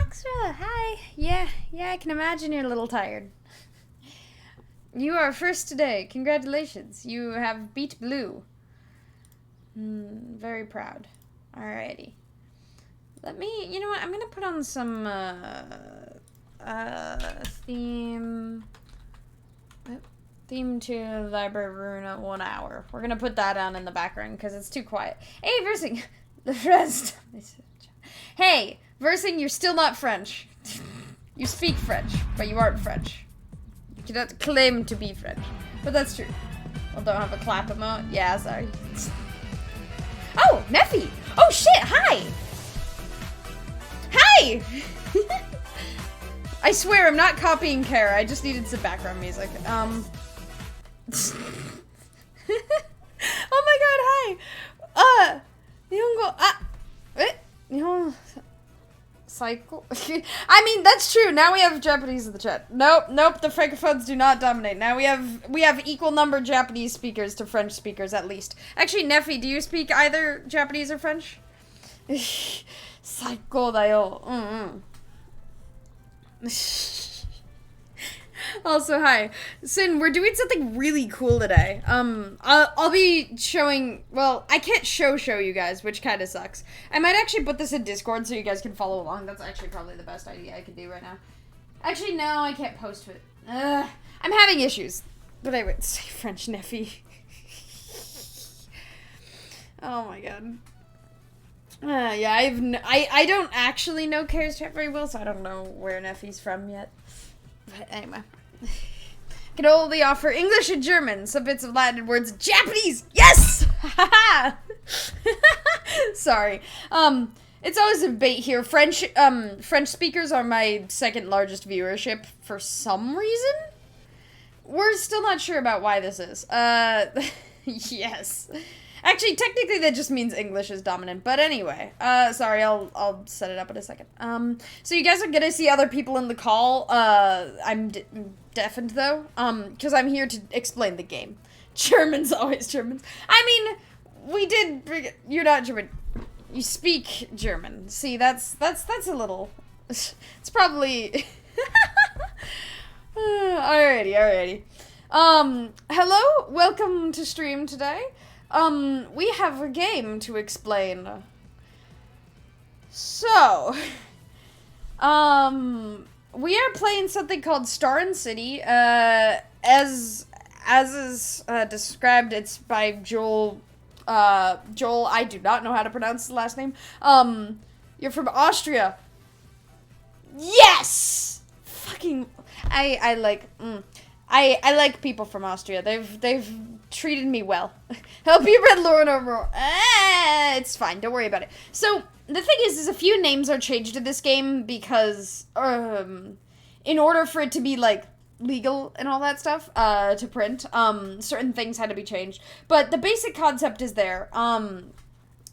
Extra, hi. Yeah, I can imagine you're a little tired. You are first today. Congratulations. You have beat Blue. Very proud. Alrighty. Let me, you know what, I'm gonna put on some, theme to Library Ruina 1 hour. We're gonna put that on in the background because it's too quiet. Hey, Versing! The rest. Hey, Versing, you're still not French. You speak French, but you aren't French. You cannot claim to be French. But that's true. I don't have a clap emote. Yeah, sorry. Oh, Neffy! Oh shit, hi! Hi! I swear, I'm not copying Kara. I just needed some background music. Oh my god, hi! Cycle? I mean, that's true. Now we have Japanese in the chat. Nope, the francophones do not dominate. Now we have equal number Japanese speakers to French speakers, at least. Actually, Neffy, do you speak either Japanese or French? 最高だよ. Also, hi. Sin, we're doing something really cool today. I'll be showing, well, I can't show you guys, which kind of sucks. I might actually put this in Discord so you guys can follow along. That's actually probably the best idea I could do right now. Actually, no, I can't post to it. I'm having issues. But I would say French Neffy. Oh my god. Yeah, I don't actually know Kara's chat very well, so I don't know where Neffy's from yet. But anyway. Can only offer English and German, some bits of Latin and words. Japanese! Yes! Sorry. It's always a debate here. French speakers are my second largest viewership for some reason. We're still not sure about why this is. Yes. Actually, technically that just means English is dominant, but anyway. Sorry, I'll set it up in a second. So you guys are gonna see other people in the call. I'm deafened though, because I'm here to explain the game. German's always Germans. I mean, you're not German. You speak German. See, that's a little, it's probably, alrighty. Hello, welcome to stream today. We have a game to explain. So, we are playing something called Star and City, as is, described, it's by Joel, I do not know how to pronounce his last name. You're from Austria. Yes! Fucking, I like people from Austria. They've treated me well. Help you read Lauren over. It's fine. Don't worry about it. So the thing is a few names are changed in this game because, in order for it to be like legal and all that stuff, to print, certain things had to be changed. But the basic concept is there.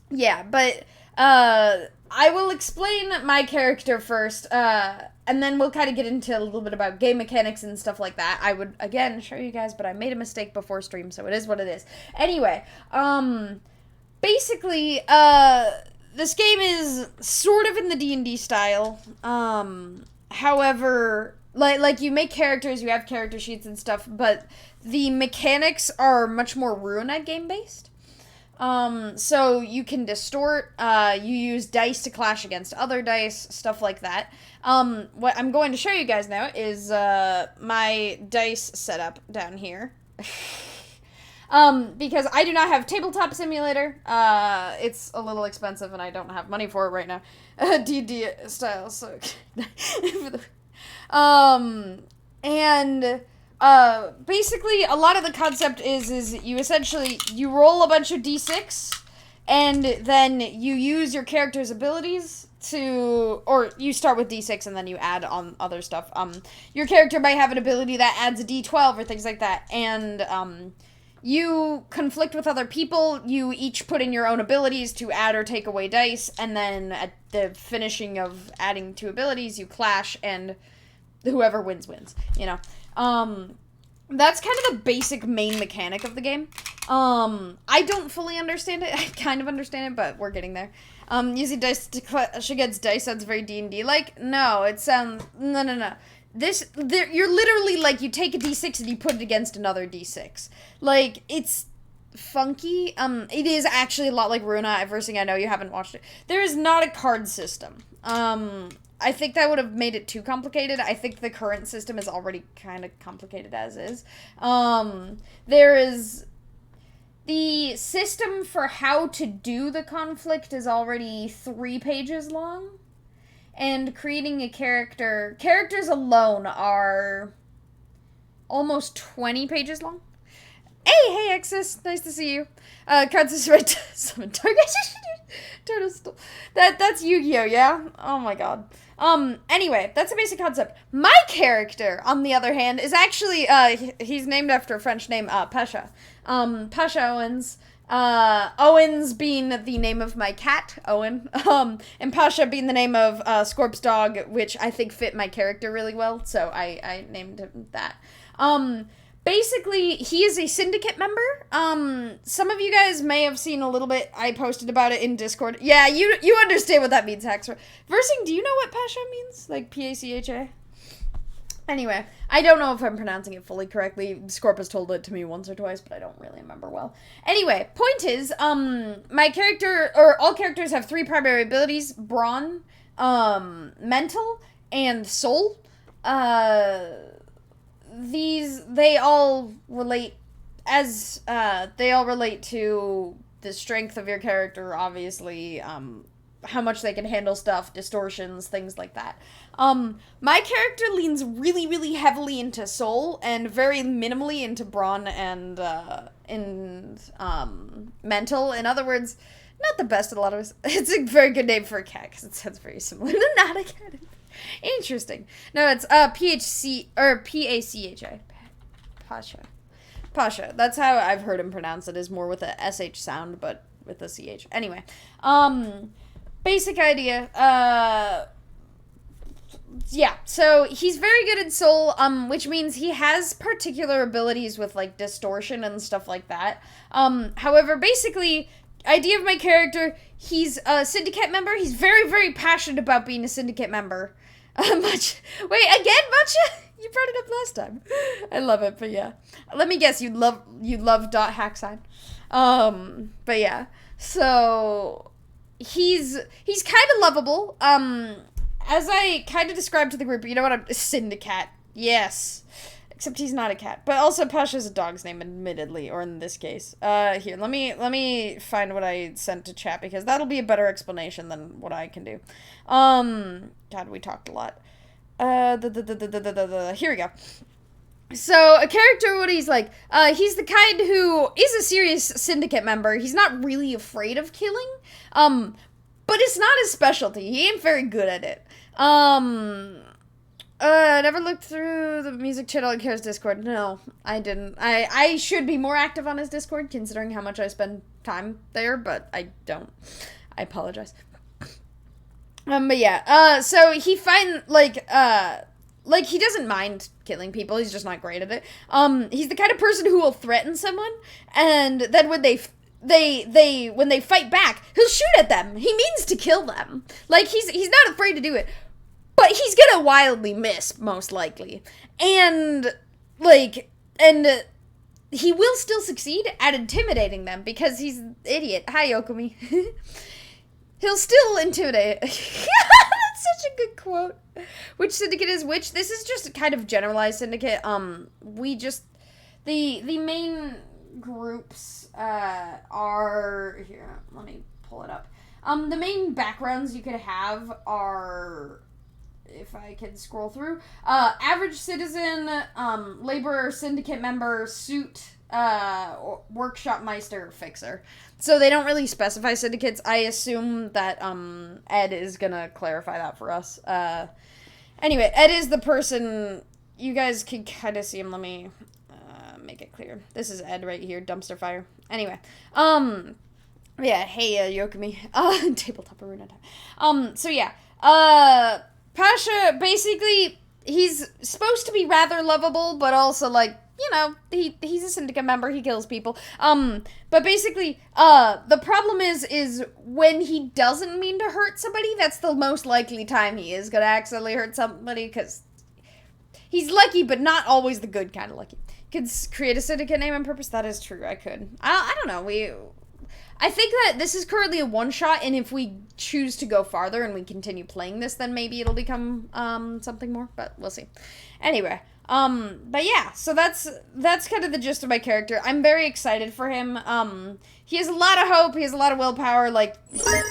Yeah, but I will explain my character first, and then we'll kind of get into a little bit about game mechanics and stuff like that. I would, again, show you guys, but I made a mistake before stream, so it is what it is. Anyway, basically, this game is sort of in the D&D style. However, like you make characters, you have character sheets and stuff, but the mechanics are much more Ruina game-based. So you can distort, you use dice to clash against other dice, stuff like that. What I'm going to show you guys now is, my dice setup down here. Because I do not have Tabletop Simulator, it's a little expensive and I don't have money for it right now. D&D style, so, basically, a lot of the concept is you roll a bunch of d6, and then you use your character's abilities or you start with d6 and then you add on other stuff. Your character might have an ability that adds a d12 or things like that, and, you conflict with other people, you each put in your own abilities to add or take away dice, and then at the finishing of adding two abilities, you clash, and whoever wins, you know. That's kind of the basic main mechanic of the game. I don't fully understand it. I kind of understand it, but we're getting there. Using dice to clash against dice sounds very D&D like. No, it sounds no. You're literally like you take a D6 and you put it against another D6. Like it's funky. It is actually a lot like Ruina. First thing I know, you haven't watched it. There is not a card system. I think that would have made it too complicated. I think the current system is already kind of complicated as is. There is the system for how to do the conflict is already 3 pages long. And creating a characters alone are almost 20 pages long. Hey, Exus, nice to see you. Cards is right. Summon target. Turtle. That's Yu-Gi-Oh, yeah? Oh my god. Anyway, that's a basic concept. My character, on the other hand, is actually, he's named after a French name, Pacha. Pacha Owens. Owens being the name of my cat, Owen. And Pacha being the name of, Scorp's dog, which I think fit my character really well, so I named him that. Basically, he is a syndicate member. Some of you guys may have seen a little bit. I posted about it in Discord. Yeah, you understand what that means, Haxor. Versing, do you know what Pacha means? Like, P-A-C-H-A? Anyway, I don't know if I'm pronouncing it fully correctly. Scorp has told it to me once or twice, but I don't really remember well. Anyway, point is, my character, or all characters have 3 primary abilities. Brawn, mental, and soul. They all relate to the strength of your character, obviously, how much they can handle stuff, distortions, things like that. My character leans really, really heavily into soul and very minimally into brawn and mental. In other words, not the best at a lot of us. It's a very good name for a cat because it sounds very similar to not a cat. Interesting. No, it's P-A-C-H-A. Pacha. That's how I've heard him pronounce it, is more with a S-H sound, but with a C-H. Anyway. Basic idea. Yeah, so he's very good at soul, which means he has particular abilities with, like, distortion and stuff like that. However, basically, idea of my character, he's a syndicate member. He's very, very passionate about being a syndicate member. Wait, again, Matcha? You brought it up last time. I love it, but yeah. Let me guess, you love .hack sign. But yeah. So he's kind of lovable. As I kind of described to the group, you know what? A syndicate. Yes. Except he's not a cat. But also Pasha's a dog's name, admittedly, or in this case. Here, let me find what I sent to chat, because that'll be a better explanation than what I can do. God, we talked a lot. Here we go. So, a character, what he's like, he's the kind who is a serious syndicate member. He's not really afraid of killing, but it's not his specialty. He ain't very good at it. Never looked through the music channel on Kara's Discord. No, I didn't. I should be more active on his Discord, considering how much I spend time there, but I don't. I apologize. But yeah, so he he doesn't mind killing people, he's just not great at it. He's the kind of person who will threaten someone, and then when they fight back, he'll shoot at them. He means to kill them. Like, he's not afraid to do it. But he's gonna wildly miss, most likely. And he will still succeed at intimidating them, because he's an idiot. Hi, Yokumi. He'll still intimidate. That's such a good quote. Which syndicate is which? This is just a kind of generalized syndicate. The main groups, are, here, let me pull it up. The main backgrounds you could have are, if I can scroll through, average citizen, laborer, syndicate member, suit, workshop meister, fixer. So they don't really specify syndicates. I assume that, Ed is gonna clarify that for us. Anyway, Ed is the person, you guys can kind of see him. Let me, make it clear. This is Ed right here, dumpster fire. Anyway, yeah, hey, Yokami. Tabletop Ruina time. So yeah, Pasha, basically, he's supposed to be rather lovable, but also, like, you know, he's a syndicate member, he kills people. But basically, the problem is when he doesn't mean to hurt somebody, that's the most likely time he is gonna accidentally hurt somebody, because he's lucky, but not always the good kind of lucky. Could create a syndicate name on purpose? That is true, I could. I don't know, I think that this is currently a one-shot, and if we choose to go farther and we continue playing this, then maybe it'll become, something more, but we'll see. Anyway, but yeah, so that's kind of the gist of my character. I'm very excited for him. He has a lot of hope, he has a lot of willpower, like, fuck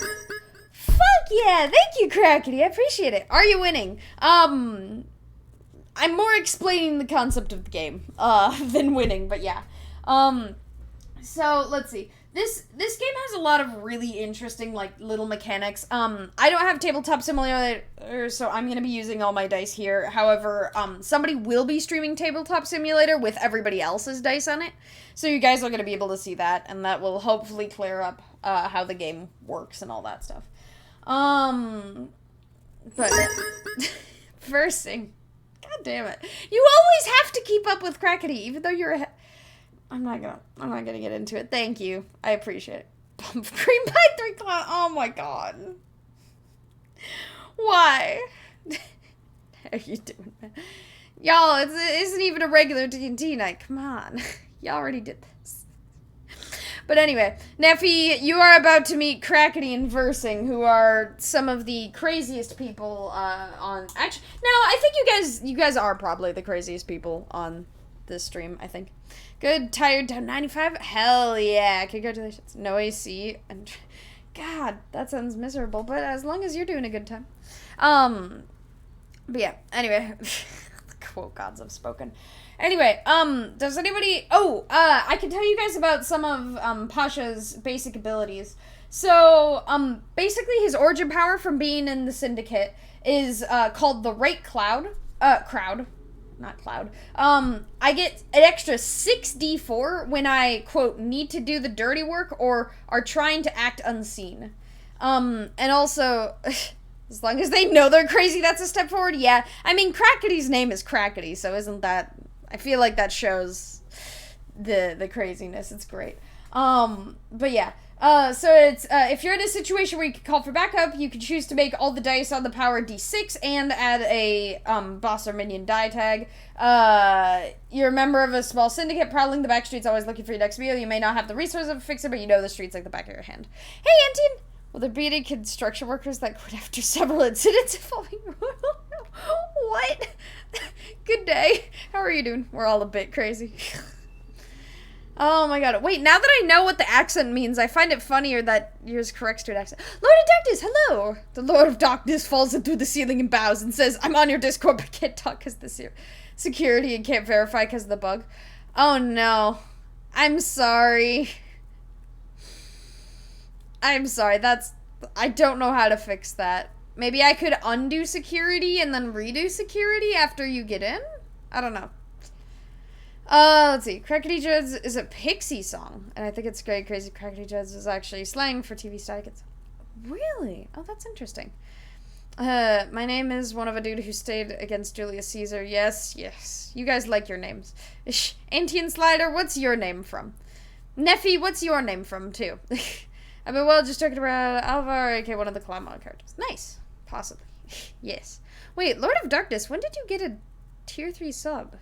yeah, thank you, Crackety, I appreciate it. Are you winning? I'm more explaining the concept of the game, than winning, but yeah. So, let's see. This game has a lot of really interesting, like, little mechanics. I don't have Tabletop Simulator, so I'm gonna be using all my dice here. However, somebody will be streaming Tabletop Simulator with everybody else's dice on it. So you guys are gonna be able to see that, and that will hopefully clear up, how the game works and all that stuff. But, versing. God damn it. You always have to keep up with Crackety, even though you're I'm not gonna get into it. Thank you. I appreciate it. Cream pie 3 clown. Oh my god. Why? How are you doing, man? Y'all, it isn't even a regular D&D night. Come on. Y'all already did this. But anyway, Neffy, you are about to meet Crackety and Versing, who are some of the craziest people on. Actually, no, I think you guys are probably the craziest people on this stream, I think. Good, tired, down 95? Hell yeah, congratulations. No AC, and God, that sounds miserable, but as long as you're doing a good time. But yeah, anyway, quote gods have spoken. Anyway, does anybody, I can tell you guys about some of, Pacha's basic abilities. So, basically his origin power from being in the Syndicate is, called the Right Crowd. Not Cloud. I get an extra 6d4 when I, quote, need to do the dirty work or are trying to act unseen. And also, as long as they know they're crazy, that's a step forward, yeah. I mean, Crackety's name is Crackety, so isn't that, I feel like that shows the craziness. It's great. But yeah. So it's, if you're in a situation where you can call for backup, you can choose to make all the dice on the power d6 and add a, boss or minion die tag. You're a member of a small syndicate prowling the back streets, always looking for your next meal. You may not have the resources of a fixer, but you know the streets like the back of your hand. Hey, Antian! Will there be any construction workers that quit after several incidents involving What? Good day. How are you doing? We're all a bit crazy. Oh my god. Wait, now that I know what the accent means, I find it funnier that yours corrects to an accent. Lord of Darkness, hello! The Lord of Darkness falls in through the ceiling and bows and says, I'm on your Discord but can't talk because the security and can't verify because of the bug. Oh no. I'm sorry. I'm sorry, I don't know how to fix that. Maybe I could undo security and then redo security after you get in? I don't know. Let's see. Crackety Judds is a Pixie song, and I think it's great. Crazy Crackety Judds is actually slang for TV star-kids. Really? Oh, that's interesting. My name is one of a dude who stayed against Julius Caesar. Yes, yes. You guys like your names. Antian Slider, what's your name from? Neffy, what's your name from, too? I've been just talking about Alvar, aka one of the Clown characters. Nice. Possibly. Yes. Wait, Lord of Darkness, when did you get a tier 3 sub?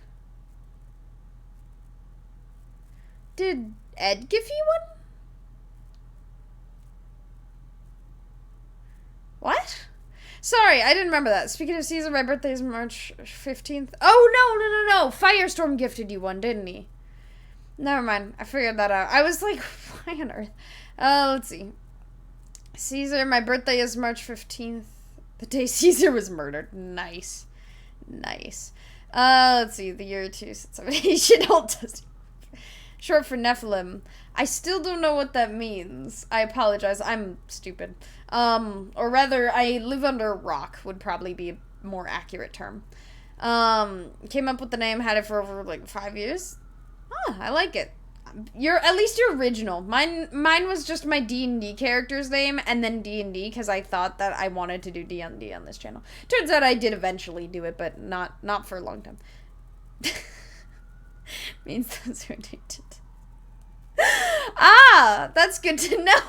Did Ed give you one? What? Sorry, I didn't remember that. Speaking of Caesar, my birthday is March 15th. Oh, no. Firestorm gifted you one, didn't he? Never mind. I figured that out. I was like, why on earth? Let's see. Caesar, my birthday is March 15th. The day Caesar was murdered. Nice. Nice. Let's see. The year 277. Short for Nephilim. I still don't know what that means. I apologize. I'm stupid. Or rather, I live under a rock would probably be a more accurate term. Came up with the name, had it for over like 5 years. Huh, I like it. At least you're original. Mine was just my D&D character's name and then D&D because I thought that I wanted to do D&D on this channel. Turns out I did eventually do it, but not for a long time. Means those who need to. Ah, that's good to know.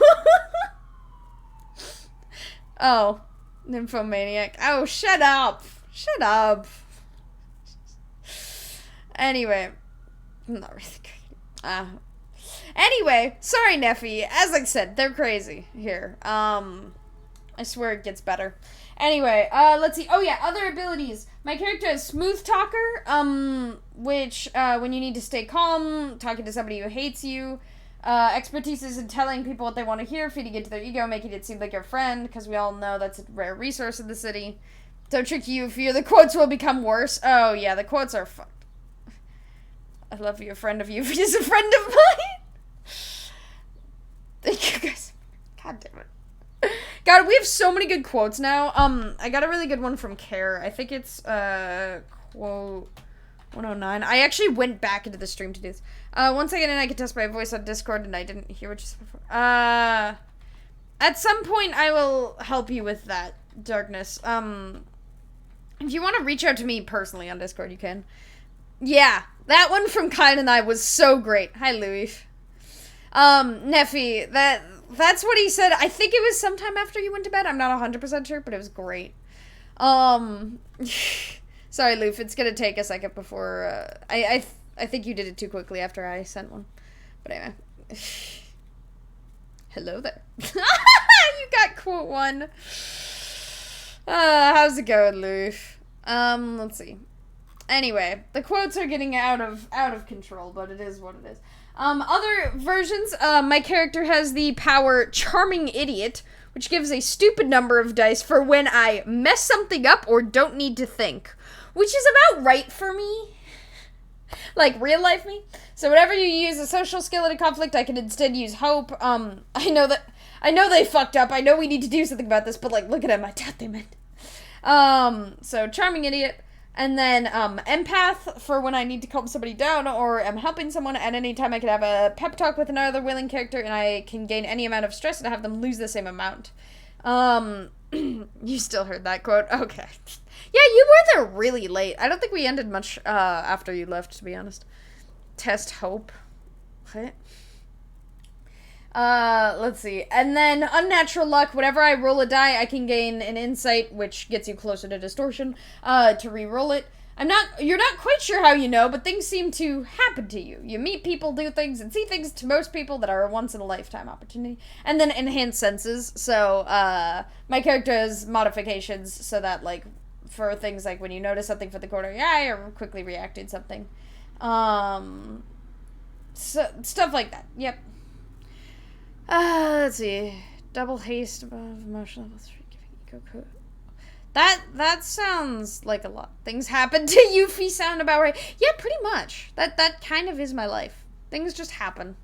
Oh, nymphomaniac. Oh, shut up. Shut up. Anyway, I'm not really crazy. Anyway, sorry, Neffy. As I said, they're crazy here. I swear it gets better. Anyway, let's see. Oh yeah, other abilities. My character is Smooth Talker, which, when you need to stay calm, talking to somebody who hates you. Expertise is in telling people what they want to hear, feeding into their ego, making it seem like your friend, because we all know that's a rare resource in the city. Don't trick you, fear the quotes will become worse. Oh yeah, the quotes are fucked. I love you, a friend of you, he's a friend of mine. Thank you guys. God damn it. God, we have so many good quotes now. I got a really good one from Care. I think it's, quote 109. I actually went back into the stream to do this. Once I get in, I can test my voice on Discord, and I didn't hear what you said before. At some point, I will help you with that, Darkness. If you want to reach out to me personally on Discord, you can. Yeah, that one from Kyle and I was so great. Hi, Louis. Neffy, that's what he said. I think it was sometime after you went to bed. I'm not 100% sure, but it was great. Sorry, Loof, it's gonna take a second before, I think you did it too quickly after I sent one. But anyway. Hello there. You got quote 1. How's it going, Loof? Let's see. Anyway, the quotes are getting out of control, but it is what it is. Other versions, my character has the power Charming Idiot, which gives a stupid number of dice for when I mess something up or don't need to think, which is about right for me. Like, real life me. So whenever you use a social skill in a conflict, I can instead use hope. I know they fucked up. I know we need to do something about this, but, like, look at them. I doubt they meant. So Charming Idiot. And then, empath for when I need to calm somebody down or am helping someone. At any time I can have a pep talk with another willing character and I can gain any amount of stress and have them lose the same amount. You still heard that quote? Okay. Yeah, you were there really late. I don't think we ended much, after you left, to be honest. Test hope. What? Let's see. And then unnatural luck. Whenever I roll a die, I can gain an insight, which gets you closer to distortion, to re-roll it. You're not quite sure how you know, but things seem to happen to you. You meet people, do things, and see things to most people that are a once-in-a-lifetime opportunity. And then enhanced senses. So, my character has modifications so that, like, for things like when you notice something for the corner of your eye or quickly reacting something. So, stuff like that. Yep. Let's see. Double haste above emotional level 3, giving ego code. That sounds like a lot. Things happen to Yuffie sound about right. Yeah, pretty much. That kind of is my life. Things just happen.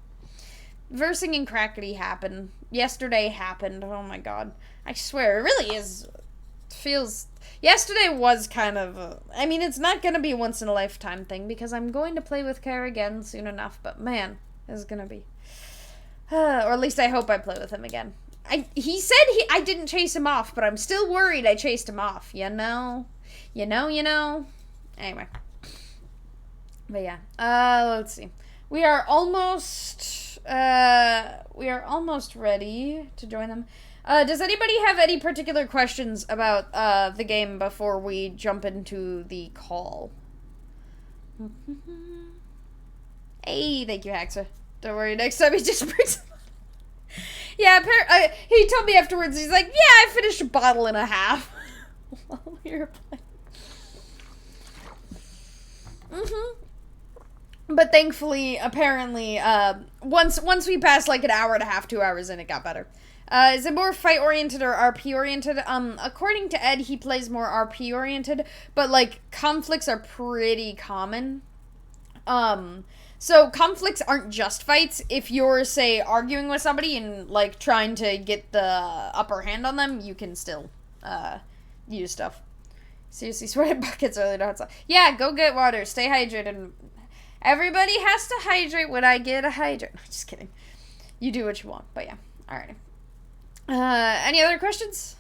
Versing and Crackety happened. Yesterday happened. Oh my god. I swear, it really is. Yesterday was kind of I mean, it's not gonna be a once in a lifetime thing because I'm going to play with Care again soon enough, but man, it's gonna be. Or at least I hope I play with him again. He said I didn't chase him off, but I'm still worried I chased him off, you know? You know? Anyway. But yeah. Let's see. We are almost ready to join them. Does anybody have any particular questions about, the game before we jump into the call? Hey, thank you, Haxa. Don't worry, next time he just brings... Yeah, he told me afterwards, he's like, yeah, I finished a bottle and a half. While we were playing. But thankfully, apparently, once we passed like an hour and a half, 2 hours in, it got better. Is it more fight-oriented or RP-oriented? According to Ed, he plays more RP-oriented, but, like, conflicts are pretty common. So conflicts aren't just fights. If you're, say, arguing with somebody and, like, trying to get the upper hand on them, you can still, use stuff. Seriously, sweating buckets early to hot sauce. Yeah, go get water. Stay hydrated. Everybody has to hydrate when I get a hydrate. Just kidding. You do what you want, but yeah. Alrighty. Any other questions?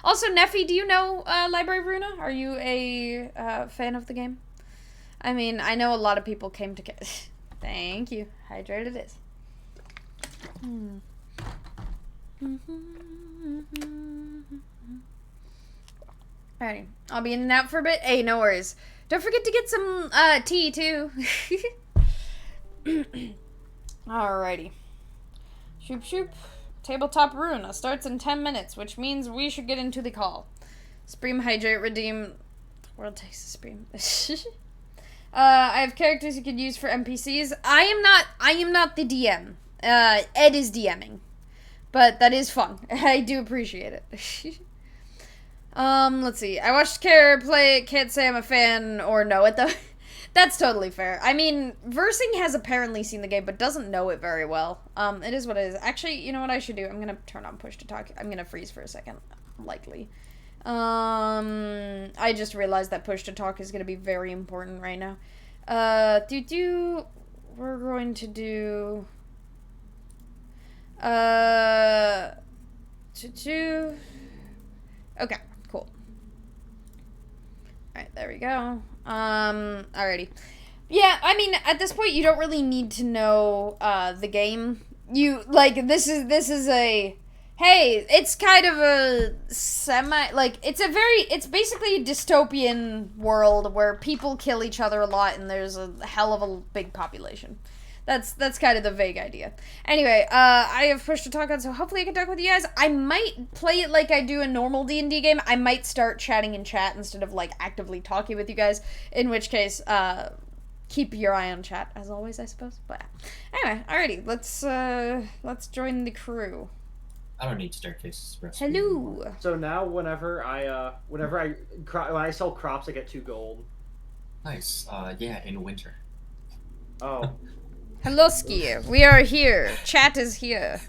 Also, Neffy, do you know, Library of Ruina? Are you a, fan of the game? I mean, I know a lot of people came to... Thank you. Hydrated it is. Alrighty. I'll be in and out for a bit. Hey, no worries. Don't forget to get some tea, too. Alrighty. Shoop shoop. Tabletop Ruina starts in 10 minutes, which means we should get into the call. Supreme Hydrate Redeem. The world takes the Supreme. I have characters you could use for NPCs. I am not the DM. Ed is DMing. But that is fun. I do appreciate it. Let's see. I watched Kara play it, can't say I'm a fan or know it though. That's totally fair. I mean, Versing has apparently seen the game, but doesn't know it very well. It is what it is. Actually, you know what I should do? I'm gonna turn on push to talk. I'm gonna freeze for a second. Likely. I just realized that push to talk is gonna be very important right now. We're going to do... Okay, cool. Alright, there we go. Alrighty. Yeah, I mean, at this point, you don't really need to know, the game. You, like, this is a... Hey, it's kind of a it's basically a dystopian world where people kill each other a lot and there's a hell of a big population. That's kind of the vague idea. Anyway, I have pushed to talk on, so hopefully I can talk with you guys. I might play it like I do a normal D&D game. I might start chatting in chat instead of, like, actively talking with you guys, in which case, keep your eye on chat, as always, I suppose. But anyway, alrighty, let's join the crew. I don't need staircases. Hello. So now, whenever I sell crops, I get 2 gold. Nice. Yeah, in winter. Oh. Hello, Skier. We are here. Chat is here.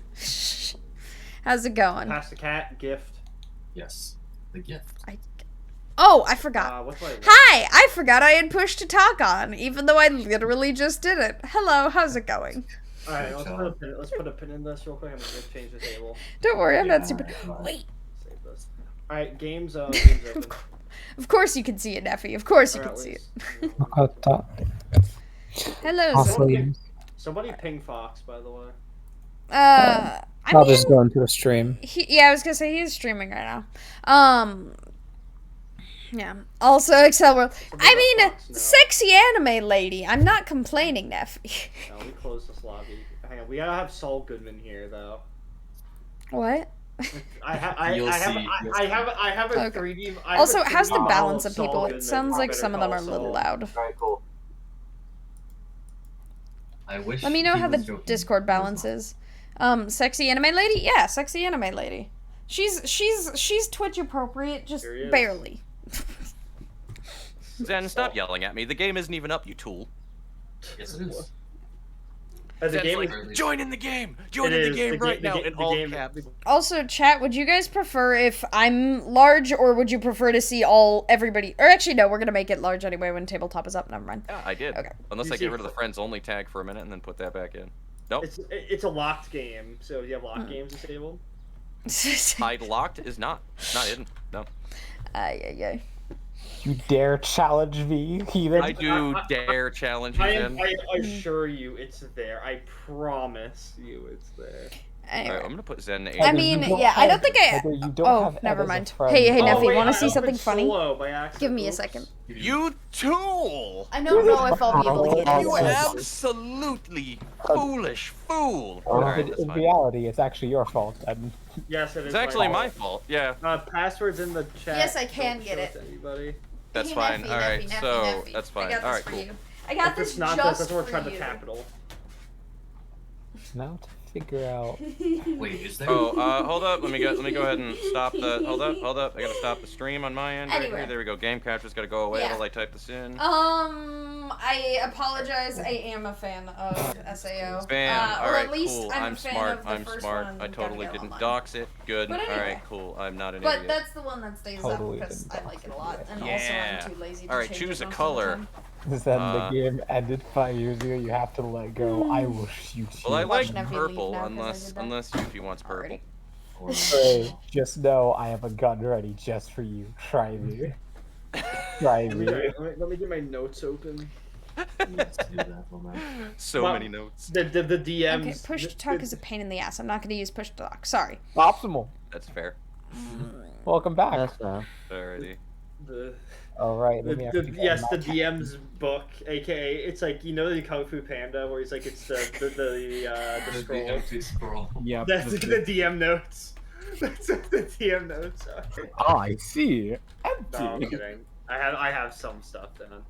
How's it going? Pass the cat gift. Yes, the gift. I forgot. What's my Hi! I forgot I had pushed to talk on, even though I literally just did it. Hello, how's it going? Alright, let's put a pin in this real quick. I'm gonna change the table. Don't worry, I'm not stupid. Wait. Save this. Alright, games open. Of course you can see it, Neffy. Of course you can see it. Hello, Somebody ping Fox, by the way. I'll just go into a stream. Yeah, I was gonna say he is streaming right now. Yeah. Also, Excel World. I mean, sexy anime lady. I'm not complaining, Neffy. No, we closed this lobby. Hang on, we gotta have Saul Goodman here, though. What? I have a Okay. 3D. Also, how's the balance of people? It sounds like some of them are a little loud. Very cool. I wish. Let me know how the Discord balance is. Sexy anime lady? Yeah, sexy anime lady. She's Twitch appropriate, just barely. Zen, stop yelling at me. The game isn't even up, you tool. Yes, it is. Zen's like, join in the game! Join in the game right now in all caps. Also, chat, would you guys prefer if I'm large, or would you prefer to see everybody? Or actually, no, we're gonna make it large anyway when tabletop is up. Never mind. Yeah, I did. Okay. Unless I get rid of the friends only tag for a minute and then put that back in. Nope. It's a locked game, so you have locked games disabled. Hide locked is not hidden. No. Yeah. You dare challenge me, heathen? I do dare challenge you, Zen. I assure you, it's there. I promise you, it's there. Anyway. Alright, I'm gonna put Zen. I mean, yeah, I don't think I. Oh, never mind. Hey, Neffy, want to see something funny? Give me a second. You tool! I don't know if I'll be able to get it. You absolutely foolish fool! Alright, in reality, it's actually your fault. Yes, it is. It's actually my fault. Yeah. Passwords in the chat. Yes, I can get it. Anybody. That's fine. All right, so that's fine. All right, cool. I got this just that's where we're for trying you. the capital. Now to figure out. Wait, is there? Oh, hold up. Let me go ahead and stop the. Hold up. I gotta stop the stream on my end right here. There we go. Game capture's gotta go away while I type this in. I apologize. I am a fan of SAO. Spam. All right, cool. I'm smart. I totally didn't dox it. Good. Anyway, all right, cool. I'm not an but idiot. But that's the one that stays up because I like it a lot, and also I'm too lazy to all right, change choose it a most color. of the time. Then the game ended 5 years ago. You have to let go. I will shoot you. Well, I like Watch Neffy purple leave now unless Yuffie wants purple. Hey, just know I have a gun ready just for you. Try me. Try Let me. me, let me get my notes open. Let's do that one, man. So Well, many notes. The DMs. Okay, push to talk is a pain in the ass. I'm not going to use push to talk. Sorry. Optimal. That's fair. Welcome back. That's Alrighty. The, All right. Let me actually get yes, my the chat. DM's book, aka it's like the Kung Fu Panda where he's like it's the The scroll. empty scroll. Yep. That's the DM notes. That's what the DM notes are. Oh, I see. Empty. No, I'm kidding. I have some stuff done.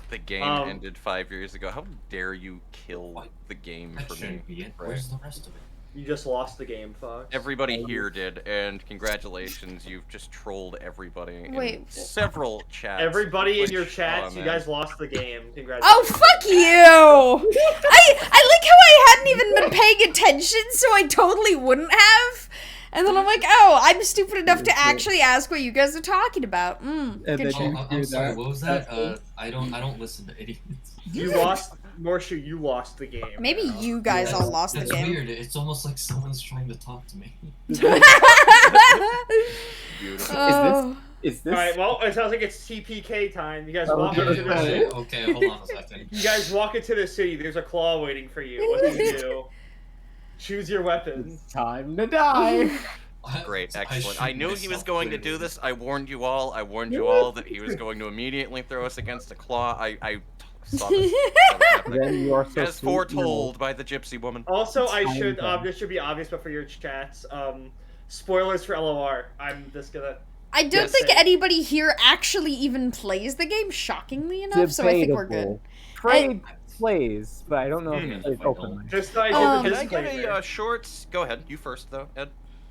The game ended 5 years ago. How dare you kill What? the game That for me? shouldn't be it. Right. Where's the rest of it? You just lost the game, Fox. Everybody here did, and congratulations, you've just trolled everybody in Wait. several chats. Everybody in Which- your oh, chats, you man. guys lost the game. Oh, Congratulations. fuck you! I like how I hadn't even been paying attention, so I totally wouldn't have. And then I'm like, oh, I'm stupid enough to actually ask what you guys are talking about. And Good then shit. you- I'm hear sorry. that. What was that? I don't listen to idiots. You lost, Morshu, you lost the game. Maybe now. you guys all lost the That's game. weird. It's almost like someone's trying to talk to me. Beautiful. Oh. Is this? Alright, well, it sounds like it's TPK time. You guys Oh, walk okay. into the city. Okay, hold on a second. You guys walk into the city. There's a claw waiting for you. What do you do? Choose your weapon. It's time to die. Great, I excellent. shoot I knew he was myself going to clearly. do this. I warned you all. I warned you all that he was going to immediately throw us against a claw. I saw this. Then you are so As sweet, foretold by the gypsy woman. Also, I Time should bomb. this should be obvious, but for your chats, spoilers for LOR. I'm just gonna. I don't Yes, think sir. anybody here actually even plays the game, shockingly enough, so I think we're good. Trade plays, but I don't know if he Hmm. plays openly. Just so I Um, give a Can I get disclaimer. a short? Go ahead. You first, though, Ed.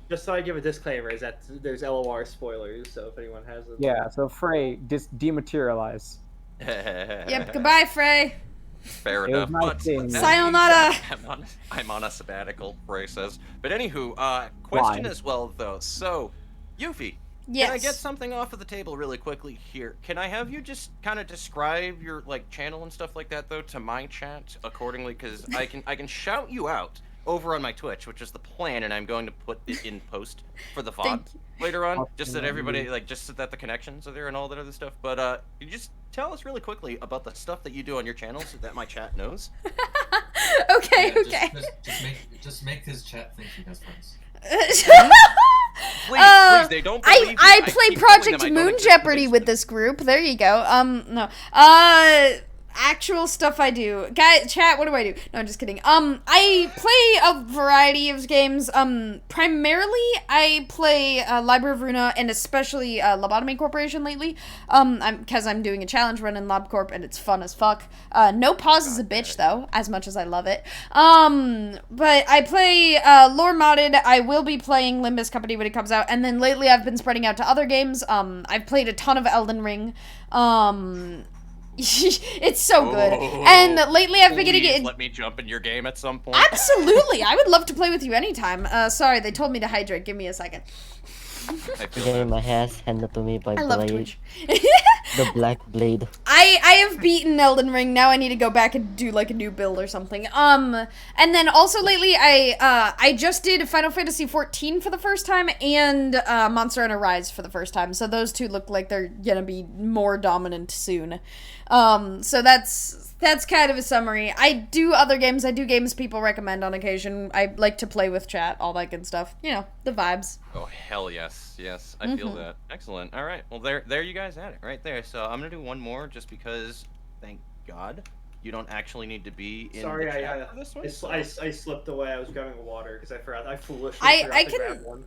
Just so I give a disclaimer is that there's LOR spoilers. So if anyone has it. Yeah, so Frey just dematerialize. Yep, goodbye, Frey. Fair It was enough. my But thing. that Sayonara. being said, I'm on a sabbatical, Frey says. But anywho, question Why? as well, though. So, Yuffie, Yes. can I get something off of the table really quickly here? Can I have you just kind of describe your channel and stuff like that, though, to my chat accordingly? Because I can shout you out over on my Twitch, which is the plan, and I'm going to put it in post for the VOD Thank later on, Awesome. just that everybody just so that the connections are there and all that other stuff. But you just tell us really quickly about the stuff that you do on your channel so that my chat knows. Okay, Yeah, okay. Just make his chat think he has friends. Please, please, they don't believe you. I keep play telling Project them I don't Moon exist in the Jeopardy with basement. this group. There you go. No. Actual stuff I do. Chat, what do I do? No, I'm just kidding. I play a variety of games. Primarily, I play Library of Ruina and especially Lobotomy Corporation lately. Because I'm doing a challenge run in LobCorp and it's fun as fuck. No pause is a bitch, though, as much as I love it. But I play Lore Modded. I will be playing Limbus Company when it comes out. And then lately, I've been spreading out to other games. I've played a ton of Elden Ring. It's so good. Oh, And lately I've been getting Please it. let me jump in your game at some point. Absolutely. I would love to play with you anytime. Sorry, they told me to hydrate. Give me a second. I feel Today that. my hair's handed to me by I love Blade, Twitch. the Black Blade. I have beaten Elden Ring. Now I need to go back and do like a new build or something. And then also lately I just did Final Fantasy 14 for the first time and Monster Hunter Rise for the first time. So those two look like they're gonna be more dominant soon. So that's kind of a summary. I do other games. I do games people recommend on occasion. I like to play with chat, all that good stuff. You know, the vibes. Oh hell yes, yes, I feel that. Excellent. All right, well there you guys had it right there. So I'm gonna do one more just because, thank God, you don't actually need to be in Sorry, the chat for this one. I slipped away. I was grabbing water because I forgot. I foolishly I forgot to can- grab one.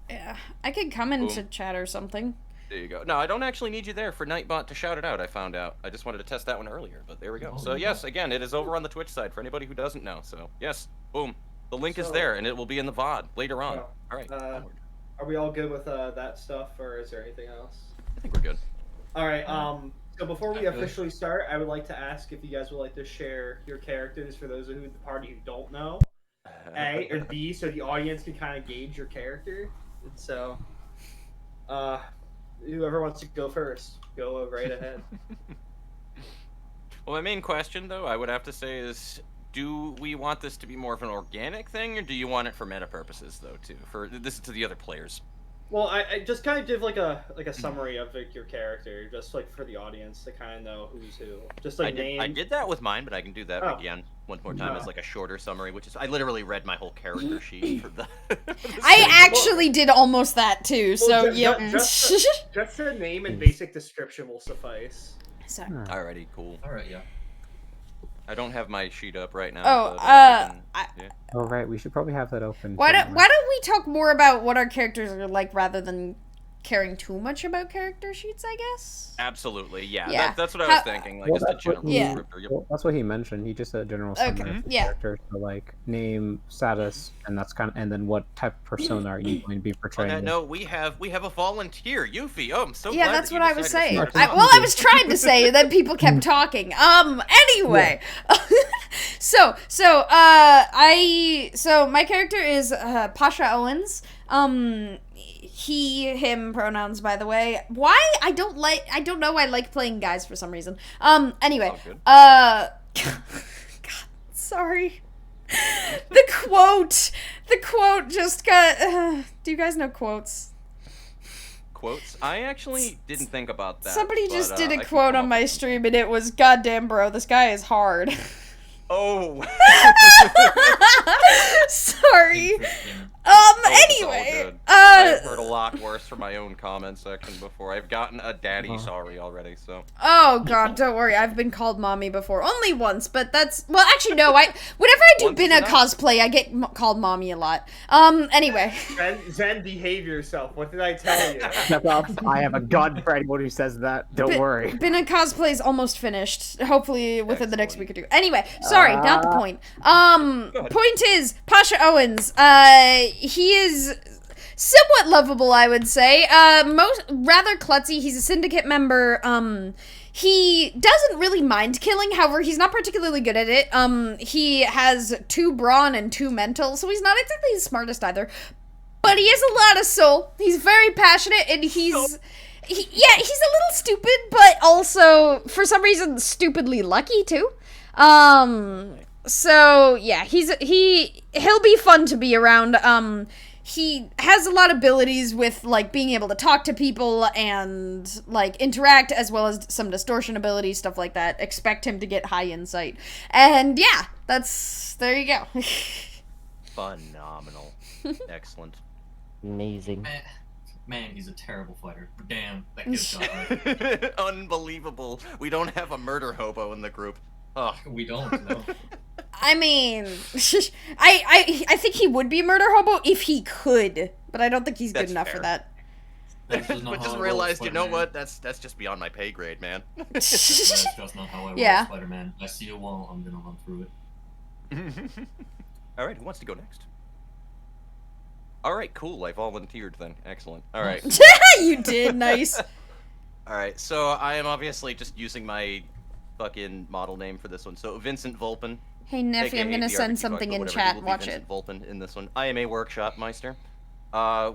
Yeah, I could come into chat or something. There you go. No, I don't actually need you there for Nightbot to shout it out. I found out. I just wanted to test that one earlier, but there we go. Oh, So yes, again, it is over on the Twitch side for anybody who doesn't know. So yes, boom, the link is So- there, and it will be in the VOD later on. Oh, All right, onward. Are we all good with that stuff, or is there anything else? I think we're good. All right. So before we I'm good. officially start, I would like to ask if you guys would like to share your characters for those of the party who don't know. A or B, so the audience can kind of gauge your character. And so, whoever wants to go first, go right ahead. Well, my main question, though, I would have to say is, do we want this to be more of an organic thing, or do you want it for meta purposes, though, too? For this is to the other players. Well, I just kind of give like a summary of like your character, just like for the audience to kind of know who's who. Just like name. I did that with mine, but I can do that Oh. again one more time Oh. as like a shorter summary, which is I literally read my whole character sheet for the. I actually did almost that too. So Well, yep. just a name and basic description will suffice. So, Alrighty, cool. All right, yeah. I don't have my sheet up right now. Oh, but I can- yeah. Oh right, we should probably have that open. why don't somewhere. we talk more about what our characters are like rather than caring too much about character sheets? I guess. Absolutely, yeah. Yeah. That's what I How- was thinking. Like Well, just a that's what general he, Yeah. descriptor. Yep. well, that's what he mentioned. He just said a general Okay, summary of the yeah. character, so like name, status, and that's kind of, and then what type of persona are you going to be On portraying? that note, we have a volunteer, Yuffie. Oh, I'm so Yeah, glad that's that you what I was decided to saying. start us off. I was trying to say that people kept talking. Anyway. So my character is Pacha Owens. He, him pronouns, by the way. Why? I don't know. I like playing guys for some reason. Anyway. Oh, good. God, sorry. The quote just got, do you guys know quotes? Quotes? I actually didn't think about that. Somebody just but, did I a can quote come on up my with stream and it was, "Goddamn, bro, this guy is hard." Oh. Sorry. It's all Anyway. good. I've heard a lot worse from my own comment section before. I've gotten a daddy sorry already, so. Oh god, don't worry. I've been called mommy before. Only once, but that's, well, actually no. Whenever I do Once is Bina enough. cosplay, I get called mommy a lot. Anyway. Zen, behave yourself. What did I tell you? Step up. I have a gun for anyone who says that. Don't worry. Bina cosplay is almost finished. Hopefully within the next week or two. Anyway, sorry, not the point. Point is, Pacha Owens, he is somewhat lovable, I would say. Rather klutzy. He's a syndicate member. He doesn't really mind killing, however, he's not particularly good at it. He has 2 brawn and 2 mental, so he's not exactly the smartest either. But he has a lot of soul. He's very passionate, and he's a little stupid, but also, for some reason, stupidly lucky, too. So, yeah, he'll be fun to be around. He has a lot of abilities with, like, being able to talk to people and, like, interact, as well as some distortion abilities, stuff like that. Expect him to get high insight. And, yeah, there you go. Phenomenal. Excellent. Amazing. Man, he's a terrible fighter. Damn, that kid's got right. Unbelievable. We don't have a murder hobo in the group. Ugh. We don't know. I mean, I think he would be a murder hobo if he could, but I don't think he's good That's enough for fair. that. That's just not But how just I roll, realized, you know Spider-Man. what? That's just beyond my pay grade, man. That's just not how I roll, Yeah. Spider-Man. I see a wall, I'm gonna run through it. All right, who wants to go next? All right, cool. I volunteered then. Excellent. All right. You did, nice. All right. So I am obviously just using my fucking model name for this one. So Vincent Volpin. Hey, Neffy, I'm aka gonna the send RPG something bug, in but whatever, chat. he will be Watch Vincent it. Volpin in this one. I am a workshop meister.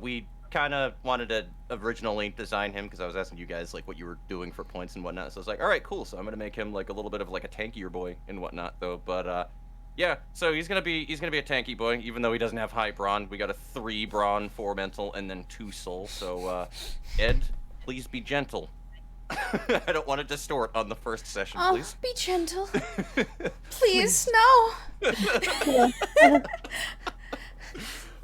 We kind of wanted to originally design him because I was asking you guys like what you were doing for points and whatnot. So I was like, all right, cool. So I'm gonna make him like a little bit of like a tankier boy and whatnot though. But yeah, so he's gonna be a tanky boy, even though he doesn't have high brawn. We got a 3 brawn, 4 mental, and then 2 soul. So Ed, please be gentle. I don't want to distort on the first session, Oh, please. be gentle. Please, no.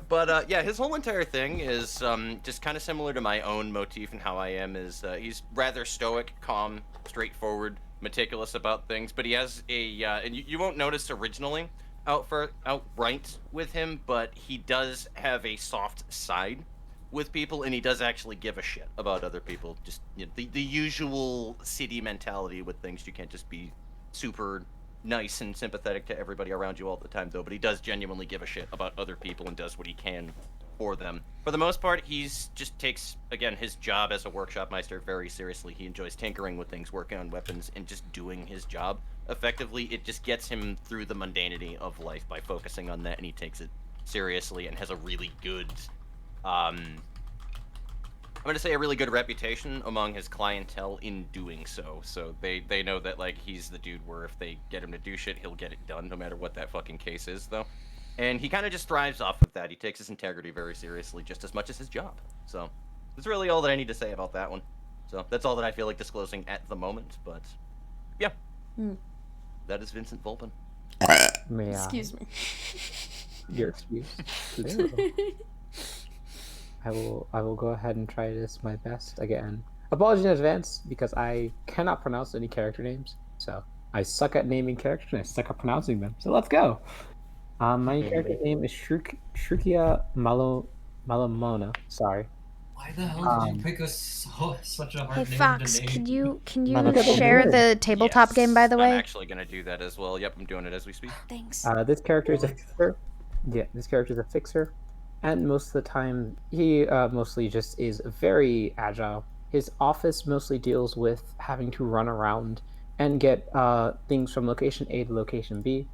But yeah, his whole entire thing is just kind of similar to my own motif and how I am. Is he's rather stoic, calm, straightforward, meticulous about things. But he has a and you won't notice originally outright with him, but he does have a soft side with people, and he does actually give a shit about other people. Just the usual city mentality with things. You can't just be super nice and sympathetic to everybody around you all the time, though. But he does genuinely give a shit about other people and does what he can for them. For the most part, he's just takes, again, his job as a workshop meister very seriously. He enjoys tinkering with things, working on weapons, and just doing his job effectively. It just gets him through the mundanity of life by focusing on that, and he takes it seriously and has a really good I'm going to say a really good reputation among his clientele in doing so. So they know that, like, he's the dude where if they get him to do shit, he'll get it done, no matter what that fucking case is, though. And he kind of just thrives off of that. He takes his integrity very seriously, just as much as his job. So that's really all that I need to say about that one. So that's all that I feel like disclosing at the moment. But yeah, that is Vincent Volpin. May I? Excuse me. Your excuse. I will go ahead and try this my best again. Apologies in advance because I cannot pronounce any character names. So I suck at naming characters and I suck at pronouncing them. So let's go. My character name is Shrukia Malamona. Sorry. Why the hell did you pick such a hard Hey name Fox, to name? can you Malachi. share the tabletop game by the way? I'm actually gonna do that as well. Yep, I'm doing it as we speak. Thanks. This character is a fixer. Yeah, this character is a fixer, and most of the time he mostly just is very agile. His office mostly deals with having to run around and get things from location A to location B.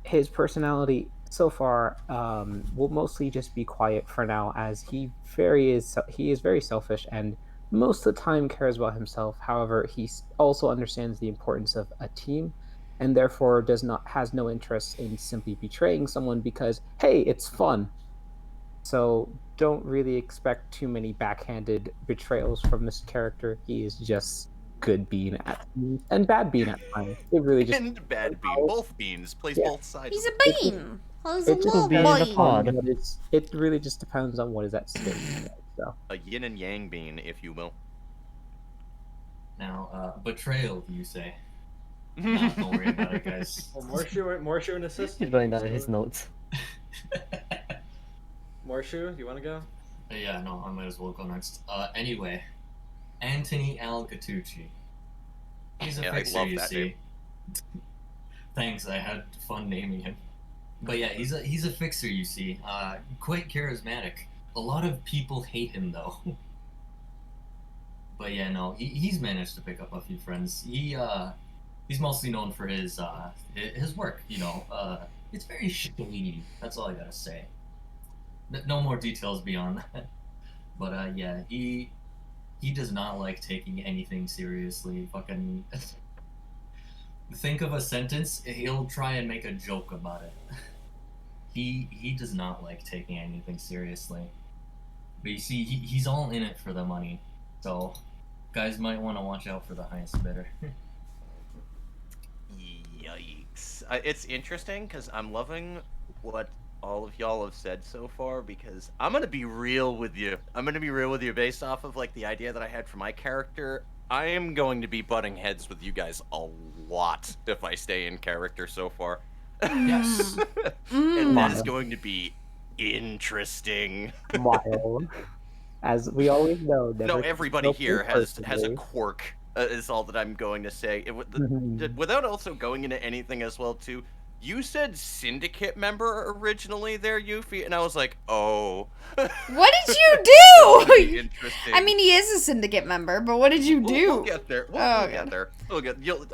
His personality so far will mostly just be quiet for now, as he is very selfish and most of the time cares about himself. However, he also understands the importance of a team, and therefore has no interest in simply betraying someone because hey, it's fun. So don't really expect too many backhanded betrayals from this character. He is just good bean at times and bad bean at times. It really just And bad bean, both beans, plays both sides. He's of a it. bean. He's it a just little bean in a boy. pod. it really just depends on what is at stake. So A yin and yang bean, if you will. Now, betrayal, you say? Nah, don't worry about it, guys. Well, Morshu and He's assistant. writing down his notes. Morshu, you want to go? Yeah, no, I might as well go next. Anyway, Anthony Algatucci. He's a Yeah, I fixer, love you that see. name. Thanks, I had fun naming him. But yeah, he's a fixer, you see. Quite charismatic. A lot of people hate him though. But yeah, no, he's managed to pick up a few friends. He's mostly known for his work, you know. It's very shady. That's all I gotta say. No more details beyond that. But yeah, he does not like taking anything seriously. Fucking think of a sentence, he'll try and make a joke about it. He does not like taking anything seriously. But you see, he's all in it for the money. So guys might want to watch out for the highest bidder. Yikes. It's interesting because I'm loving what all of y'all have said so far, because I'm gonna be real with you. Based off of like the idea that I had for my character. I am going to be butting heads with you guys a lot if I stay in character so far. Yes. And that is going to be interesting. wild. As we always know, No, everybody here has a personally. quirk. Is all that I'm going to say. Without also going into anything as well too. You said syndicate member originally there, Yuffie, and I was like, oh. What did you do? Interesting. I mean, he is a syndicate member, but what did you do? We'll get there. We'll get there.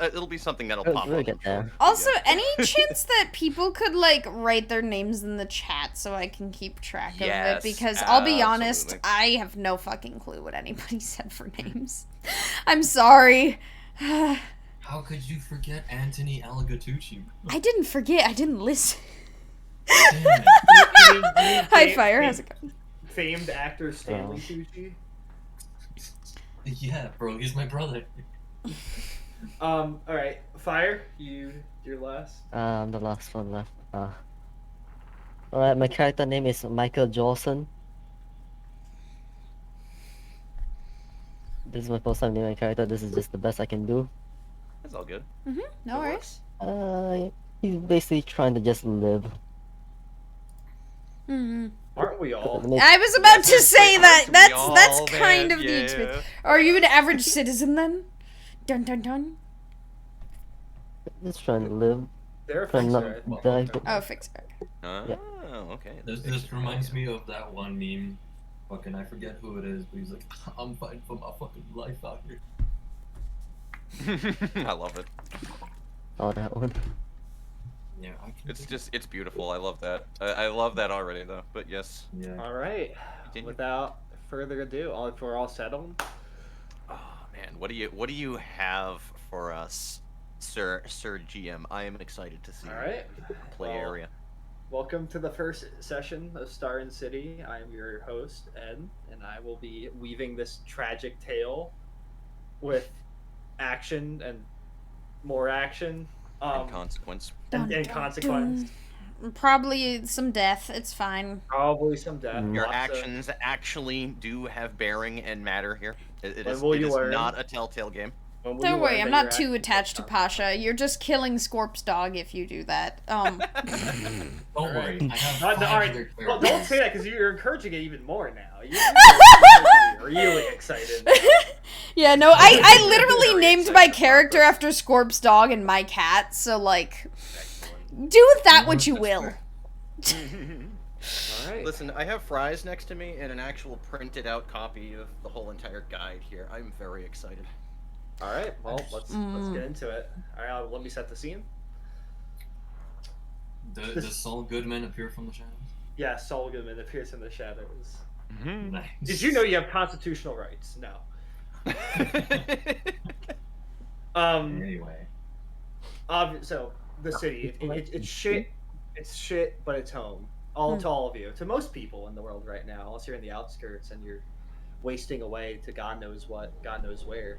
It'll be something that'll pop We'll up. get there. Also, any chance that people could like write their names in the chat so I can keep track of Yes, it? Because I'll be honest, absolutely. I have no fucking clue what anybody said for names. I'm sorry. How could you forget Anthony Algatucci? I didn't forget. I didn't listen. Damn it. Hi, Fire. How's it going? Famed actor Stanley Tucci. Yeah, bro, he's my brother. All right, Fire, you're last. The last one left. Alright, my character name is Michael Jolson. This is my first time naming my character. This is just the best I can do. That's all good. No worries. He's basically trying to just live. Aren't we all? I was about to say that. Aren't we That's all, kind man? of the Yeah. experience. Are you an average citizen then? Dun dun dun. Just trying to live. They're a Trying fixer. not die. Oh, fix it. Oh, Yeah. okay. This reminds me of that one meme. Fucking, I forget who it is, but he's like, I'm fighting for my fucking life out here. I love it. Oh, that one. Yeah, I can. It's beautiful. I love that. I love that already though. But yes. Yeah. All right. Continue. Without further ado, if we're all settled, Oh man, what do you have for us, Sir GM? I am excited to see all right. play Well, area. welcome to the first session of Star and City. I am your host, Ed, and I will be weaving this tragic tale with action and more action. And consequence. And consequence. Probably some death. It's fine. Probably some death. Your lots of- actions actually do have bearing and matter here. It When is, will it you is learn? not a telltale game. when will Don't you worry, learn I'm that not your too actions attached to are Pasha. You're just killing Scorp's dog if you do that. Don't worry. I have Not- five all right, other well, characters. don't say that because you're encouraging it even more now. You're really excited. Yeah, no, I literally Very named excited my about character this. after Scorp's dog and my cat, so like, Excellent. do with that what you will. All right. Listen, I have fries next to me and an actual printed out copy of the whole entire guide here. I'm very excited. All right. Well, let's get into it. All right. Let me set the scene. Does Saul Goodman appear from the shadows? Yeah, Saul Goodman appears in the shadows. Nice. Did you know you have constitutional rights? No. Anyway. So the city, it's shit. It's shit, but it's home. To all of you, to most people in the world right now, unless you're in the outskirts and you're wasting away to God knows what, God knows where.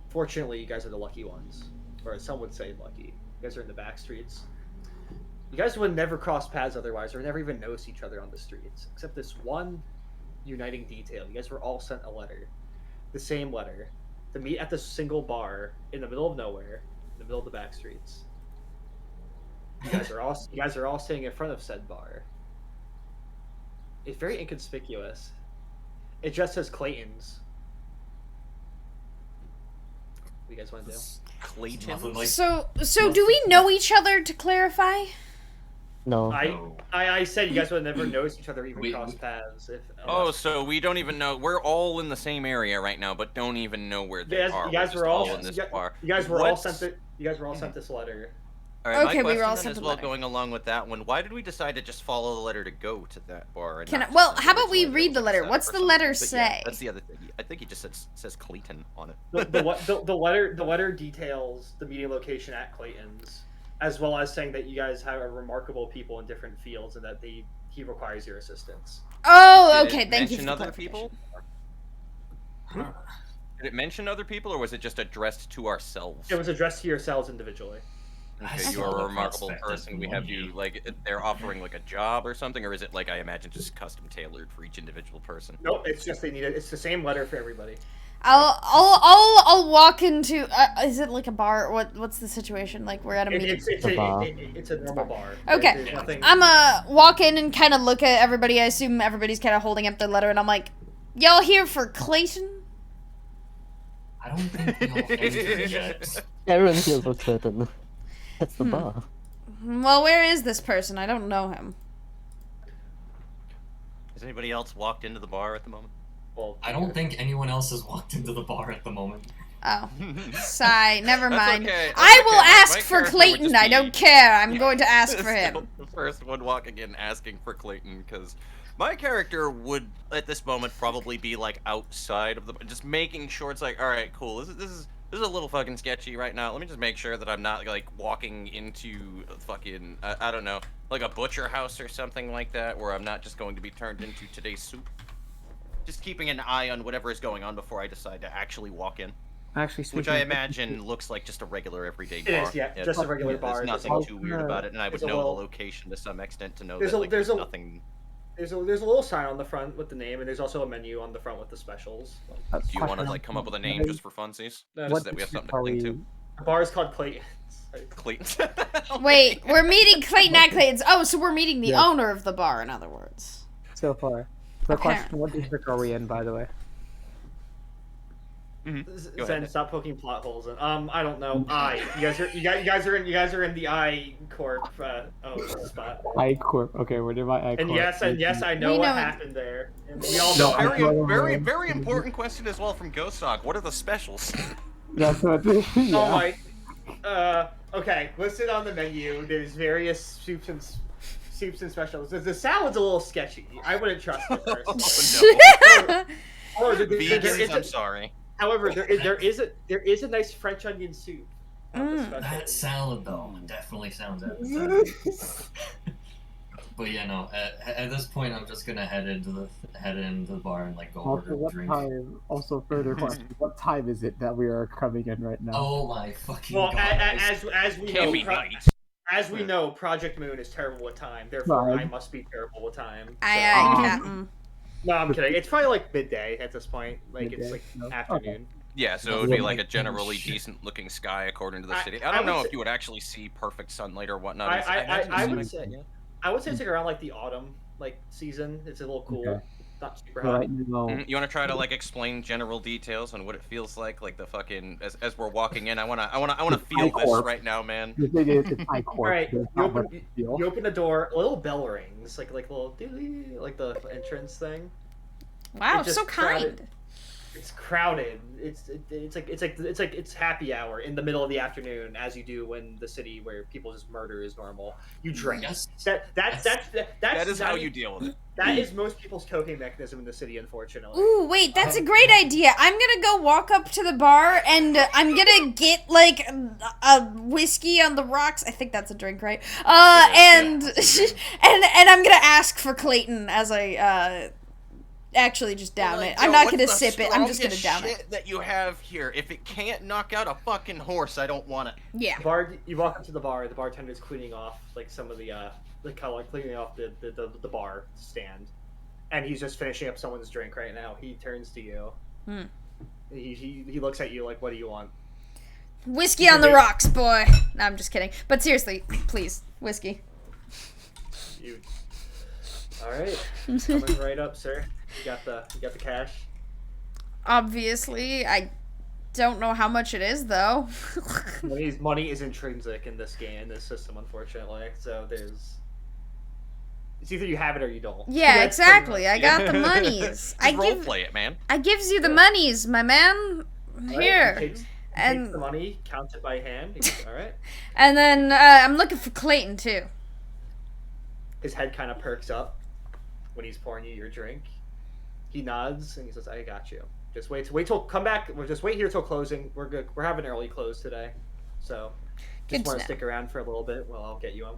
Fortunately, you guys are the lucky ones, or some would say lucky. You guys are in the back streets. You guys would never cross paths otherwise, or never even notice each other on the streets, except this one uniting detail. You guys were all sent a letter, the same letter, to meet at this single bar in the middle of nowhere, in the middle of the back streets. You guys are all sitting in front of said bar. It's very inconspicuous. It just says Clayton's. What do you guys want to do? Nothing Clayton? like- So do we know each other, to clarify? No. No. I said you guys would never notice each other, even We- cross paths. Oh, so we don't even know. We're all in the same area right now, but don't even know where they are. You guys We're were just all in this you guys- bar. You guys were all What's- sent. You guys were all sent this letter. All right, Okay, my we were all question sent then the as well, letter. going along with that one, why did we decide to just follow the letter to go to that bar? And Can not I- just well, send how it about we to read the letter? setup What's or the something? letter But yeah, say? that's the other thing. I think he just says Clayton on it. The letter details the meeting location at Clayton's, as well as saying that you guys have remarkable people in different fields and that he requires your assistance. Oh, Did it okay. Thank you for mention the other clarification. people? Did it mention other people, or was it just addressed to ourselves? It was addressed to yourselves individually. I Okay, saw you're a the remarkable prospect as person. We have you money. like they're offering like a job or something, or is it like I imagine just custom tailored for each individual person? Nope, it's just they need it. It's the same letter for everybody. I'll walk into. Is it like a bar? What's the situation? Like we're at a meeting. It's a normal bar. Okay. There's nothing. I'm walk in and kind of look at everybody. I assume everybody's kind of holding up their letter, and I'm like, "Y'all here for Clayton?" I don't think we all entered yet. Everyone here for Clayton. That's the bar. Well, where is this person? I don't know him. Has anybody else walked into the bar at the moment? Well, I don't think anyone else has walked into the bar at the moment. Oh, sigh. Never That's mind. okay, that's I will okay. My ask for character would Clayton. just I be- don't care. I'm going to ask for him. Still the first one walking in asking for Clayton, because my character would at this moment probably be like outside of the, just making sure it's like, all right, cool. This is a little fucking sketchy right now. Let me just make sure that I'm not like walking into a fucking I don't know, like a butcher house or something like that, where I'm not just going to be turned into today's soup. Just keeping an eye on whatever is going on before I decide to actually walk in. Actually, Which speaking I of- imagine looks like just a regular everyday It bar. is, yeah, just a regular bar. There's Just nothing a- too weird about it, and I would There's a know little- the location to some extent to know There's that a- like, there's there's a- nothing. There's a little sign on the front with the name, and there's also a menu on the front with the specials. Do you want to like come up with a name just for funsies? No, Just what that we have something to are cling we? to. The bar is called Clayton's. Clayton. Wait, we're meeting Clayton at Clayton's. Oh, so we're meeting the Yeah. owner of the bar, in other words. So far. The Okay. question: what district are we in, by the way? Go Zen, ahead. stop poking plot holes. And I don't know. You guys are in the I Corp spot. I Corp. Okay, where did my I Corp? And yes, I know We what know it. happened there. And we all No, know. I- Very important question as well from Ghost Dog. What are the specials? That's what. Yeah. Oh my. Okay. Listed on the menu, there's various soups and specials. The salad's a little sketchy. I wouldn't trust it personally. No. Oh, there Vegans, is I'm a, sorry. however, there is a nice French onion soup. On the Mm. special. That salad, though, definitely sounds appetizing. But yeah, no. At this point, I'm just gonna head into the bar and like go Also, order a what drink. time? Also, further question: what time is it that we are coming in right now? Oh my fucking Well, god! as we Can't know, be night. as we know, Project Moon is terrible with time. Therefore, Right. I must be terrible with time. Aye, So- Captain. No, I'm kidding. It's probably like midday at this point. Like it's Midday? like No. afternoon. Yeah, so it would be like a generally decent-looking sky according to the city. I don't know if you would actually see perfect sunlight or whatnot. I would say it's like around like the autumn like season. It's a little cool. Okay. Not super So hot. right now, You want to try to like explain general details on what it feels like the fucking as we're walking in. I wanna feel this corpse. right now, man. the thing is, it's high court. All right, so you it's not much open, to feel. you open the door. A little bell rings, like little doo like the entrance thing. Wow, It just so kind. crowded. It's crowded. It's happy hour in the middle of the afternoon, as you do when the city where people just murder is normal. You drink. Yes. That is how you deal with it. That is most people's coping mechanism in the city, unfortunately. Ooh, wait, that's a great idea. I'm gonna go walk up to the bar and I'm gonna get like a whiskey on the rocks. I think that's a drink, right? And and I'm gonna ask for Clayton as I actually just down it. I'm not gonna sip it. I'm just gonna down it. That you have here. If it can't knock out a fucking horse, I don't want it. Yeah. You walk up to the bar. The bartender's cleaning off like some of the color, cleaning off the bar stand, and he's just finishing up someone's drink right now. He turns to you. He looks at you like, "What do you want?" Whiskey on the rocks, boy. No, I'm just kidding. But seriously, please, whiskey. You. All right, coming right up, sir. You got the cash. Obviously, I don't know how much it is though. Money is intrinsic in this game, in this system, unfortunately. So it's either you have it or you don't. Yeah, That's exactly. I pretty got the monies. I Role give play it, man. I gives you the monies, my man. much. All Here. right, he takes And the money, counts it by hand. He goes, all right. and then I'm looking for Clayton too. His head kind of perks up when he's pouring you your drink. He nods and he says, "I got you. Just wait till come back. We'll just wait here till closing. We're good. We're having early close today, so Good just to want know. to stick around for a little bit while I'll get you him."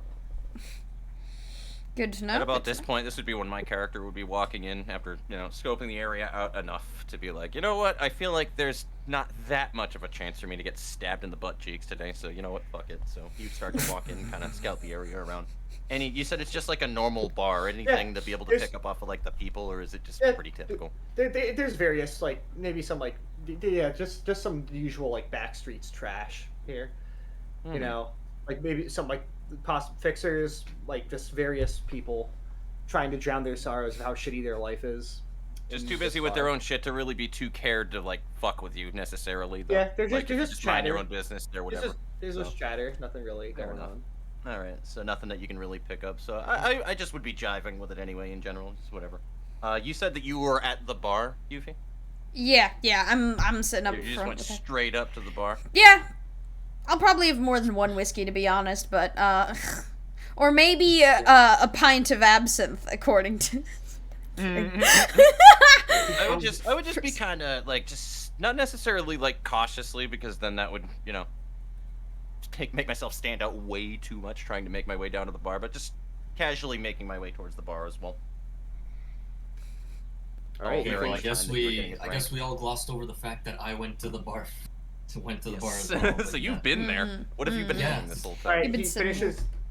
Good to know. At about good to this know. point, this would be when my character would be walking in after, scoping the area out enough to be like, you know what, I feel like there's not that much of a chance for me to get stabbed in the butt cheeks today, so you know what, fuck it. So you start to walk in, kind of scout the area around. You said it's just like a normal bar, anything to be able to pick up off of like the people, or is it just pretty typical? There's various maybe some just some usual back streets trash here. You know, maybe some fixers, just various people trying to drown their sorrows of how shitty their life is. Just too busy with their own shit to really be too cared to fuck with you necessarily. Though. Yeah, they're if you just mind your chatter. own business or whatever. There's just chatter, nothing really Fair going enough. on. All right, so nothing that you can really pick up. So I just would be jiving with it anyway in general, just whatever. You said that you were at the bar, Yuffie? Yeah, I'm sitting up You just front went with it. straight up to the bar. Yeah, I'll probably have more than one whiskey to be honest, but or maybe a pint of absinthe, according to. I would just be kind of just not necessarily cautiously, because then that would make myself stand out way too much trying to make my way down to the bar, but just casually making my way towards the bar as well. All right, Okay, well, I Very guess time that you were getting I guess we all glossed over the fact that I went to the bar. As well. so but you've been there. What have you been Yeah. doing this whole All time? right, You've been he sitting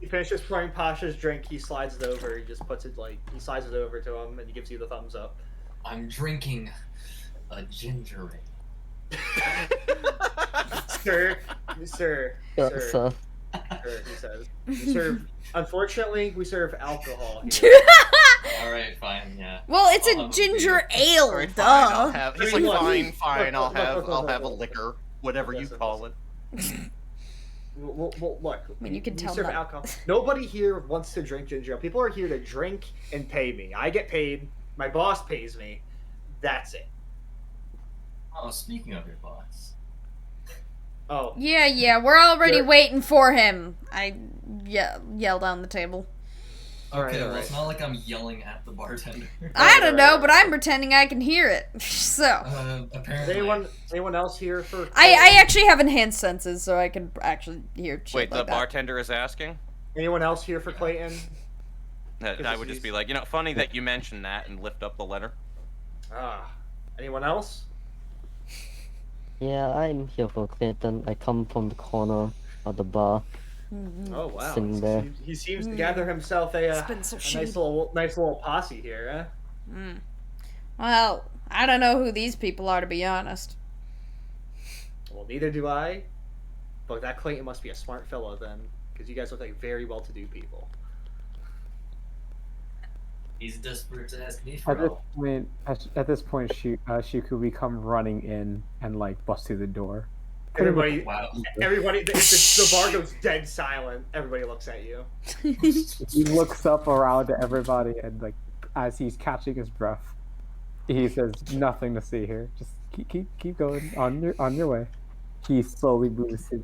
finishes pouring Pasha's drink. He slides it over. He just puts it he slides it over to him, and he gives you the thumbs up. I'm drinking a ginger ale. Sir, So, he says. Unfortunately, we serve alcohol here. Alright, fine, yeah. Well, it's I'll a have a ginger beer. ale, Alright, duh. fine, I'll have. He's like, Look, fine, look, I'll look, have a look. liquor, whatever you Listen, call it. Well, look. I mean, you can we tell serve that- alcohol. Nobody here wants to drink ginger ale. People are here to drink and pay me. I get paid. My boss pays me. That's it. Oh, speaking of your boss. Oh, Yeah, we're already There- waiting for him. I yell down the table. Okay, well, alright. it's not like I'm yelling at the bartender. I don't know, right. but I'm pretending I can hear it. So, Is Apparently. anyone else here for? I actually have enhanced senses, so I can actually hear shit Wait, like the that. bartender is asking? Anyone else here for Clayton? I would just be like, funny that you mentioned that, and lift up the letter. Anyone else? Yeah, I'm here for Clayton. I come from the corner of the bar. Oh wow, Sitting there. he seems to gather himself a been so nice little posse here, huh? Well, I don't know who these people are, to be honest. Well, neither do I. But that Clayton must be a smart fellow then, because you guys look like very well-to-do people. He's desperate to ask me for At this help. point, Shuku will come running in and like bust through the door. Everybody, Wow. the bar goes dead silent. Everybody looks at you. He looks up around at everybody and like as he's catching his breath, he says, "Nothing to see here. Just keep going on your way." He slowly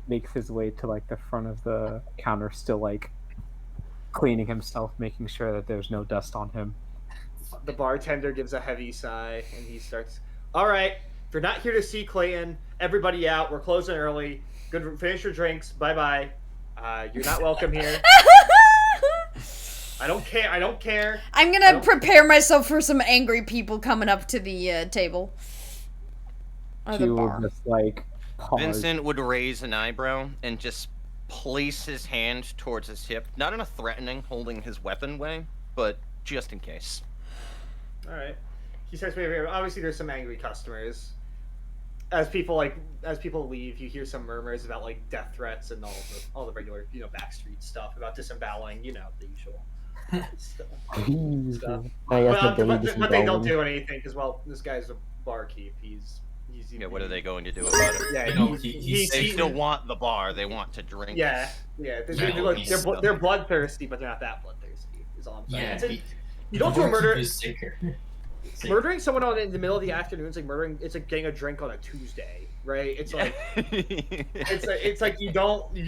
makes his way to like the front of the counter, still like cleaning himself, making sure that there's no dust on him. The bartender gives a heavy sigh and he starts, "All right, if you're not here to see Clayton, everybody out. We're closing early. Good, finish your drinks. Bye-bye. You're not welcome here. I don't care. I'm gonna prepare myself for some angry people coming up to the table. Or the He will bar. just like pause. Vincent would raise an eyebrow and just place his hand towards his hip, not in a threatening, holding his weapon way, but just in case. All right." He starts waving. Obviously, there's some angry customers. As people leave, you hear some murmurs about like death threats and all the regular backstreet stuff about disemboweling, the usual stuff. I asked the lady But they don't do anything because this guy's a barkeep. He's Yeah, what are they going to do about it? Yeah, They still want the bar. They want to drink. Yeah. They're bloodthirsty, but they're not that bloodthirsty. Is all I'm saying. Yeah, You don't do a murder. Is sicker. Murdering someone in the middle of the afternoon is like murdering. It's like getting a drink on a Tuesday, right? It's like it's like you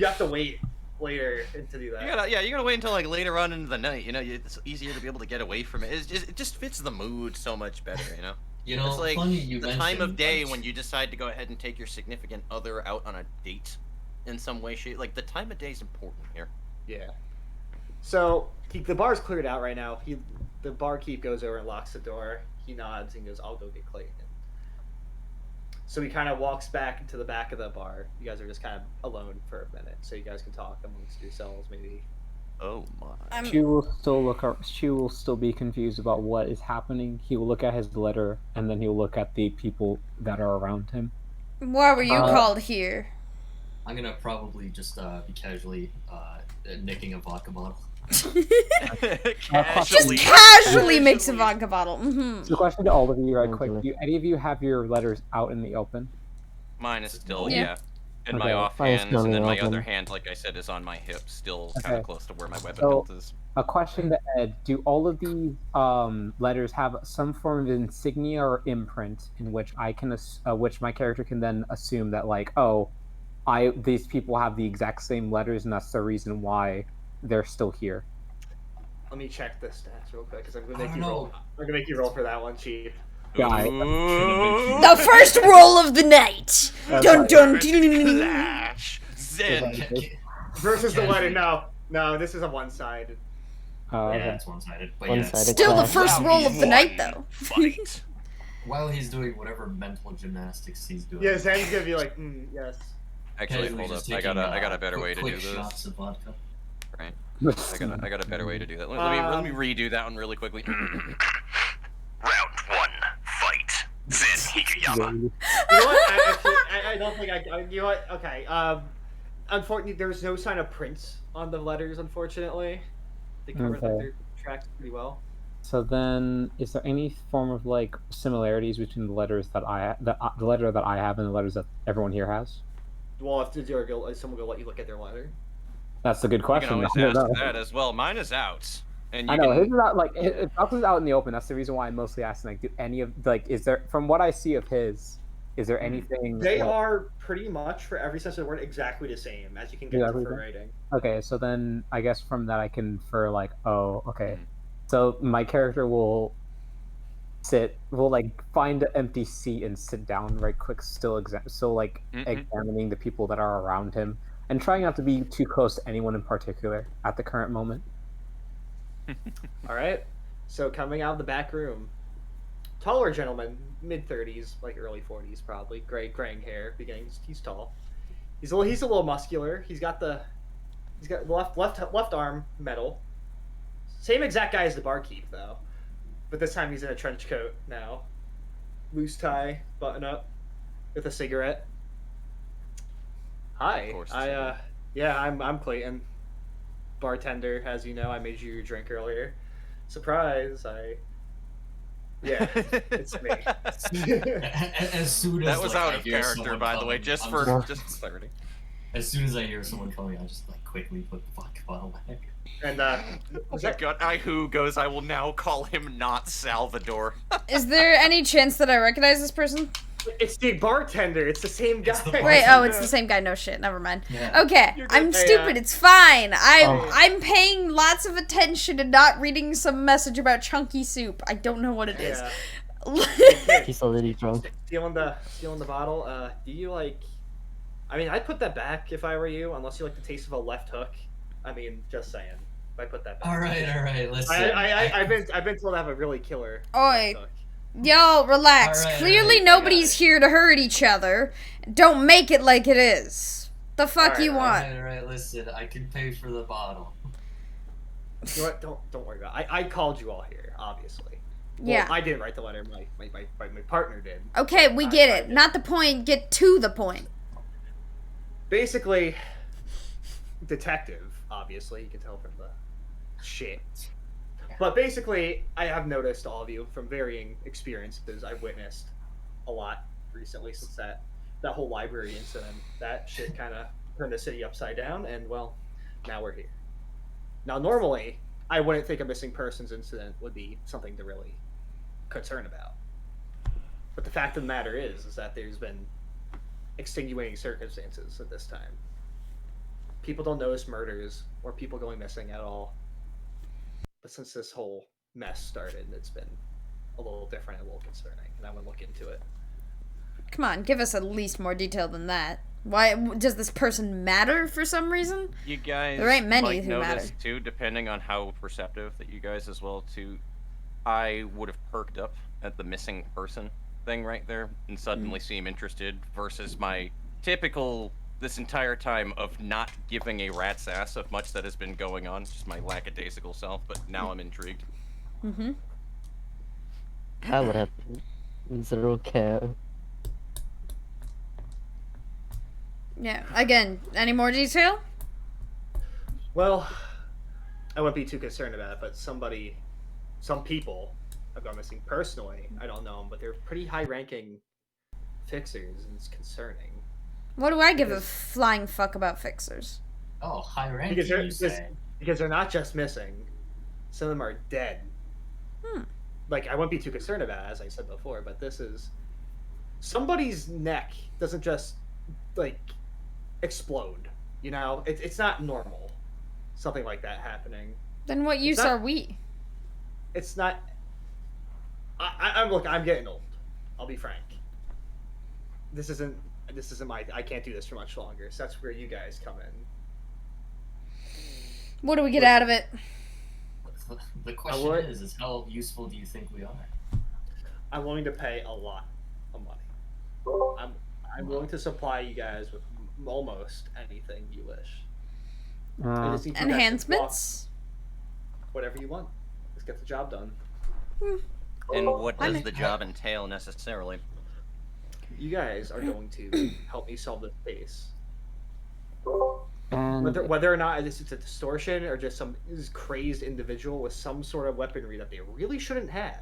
have to wait later to do that. You gotta wait until like later on into the night. It's easier to be able to get away from it. It just fits the mood so much better. It's like funny you the time of mentioned, day like- when you decide to go ahead and take your significant other out on a date in some way, shape. Like the time of day is important here. Yeah. So the bar's cleared out right now. The barkeep goes over and locks the door. He nods and goes, "I'll go get Clayton." So he kind of walks back into the back of the bar. You guys are just kind of alone for a minute, so you guys can talk amongst yourselves, maybe. Oh my. She will still be confused about what is happening. He will look at his letter, and then he'll look at the people that are around him. Why were you called here? I'm gonna probably just be casually nicking a vodka bottle. Casually. Casually makes a vodka bottle. Mm-hmm. So, question to all of you, right quick: Okay. do any of you have your letters out in the open? Mine is still, Yeah. in my Okay. off Mine's hands, still and then my open. other hand, like I said, is on my hip, still kind Okay. of close to where my weapon So- hilt is. A question to Ed: do all of these letters have some form of insignia or imprint in which which my character can then assume that these people have the exact same letters, and that's the reason why they're still here? Let me check the stats real quick because I'm gonna I make don't you know. roll. I'm gonna make you roll for that one, Chief. Guy. The first roll of the night. Dun dun dun. Clash! Zen! Versus the letter. No, this is a one-sided. Yeah, Okay. it's one-sided. But One-sided. Still the Clash. first roll of the night, though. Fight. while he's doing whatever mental gymnastics he's doing. Yeah, Zen's gonna be like, yes. Actually, casually hold up. just I taking, got a better way to do quick this. shots of vodka. Right. I got a better way to do that. Let me redo that one really quickly. Round one, fight. Zen Hikuyama. You know what? I don't think you know what? Okay. Unfortunately, there's no sign of prints on the letters. Unfortunately, they cover Okay. their tracks pretty well. So then, is there any form of similarities between the letters that the letter that I have and the letters that everyone here has? Well, if someone will let you look at their letter. That's a good You question. can always I don't ask know. that as well. Mine is out. And I you know can... his is out. It's out in the open. That's the reason why I'm mostly asking. Do any of is there, from what I see of his, is there anything? They are pretty much, for every sense of the word, exactly the same as you can get Exactly. for writing. Okay, so then I guess from that I can infer oh, okay. Mhm. So my character will find an empty seat and sit down right quick, still examining the people that are around him and trying not to be too close to anyone in particular at the current moment. All right. So coming out of the back room, taller gentleman, mid-30s, like early 40s, probably, graying hair, beginning. He's tall. He's a little muscular. He's got the left arm metal. Same exact guy as the barkeep though, but this time he's in a trench coat now, loose tie, button up, with a cigarette. Hi, Of course, I'm Clayton, bartender. As you know, I made you your drink earlier. Surprise! Yeah, it's me. As soon as That was like, out I of hear character, someone by the way, coming, just I'm for clarity. As soon as I hear someone coming, I just like quickly put the vodka bottle back. And was that God, who goes, I will now call him not Salvador. Is there any chance that I recognize this person? It's the bartender. It's the same guy. It's the Wait, oh, bartender. it's the same guy. No shit. Never mind. Yeah. Okay, You're good. I'm Hey, stupid. It's fine. Oh. I'm paying lots of attention and not reading some message about chunky soup. I don't know what it is. Hey, He's already drunk. stealing the bottle. Do you like? I mean, I'd put that back if I were you, unless you like the taste of a left hook. I mean, just saying. I put that back. All right. Listen. I've been told I have a really killer Oi. left hook. Y'all, relax. Alright, Clearly alright, nobody's I got it. here to hurt each other. Don't make it like it is. The fuck Alright, you want? All right. Listen, I can pay for the bottle. You know what? Don't worry about it. I called you all here, obviously. Well, Yeah. I didn't write the letter. My partner did. Okay, we get I it. did. Not the point. Get to the point. Basically, detective. Obviously, you can tell from the shit. But basically, I have noticed all of you from varying experiences. I've witnessed a lot recently since that whole library incident. That shit kind of turned the city upside down, and well, now we're here. Now, normally, I wouldn't think a missing persons incident would be something to really concern about. But the fact of the matter is that there's been extenuating circumstances at this time. People don't notice murders or people going missing at all. But since this whole mess started, it's been a little different and a little concerning, and I'm gonna look into it. Come on, give us at least more detail than that. Why does this person matter for some reason? You guys There ain't many might who notice matter. too, depending on how receptive that you guys as well too. I would have perked up at the missing person thing right there and suddenly seem interested versus my typical this entire time of not giving a rat's ass of much that has been going on, just my lackadaisical self. But now I'm intrigued. Mm-hmm. I would have zero care. Yeah. Again, any more detail? Well, I wouldn't be too concerned about it, but some people have gone missing personally. I don't know them, but they're pretty high-ranking fixers, and it's concerning. What do I give a flying fuck about fixers? Oh, high ranking, Because they're, you say? because they're not just missing; some of them are dead. Like, I wouldn't be too concerned about it, as I said before, but this is somebody's neck doesn't just like explode. You know, it's not normal. Something like that happening. Then what use not- are we? It's not. I'm getting old. I'll be frank. This isn't my. I can't do this for much longer. So that's where you guys come in. What do we get out of it? The question would- is how useful do you think we are? I'm willing to pay a lot of money. I'm willing to supply you guys with almost anything you wish. I just need you guys to Enhancements? walk whatever you want. Let's get the job done. And what I'm does in. the job entail necessarily? You guys are going to help me solve this case. And Whether or not this is a distortion or just some crazed individual with some sort of weaponry that they really shouldn't have.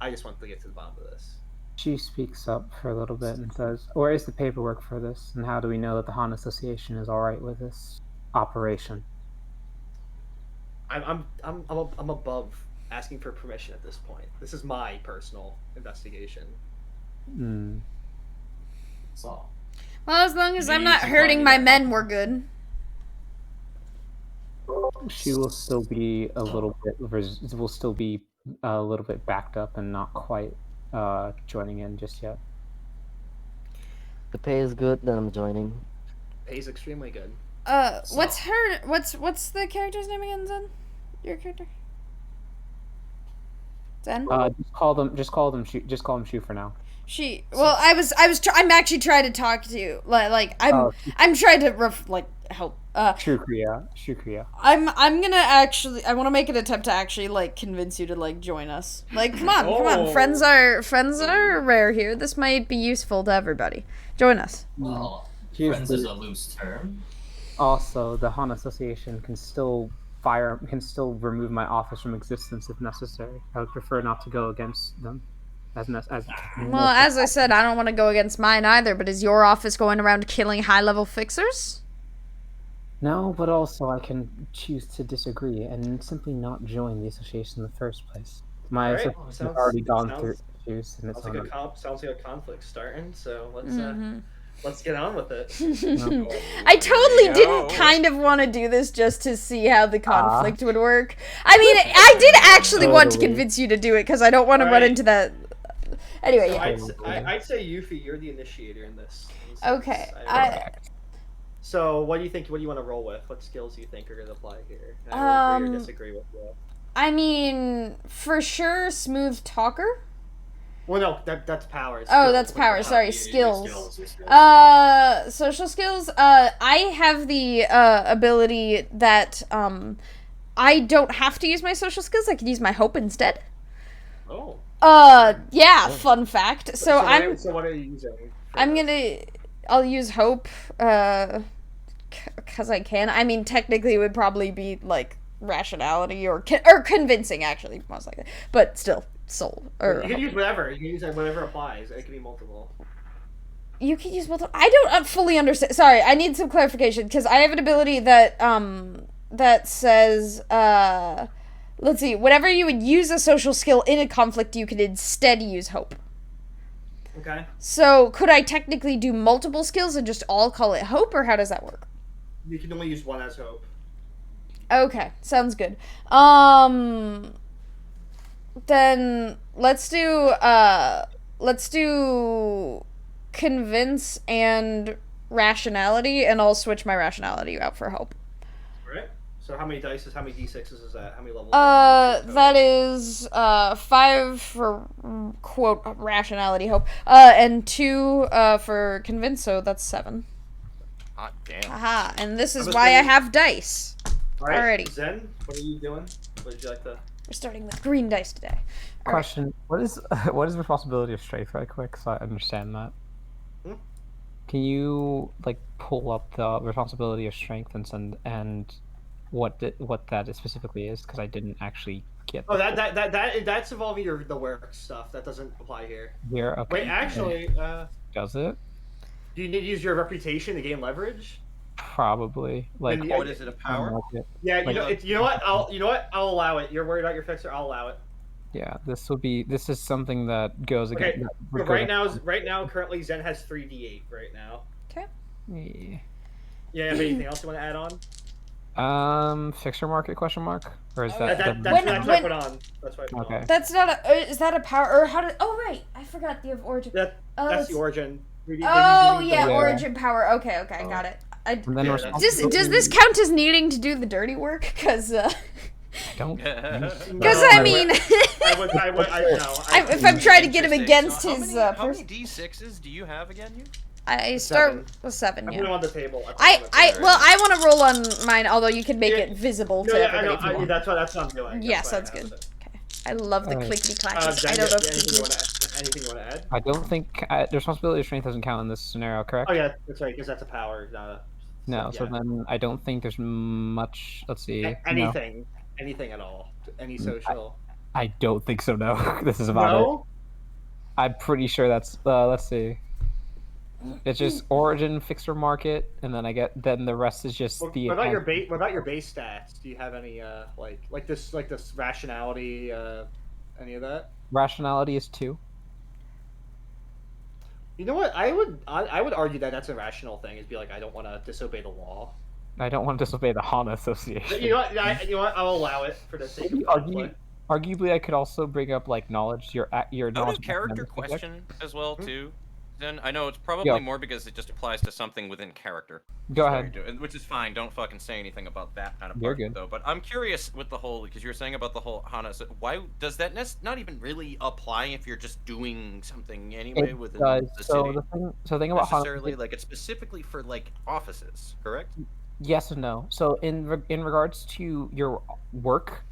I just want to get to the bottom of this. she speaks up for a little bit and says, "Where is the paperwork for this? And how do we know that the Han Association is all right with this operation?" I'm above asking for permission at this point. This is my personal investigation. Hmm. So, Well, as long as I'm Need not to hurting find my out. men, we're good. She will still be a little bit. Will still be a little bit backed up and not quite joining in just yet. The pay is good, then I'm joining. Pays extremely good. What's So- what's the character's name again, Zen? Your character? Zen? Just call them Shu for now. Well, I'm actually trying to talk to you. I'm trying to help. Shukriya. I'm gonna actually. I want to make an attempt to actually convince you to join us. Come on. Friends are rare here. This might be useful to everybody. Join us. Well, Here's friends is a loose term. Also, the Han Association can still remove my office from existence if necessary. I would prefer not to go against them. Well, as I said, I don't want to go against mine either. But is your office going around killing high-level fixers? No, but also I can choose to disagree and simply not join the association in the first place. My association has already gone through issues, and sounds like a conflict starting. So let's get on with it. I totally didn't kind of want to do this just to see how the conflict would work. I mean, I did actually want to convince you to do it because I don't want to run into that. Anyway, so I'd say Yuffie, you're the initiator in this. Okay. So what do you think? What do you want to roll with? What skills do you think are going to apply here? I will agree or disagree with you. I mean, for sure, smooth talker. Well, no, that's powers. Oh, that's power. Sorry, skills. Social skills. I have the ability that I don't have to use my social skills. I can use my hope instead. Oh. Yeah. Fun fact. So what are you using? I'll use hope. Because I can. I mean, technically, it would probably be rationality or convincing, actually, most likely. But still. Soul or you can use whatever. You can use whatever applies. It can be multiple. You can use multiple. I don't fully understand. Sorry, I need some clarification because I have an ability that that says let's see. Whenever you would use a social skill in a conflict, you could instead use hope. Okay. So could I technically do multiple skills and just all call it hope, or how does that work? You can only use one as hope. Okay, sounds good. Then let's do convince and rationality, and I'll switch my rationality out for hope. Alright. So how many d6s is that? How many levels? That is 5 for quote rationality hope, and 2 for convince, so that's 7. Hot damn. Aha, and this is why I have dice. Alrighty. Zen, what are you doing? What would you like to? We're starting with green dice today. Question: What is responsibility of strength? Right quick, so I understand that. Can you pull up the responsibility of strength and what that specifically is? Because I didn't actually get. Oh, that's involving the work stuff. That doesn't apply here. Here, okay. Wait, actually, does it? Do you need to use your reputation to gain leverage? Probably. What is it? A power? Yeah, you know what? I'll allow it. You're worried about your fixer. I'll allow it. Yeah, this is something that goes against. Right now, currently Zen has 3d8 right now. Okay. Yeah. Yeah. Have anything else you want to add on? Fixer market question mark, or is that's what I put on. That's what I put on. That's not a. Is that a power or how did? Oh right, I forgot the origin. That's the origin. Origin power. Okay, got it. Does this Mm. count as needing to do the dirty work? Because don't. Because I mean, if I'm trying to get him against his. How many d6s do you have again? You? I start with 7. Yeah. I put them on the table. I want to roll on mine. Although you can make it visible to everybody. I know. That's what I'm doing. Yes, that's good. Okay. I love the clickety clashes. I don't know if anything you want to add? I don't think the responsibility of strength doesn't count in this scenario, correct? Oh yeah, that's right, because that's a power, not a. No, so then I don't think there's much. Let's see. Anything at all, any social. I don't think so. No, this is about it. I'm pretty sure that's. Let's see. It's just origin, fixer market, and then then the rest is just the. What about your base stats? Do you have any like this rationality? Any of that? Rationality is 2. You know what? I would argue that that's a rational thing. Is be like, I don't want to disobey the law. I don't want to disobey the HANA Association. You know what? I'll allow it for the sake of conflict. Arguably, I could also bring up knowledge. Your knowledge. Character question as well too. question. I know it's probably Yo. more because it just applies to something within character. Go Sorry, ahead. which is fine. Don't fucking say anything about that kind of You're part, good. though. But I'm curious with the whole, because you were saying about the whole Hana. So why does that not even really apply if you're just doing something anyway It within does. the So city? the thing about Hana, Necessarily, like it's specifically for like offices, correct? yes and no. So in regards to your work,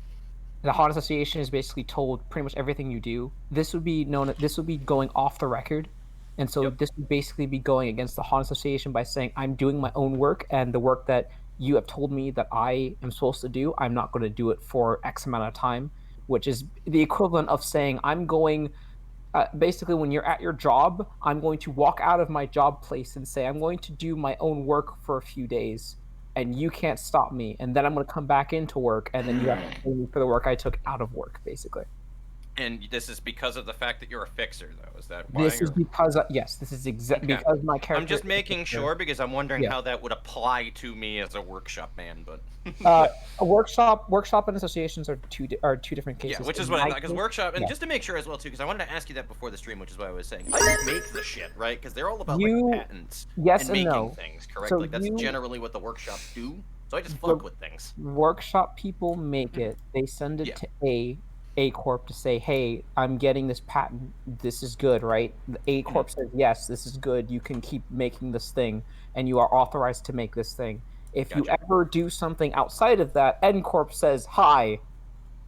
the Hana Association is basically told pretty much everything you do. This would be going off the record. And so Yep. this would basically be going against the Hana Association by saying, I'm doing my own work, and the work that you have told me that I am supposed to do, I'm not going to do it for X amount of time, which is the equivalent of saying, I'm going, basically, when you're at your job, I'm going to walk out of my job place and say, I'm going to do my own work for a few days, and you can't stop me. And then I'm going to come back into work, and then you have to pay me for the work I took out of work, basically. And this is because of the fact that you're a fixer, though. Is that why? This is because yes, this is exactly Okay. because my character. I'm just making sure because I'm wondering Yeah. how that would apply to me as a workshop man. But A workshop and associations are two different cases. yeah, which is In what my because case- workshop and yeah. just to make sure as well too, because I wanted to ask you that before the stream, which is why I was saying I just make the shit, right? Because they're all about You- like patents yes and and making no. things, correct? So Like that's you- generally what the workshops do. So I just So- fuck with things. Workshop people make it. They send it Yeah. to A Corp to say, "Hey, I'm getting this patent. This is good, right?" The A Corp says, "Yes, this is good. You can keep making this thing, and you are authorized to make this thing." If you Gotcha. ever do something outside of that, N Corp says, "Hi,"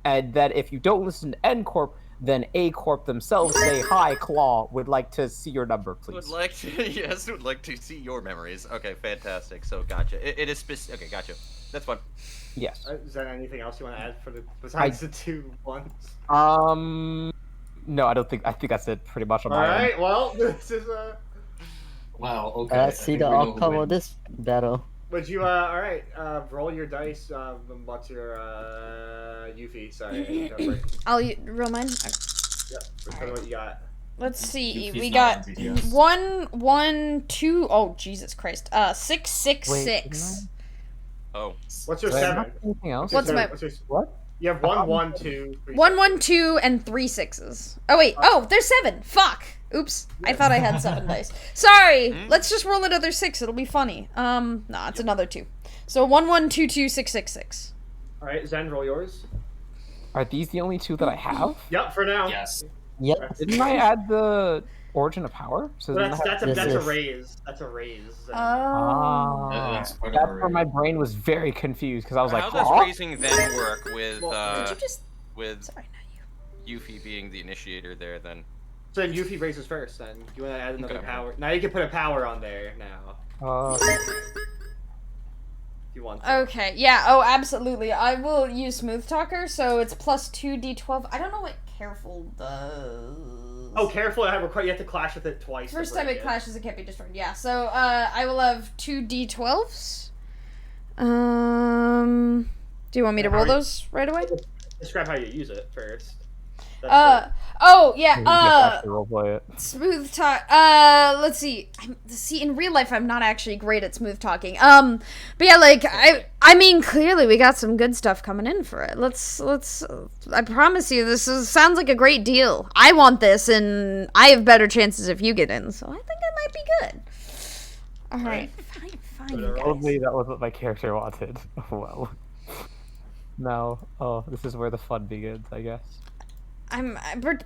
and that if you don't listen to N Corp, then A Corp themselves say, "Hi, Claw. Would like to see your number, please." Would like to yes, would like to see your memories. Okay, fantastic. So gotcha. It is okay, gotcha. That's fun. Yes. Is there anything else you want to add for besides the 2 ones? No, I don't think. I think that's it. Pretty much on All my end. right. Well, this is Wow. Okay. Let's see the outcome of this battle. Would you? All right. Roll your dice. What's your Yuffie? Sorry. I'll roll mine. Okay. Yep. Tell me what you got. Let's see. He's We not got on BTS. 1, 2. Oh Jesus Christ. 6, 6, Wait, 6. Oh. What's your Do I have 7? anything else? What's my- What? You have 1, 1, 2, 3. 1, 1, 2, and 3 6s. Oh wait. Oh, there's 7. Fuck. Oops. I thought I had 7 dice. Sorry. Let's just roll another 6. It'll be funny. No, it's another 2. So 1, 1, 2, 2, 6, 6, 6. All right, Zen, roll yours. Are these the only two that I have? Yep, for now. Yes. Yep. Didn't I add the Origin of Power? So Well, then I have- that's a Yes. raise. That's a raise. Zen. Ah, That's part of that's our where my brain was very confused because I was like, How does "Huh?" raising then work with Did you just? with Sorry, not you. Yuffie being the initiator there then? So then Yuffie raises first. Then you want to add another Okay. power. Now you can put a power on there. Now, if you want. To. Okay. Yeah. Oh, absolutely. I will use Smooth Talker, so it's plus 2d12. I don't know what Careful does. Oh, careful! You have to clash with it twice. to First time break it clashes, it can't be destroyed. Yeah, so I will have 2d12s. Do you want me to How roll are you- those right away? Describe how you use it first. Oh yeah. Maybe you have to roleplay it. Smooth talk. Let's see. In real life, I'm not actually great at smooth talking. But yeah, like I mean, clearly we got some good stuff coming in for it. Let's. I promise you, sounds like a great deal. I want this, and I have better chances if you get in. So I think it might be good. All right. Fine, you guys. Probably that was what my character wanted. Well, no. Oh, this is where the fun begins, I guess.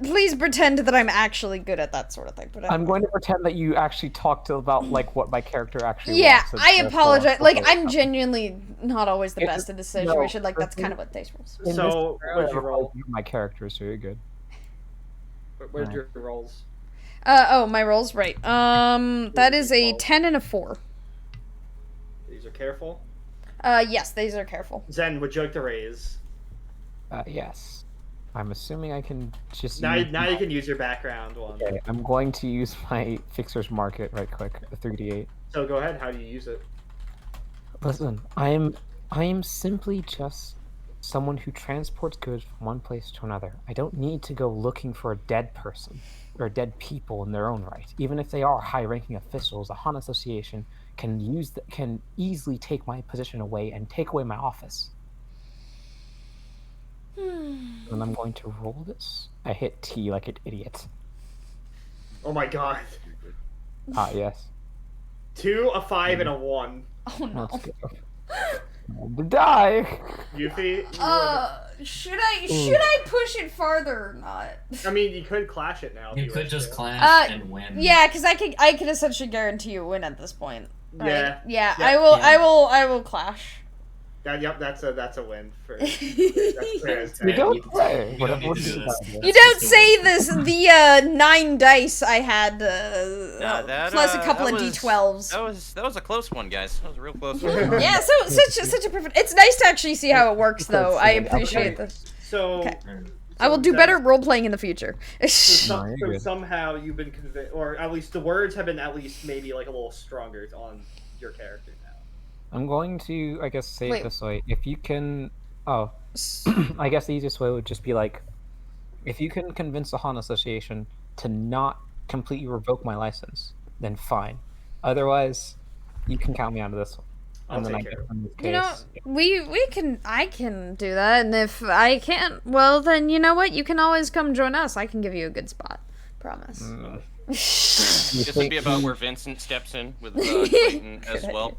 Please pretend that I'm actually good at that sort of thing. But I'm going to pretend that you actually talked about like what my character actually yeah, wants. and I therefore- apologize. Like, okay. I'm genuinely not always the It's- best in this no, situation. Like, that's in- kind of what Dice rolls. In this So, scenario, what'd you I roll? rolled my character, so you're good. Where's your rolls? My rolls, right. That is a 10 and a 4. These are careful. Yes, these are careful. Zen, would you like to raise? Yes. I'm assuming I can just Now, use now you can use your background one. Okay, I'm going to use my Fixer's Market right quick, the 3d8. So go ahead. How do you use it? Listen, I am simply just someone who transports goods from one place to another. I don't need to go looking for a dead person or dead people in their own right. Even if they are high-ranking officials, the Han Association can easily take my position away and take away my office. And I'm going to roll this. I hit T like an idiot. Oh my god. Ah, yes. 2, a 5, and a 1. Oh no. Let's go. Time to die. Yuffie, Should I push it farther or not? I mean, you could clash it now. if You could wish just to. clash and win. Yeah, because I could essentially guarantee you a win at this point. Right? Yeah. Yeah. Yeah. I will clash. Yep, that's a win for. That's fair as You fair. don't need to- play. you What don't need what to do do you this. have? You don't say this. The 9 dice I had, that, plus a couple that of was- d12s. That was a close one, guys. That was a real close one. Yeah, so such a perfect. It's nice to actually see how it works, though. I appreciate this. So. Okay. Alright. I will do that- better role playing in the future. So, No, you're so good. somehow you've been convinced, or at least the words have been at least maybe like a little stronger on your character now. I'm going to, I guess, say Wait. it this way. If you can... Oh, I guess the easiest way would just be like, if you can convince the Han Association to not completely revoke my license, then fine. Otherwise, you can count me out of this one. I'll And then I take guess care of in this You know, case, I can do that, and if I can't, well then you know what? You can always come join us. I can give you a good spot. Promise. you This would think be about he- where Vincent steps in with Clayton as Good well.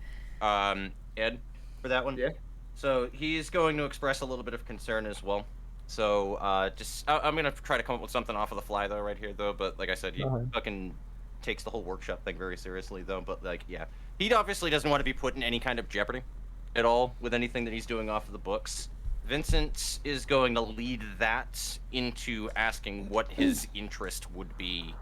Ed, for that one. Yeah. So he's going to express a little bit of concern as well. So I'm gonna try to come up with something off of the fly though, right here though. But like I said, he fucking takes the whole workshop thing very seriously though. But like, yeah, he obviously doesn't want to be put in any kind of jeopardy at all with anything that he's doing off of the books. Vincent is going to lead that into asking what his interest would be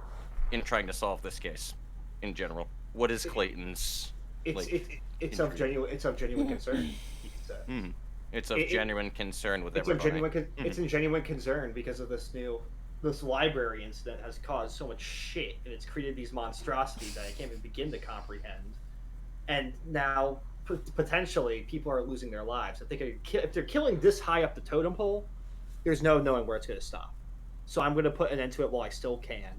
in trying to solve this case in general. What is Clayton's? It's of genuine concern. He said. It's of genuine concern with It's everybody. it's in genuine concern because of this library incident has caused so much shit, and it's created these monstrosities that I can't even begin to comprehend. And now potentially people are losing their lives. If they're killing this high up the totem pole, there's no knowing where it's going to stop. So I'm going to put an end to it while I still can.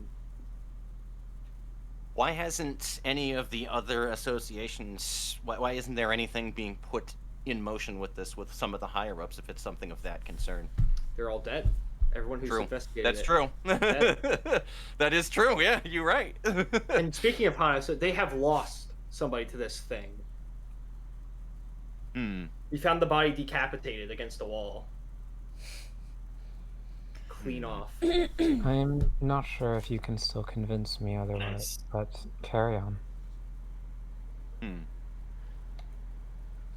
Why hasn't any of the other associations? Why isn't there anything being put in motion with this with some of the higher ups if it's something of that concern? They're all dead. Everyone who's True. investigated That's it. true. That is true. Yeah, you're right. And speaking of Hana, they have lost somebody to this thing. We found the body decapitated against a wall. Clean off. I'm not sure if you can still convince me otherwise, but carry on.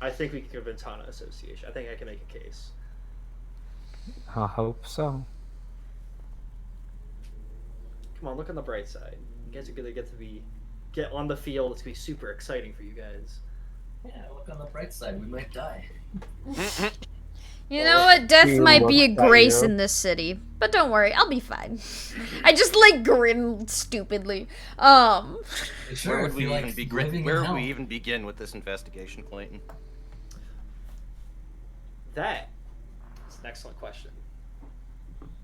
I think we can convince Hana Association. I think I can make a case. I hope so. Come on, look on the bright side. You guys are gonna get on the field. It's gonna be super exciting for you guys. Yeah, look on the bright side. We might die. You know what? Death You might be a look at grace you. in this city, but don't worry, I'll be fine. I just like grin stupidly. Sure, Where if would we you even like begin? living in Where would hell. we even begin with this investigation, Clayton? That is an excellent question.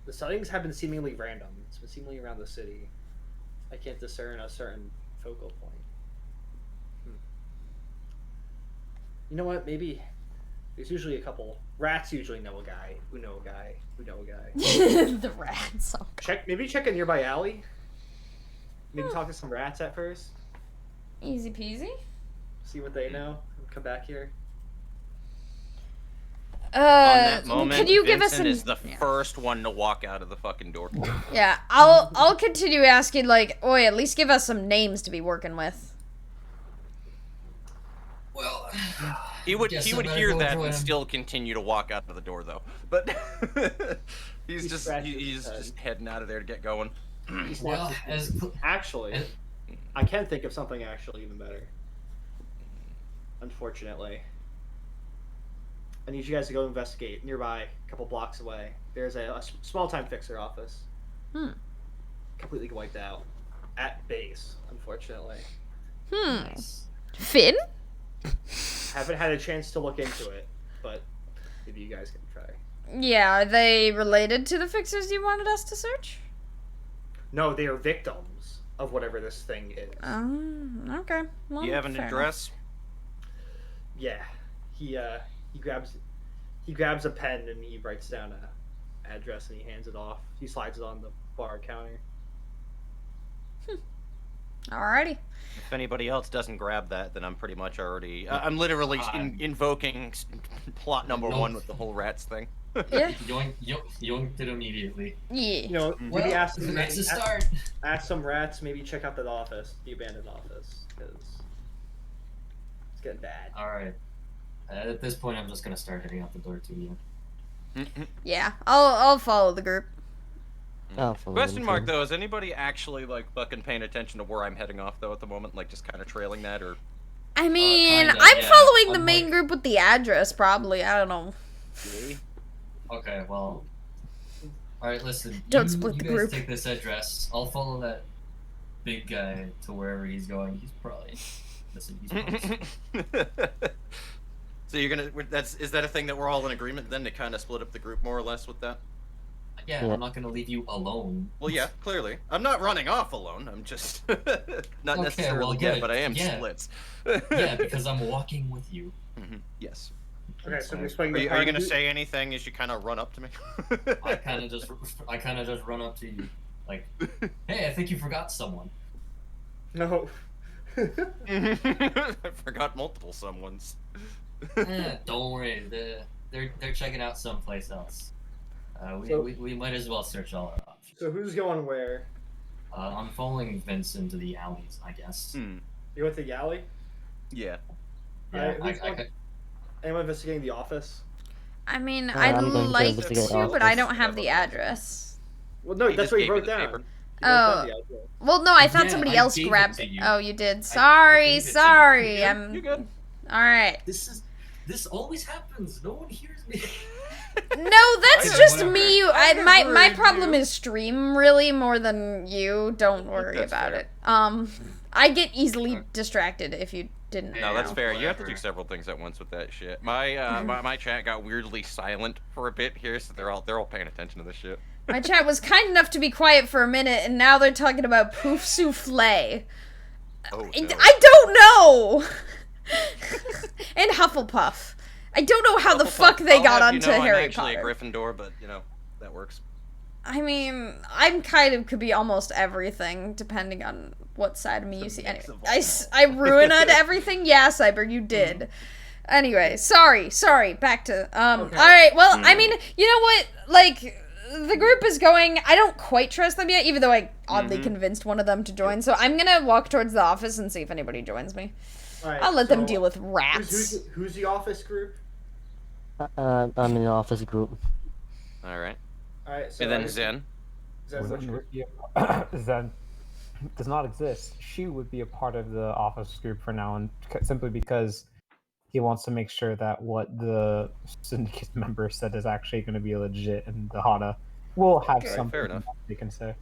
The sightings have been seemingly random. It's been seemingly around the city. I can't discern a certain focal point. You know what? Maybe there's usually a couple. Rats usually know a guy who know a guy who know a guy. The rats. Oh, Maybe check a nearby alley. Maybe talk to some rats at first. easy peasy. See what they know. Come back here. On that moment, could you give us Vincent an? is the first one to walk out of the fucking door. Yeah, I'll continue asking like, oi, at least give us some names to be working with. Well, He would Guess I hear better go that join and him. still continue to walk out of the door though. But He he's scratches his head. just heading out of there to get going. well, as Actually, I can think of something actually even better. Unfortunately. I need you guys to go investigate nearby, a couple blocks away. There's a small-time fixer office. Completely wiped out. At base, unfortunately. Finn? Haven't had a chance to look into it, but maybe you guys can try. Yeah, are they related to the fixers you wanted us to search? No, they are victims of whatever this thing is. Okay. Well, You have an fair address? Yeah, he grabs a pen and he writes down a address and he hands it off. He slides it on the bar counter. Alrighty. If anybody else doesn't grab that, then I'm pretty much already. I'm literally invoking plot number Nope. 1 with the whole rats thing. Yeah. Yoinked it immediately. Yeah. You know, Well, maybe ask that's a start. ask some rats. Maybe check out that office, the abandoned office, because it's getting bad. All right. At this point, I'm just gonna start heading out the door to you. Yeah. I'll follow the group. I'll follow Question them mark too. though, is anybody actually like fucking paying attention to where I'm heading off though at the moment? Like just kind of trailing that, or I mean, kinda, I'm yeah. following the I'm main like- group with the address, probably. I don't know. Okay, well. All right, listen. Don't split the you guys group. take this address. I'll follow that big guy to wherever he's going. He's probably. Listen, he's probably. So you're gonna? Is that a thing that we're all in agreement then to kind of split up the group more or less with that? Yeah, Yeah. I'm not gonna leave you alone. Well, yeah, clearly. I'm not running off alone. I'm just not Okay, necessarily well, dead, good. but I am Yeah. splits. Yeah, because I'm walking with you. Yes. Okay, so So, we're explaining Are the you party. gonna say anything as you kind of run up to me? I kind of just run up to you, like, hey, I think you forgot someone. No. I forgot multiple someones. Don't worry, they're checking out someplace else. So- We might as well search all our options. So who's going where? I'm following Vince into the alleys, I guess. You went to the alley? Yeah. Yeah, Alright, who's going- Anyone investigating the office? I mean, I'm I'd going to like investigate to, but I office. don't have the address. Well, no, He that's just what he gave me wrote the down. paper. He wrote down Oh. the address. Well, no, I thought Yeah, somebody I else gave it grabbed to it. you. Oh, you did. I Sorry, gave it to you. sorry. You good? All right. This always happens. No one hears me. No, that's Okay, just whatever. me. I My never my heard problem you. is stream really more than you. Don't worry That's about fair. it. I get easily distracted if you didn't know. No, that's fair. You have to do Whatever. several things at once with that shit. My my chat got weirdly silent for a bit here, so they're all paying attention to this shit. My chat was kind enough to be quiet for a minute, and now they're talking about poof souffle. Oh, no. I don't know. And Hufflepuff. I don't know how the Hufflepuff, fuck they I'll got have you onto know Harry I'm actually Potter. a Gryffindor, but you know that works. I mean, I'm kind of could be almost everything depending on what side of me you see. Anyway, mix of all. I ruined everything. Yeah, Cyber, you did. Anyway, sorry. Back to Okay. All right. Well, I mean, you know what? Like, the group is going. I don't quite trust them yet, even though I oddly convinced one of them to join. So I'm gonna walk towards the office and see if anybody joins me. Alright, I'll let them so deal with rats. Who's the office group? I'm in the office group. All right. Alright, so And then Zen. Zen's which Zen group? would be Zen does not exist. She would be a part of the office group for now, and simply because he wants to make sure that what the syndicate member said is actually going to be legit, and the Hana will have Okay, something fair enough. they can say.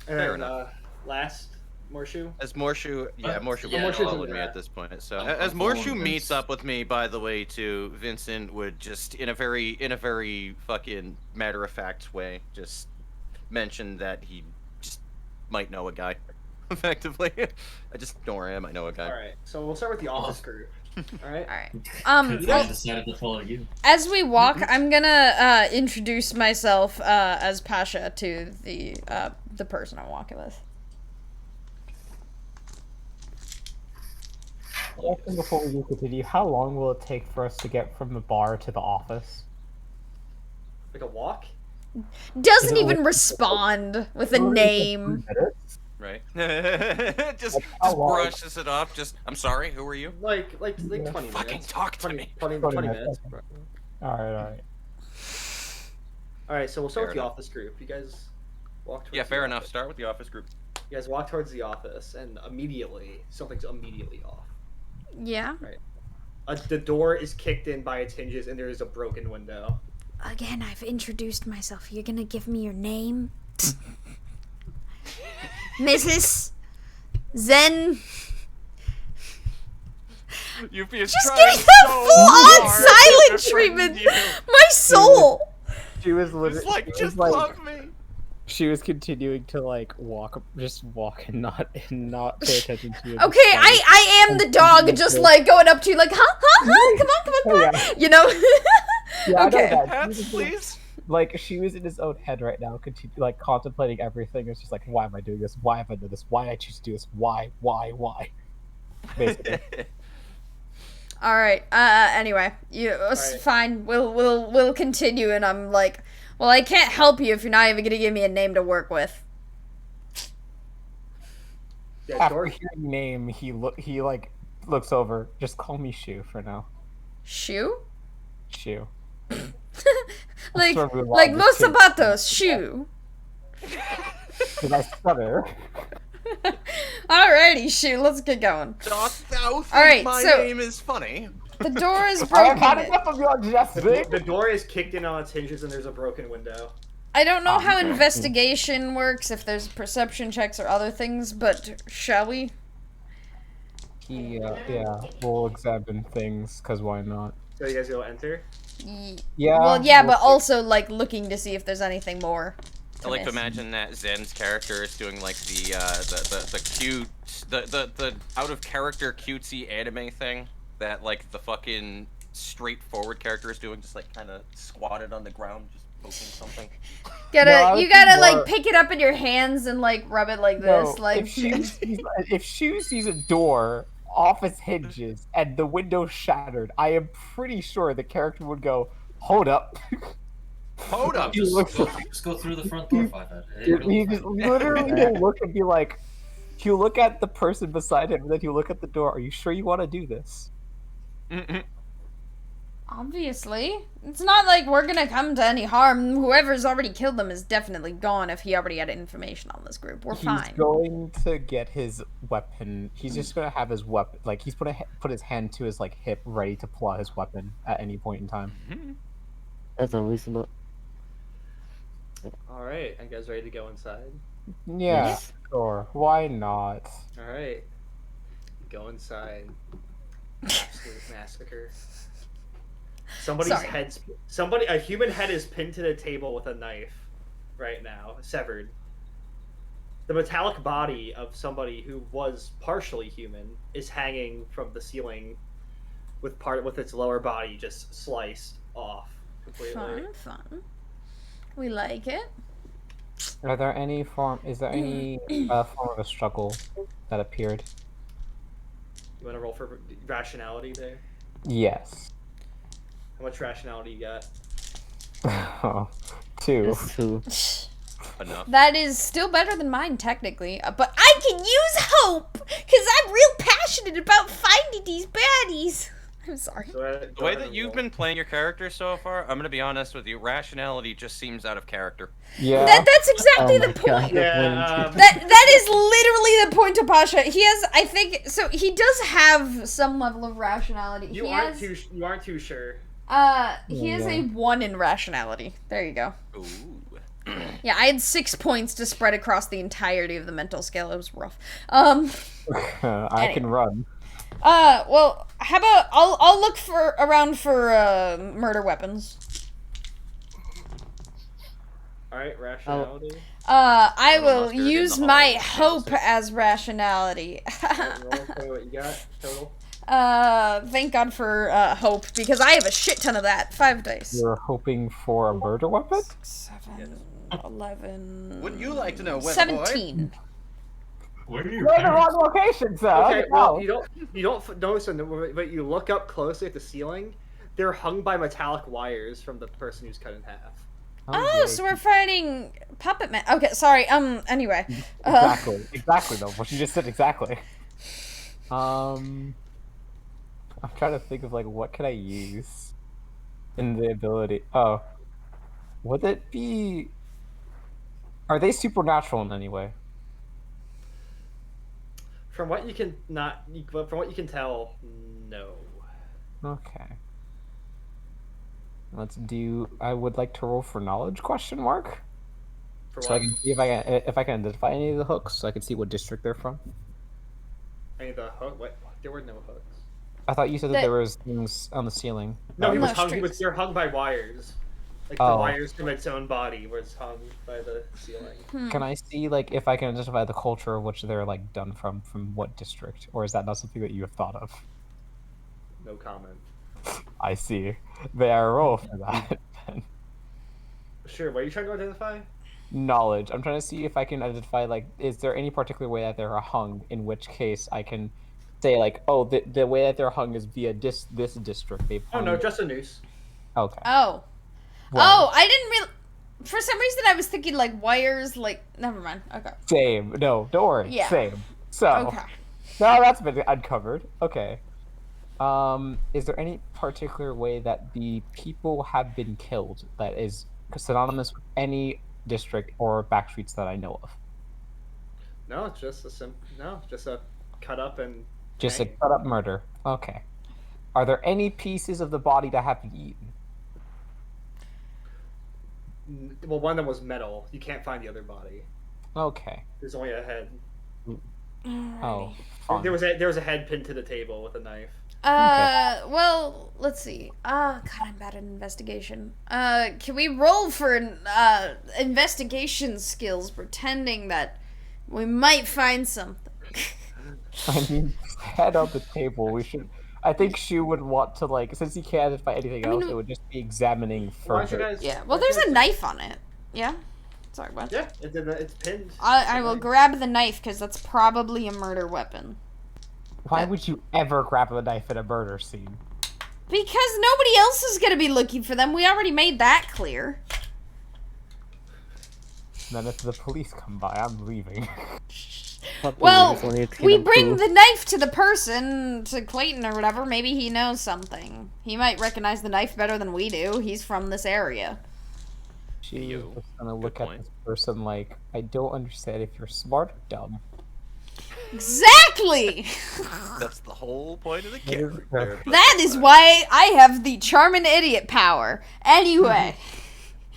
And Fair then, enough. Last, Morshu? As Morshu, yeah, Morshu yeah, would Morshu's follow in me that. at this point. So I'm as following Morshu Vince. meets up with me, by the way, to Vincent would just in a very fucking matter of fact way just mention that he just might know a guy, effectively. I just don't worry, I might know a guy. Alright, so we'll start with the office group. Alright? All right. Because well- I decided to follow you. As we walk, I'm gonna introduce myself as Pasha to the person I'm walking with. Question before we continue, how long will it take for us to get from the bar to the office? Like a walk? Doesn't Is it even like- respond with a Only name. 3 minutes? Right? just how long? brushes it off. Just I'm sorry. Who are you? Like 20 minutes. Fucking talk to 20, me. 20 20 minutes. Alright. Alright, so we'll start Fair with the enough. office group. You guys walk towards Yeah, the fair enough. office. Start with the office group. You guys walk towards the office, and immediately, something's immediately off. Yeah. The door is kicked in by its hinges, and there is a broken window. Again, I've introduced myself. You're gonna give me your name? Mrs. Zen. You've been Just getting that full-on silent treatment. My soul. She was literally It's like she was just like- love me. She was continuing to like walk and not pay attention to it. Okay, I am the dog, just like going up to you, like, huh, come on, Oh, come on. yeah. You know? Yeah, I know Okay. that. Hats, please. like she was in his own head right now, like contemplating everything. It's just like, why am I doing this? Why have I done this? Why I choose to do this? Why? Basically. All right. Anyway, right. fine. We'll continue. And I'm like, well, I can't help you if you're not even gonna give me a name to work with. Yeah, After Dork. hearing name, he like looks over. Just call me Shu for now. Shoe? Shu. like sort of like allowed Los this kid- Zapatos, shoe. Did I stutter? Alrighty, shoe. Let's get going. Dost thou think Alright, my so- name is funny? The door is I have had broken. enough of your jesting. The door is kicked in on its hinges and there's a broken window. I don't know how investigation works, if there's perception checks or other things, but shall we? Yeah, we'll examine things, cause why not? So you guys go enter? Yeah. Well, yeah, we'll but see. also, like, looking to see if there's anything more. I like to miss. imagine that Zen's character is doing like the cute, the out of character cutesy anime thing that like the fucking straightforward character is doing, just like kind of squatted on the ground, just poking something. You I gotta think like more- pick it up in your hands and like rub it like this, No, like if Shu sees a door off its hinges and the window shattered, I am pretty sure the character would go, "Hold up." Hold up! He looks Just go through the front door, 5 he just literally will look and be like, he'll look at the person beside him, and then he'll look at the door. Are you sure you want to do this? obviously. It's not like we're gonna come to any harm. Whoever's already killed them is definitely gone if he already had information on this group. We're He's fine. going to get his weapon. He's just gonna have his weapon, like he's gonna put his hand to his like hip, ready to pull out his weapon at any point in time. That's unreasonable. Alright, you guys ready to go inside? Yeah, Yes. sure. Why not? Alright. Go inside. Absolute massacre. Sorry. A human head is pinned to the table with a knife right now, severed. The metallic body of somebody who was partially human is hanging from the ceiling with its lower body just sliced off completely. Fun. We like it. Are there any form? Is there any form of a struggle that appeared? You want to roll for rationality there? Yes. How much rationality you got? Oh, 2. Just two. Enough. That is still better than mine, technically. But I can use hope! Because I'm real passionate about finding these baddies! I'm sorry. The way that you've been playing your character so far, I'm gonna be honest with you, rationality just seems out of character. Yeah. That's exactly Oh the my point. God. Yeah, That is literally the point of Pacha. He has, I think, so he does have some level of rationality. you he aren't has, too sure. he has a 1 in rationality. There you go. Ooh. Yeah, I had 6 points to spread across the entirety of the mental scale. It was rough. I can run. Well, how about I'll look around for murder weapons. Alright, rationality. I Little will mustard in use the my hollow hope analysis. as rationality. Roll for what you got total. Thank God for hope, because I have a shit ton of that. 5 dice. You're hoping for a murder weapon? 7, 11. Wouldn't you like to know, whether 17. Where are your You're in the parents? wrong location, sir. Okay, well, No. you don't notice them, but you look up closely at the ceiling. They're hung by metallic wires from the person who's cut in half. Oh, great. so we're fighting Puppet Man. Okay, sorry. Anyway. Exactly though. What you just said exactly. I'm trying to think of like what could I use in the ability. Oh, would it be? Are they supernatural in any way? From what you can from what you can tell, no. Okay. Let's do. I would like to roll for knowledge? Question mark. For So I what? can see if I can identify any of the hooks, so I can see what district they're from. Any of the hook? What? There were no hooks. I thought you said that That- there was things on the ceiling. No, he No, was hung. strings. They're hung by wires. Like Oh. the wires from its own body was hung by the ceiling. Can I see like if I can identify the culture of which they're like done from what district, or is that not something that you have thought of? No comment. I see. May I roll for that? then? Sure. What are you trying to identify? Knowledge. I'm trying to see if I can identify, like, is there any particular way that they're hung, in which case I can say, like, oh, the way that they're hung is via this district. They've Oh hung... no, just a noose. Okay. Oh. Well, Oh, I didn't really. For some reason, I was thinking like wires. Like, never mind. Okay. same. No, don't worry. Yeah. Same. So, Okay. now that's been uncovered. Okay. Is there any particular way that the people have been killed that is synonymous with any district or backstreets that I know of? No, it's just just a cut up and Just a hang. cut up murder. Okay. Are there any pieces of the body that have been eaten? Well, one of them was metal. You can't find the other body. Okay. There's only a head. Oh, fun. There was a head pinned to the table with a knife. Well, let's see. God, I'm bad at investigation. Can we roll for investigation skills, pretending that we might find something? I mean, head on the table. We should. I think she would want to, like, since he can't identify anything else, it would just be examining Why don't you further. guys? Yeah. Well, there's a knife on it. Yeah. Sorry, what? Yeah, it's pinned. I will grab the knife because that's probably a murder weapon. Why would you ever grab a knife in a murder scene? Because nobody else is gonna be looking for them. We already made that clear. Then if the police come by, I'm leaving. Well, It's only a clean we up bring tool. the knife to the person, to Clayton or whatever. Maybe he knows something. He might recognize the knife better than we do. He's from this area. She was just gonna Good look at point. this person like, I don't understand if you're smart or dumb. Exactly! That's the whole point of the That is character. That is why I have the charm and idiot power. Anyway.